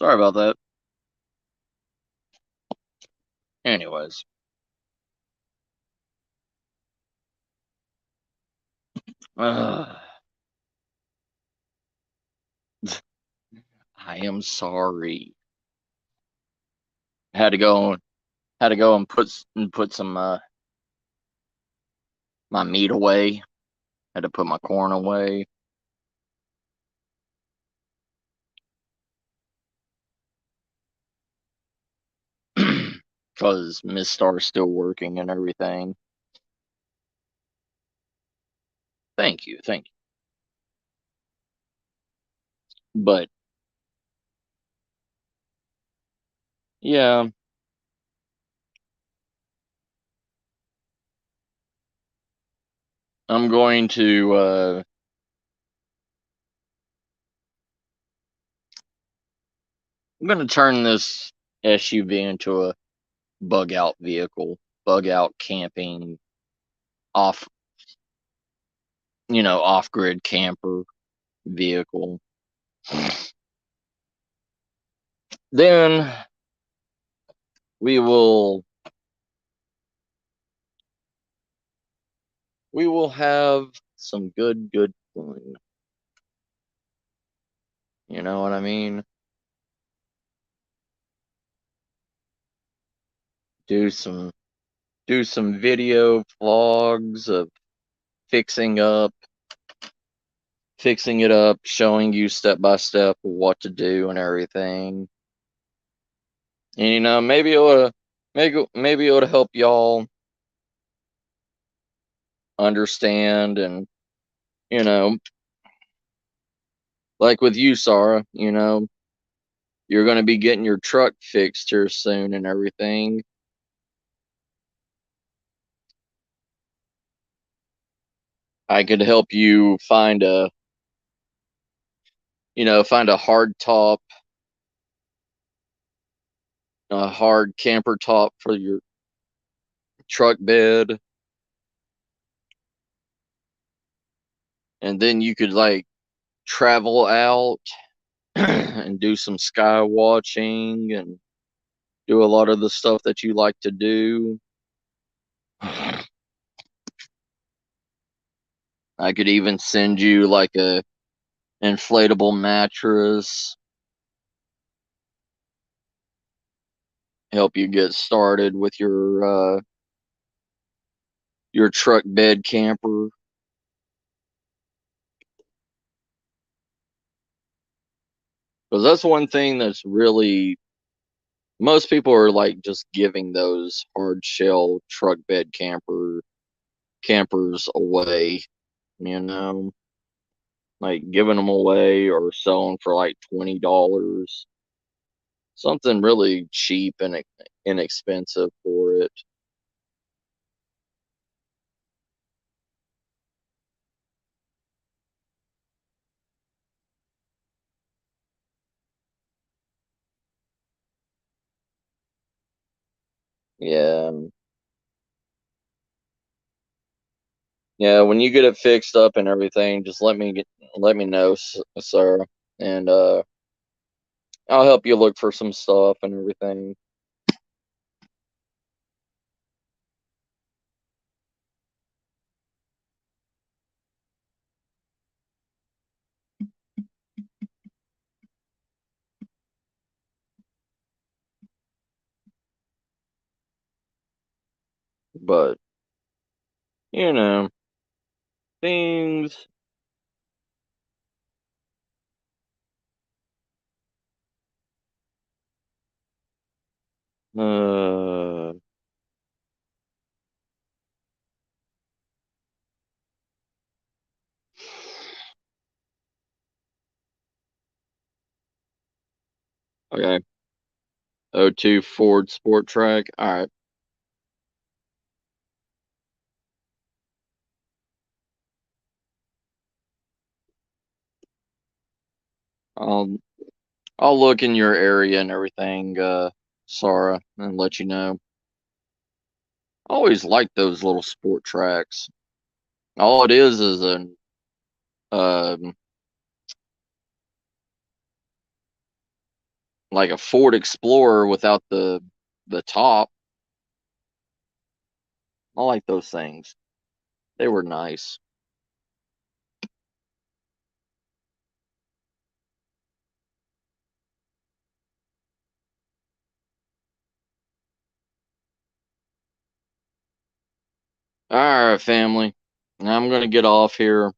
Speaker 1: Sorry about that. Anyways. I am sorry. Had to go and put some my meat away. Had to put my corn away. Because Miss Star's still working and everything. Thank you, thank you. But yeah, I'm going to I'm going to turn this SUV into a bug out vehicle, bug out camping, off off grid camper vehicle. Then we will have some good fun. You know what I mean? Do some video vlogs of fixing up fixing it up, showing you step by step what to do and everything. And maybe it'll help y'all understand. And you know like with you, Sarah, you're going to be getting your truck fixed here soon and everything. I could help you find a hard top, a hard camper top for your truck bed. And then you could like travel out and do some sky watching and do a lot of the stuff that you like to do. I could even send you like a inflatable mattress, help you get started with your truck bed camper. Because that's one thing that's really, most people are like just giving those hard shell truck bed campers away, you know, like giving them away or selling for like $20, something really cheap and inexpensive for it. Yeah, yeah. When you get it fixed up and everything, just let me know, sir, and I'll help you look for some stuff and everything. But you know, things. Uh, okay. O2 Ford Sport Track. All right. I'll I'll look in your area and everything, Sarah, and let you know. I always like those little sport tracks. All it is an um like a Ford Explorer without the top. I like those things. They were nice. All right, family. Now I'm gonna get off here.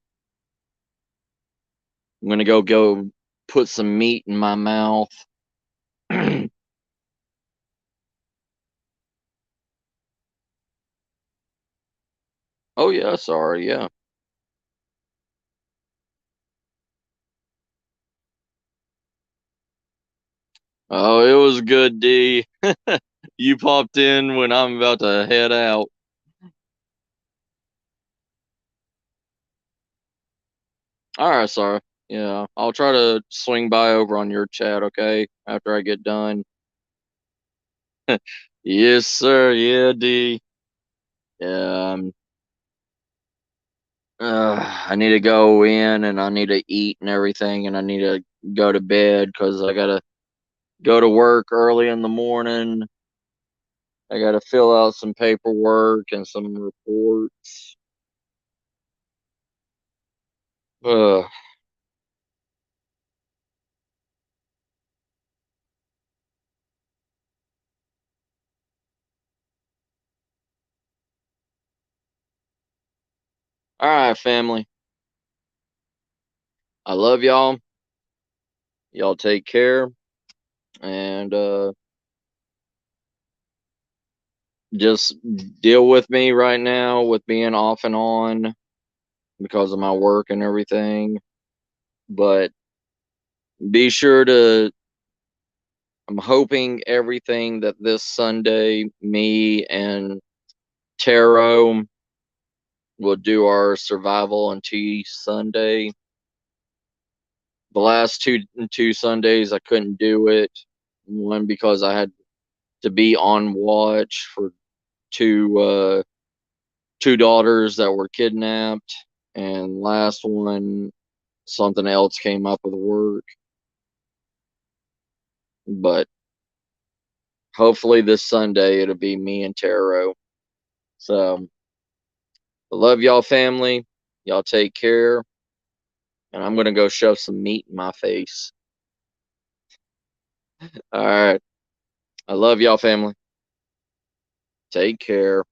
Speaker 1: I'm gonna go put some meat in my mouth. Oh yeah, sorry, yeah. Oh, it was good, D. You popped in when I'm about to head out. All right, sorry. Yeah, I'll try to swing by over on your chat, okay? After I get done. Yes, sir. Yeah, D. Yeah, I need to go in and I need to eat and everything, and I need to go to bed because I gotta go to work early in the morning. I gotta fill out some paperwork and some reports. All right, family. I love y'all. Y'all take care, and just deal with me right now with being off and on because of my work and everything. But be sure to. I'm hoping everything that this Sunday, me and Taro will do our survival and tea Sunday. The last two Sundays I couldn't do it. One because I had to be on watch for two two daughters that were kidnapped, and last one something else came up with work. But hopefully this Sunday it'll be me and Taro. So I love y'all, family. Y'all take care, and I'm gonna go shove some meat in my face. All right. I love y'all, family. Take care.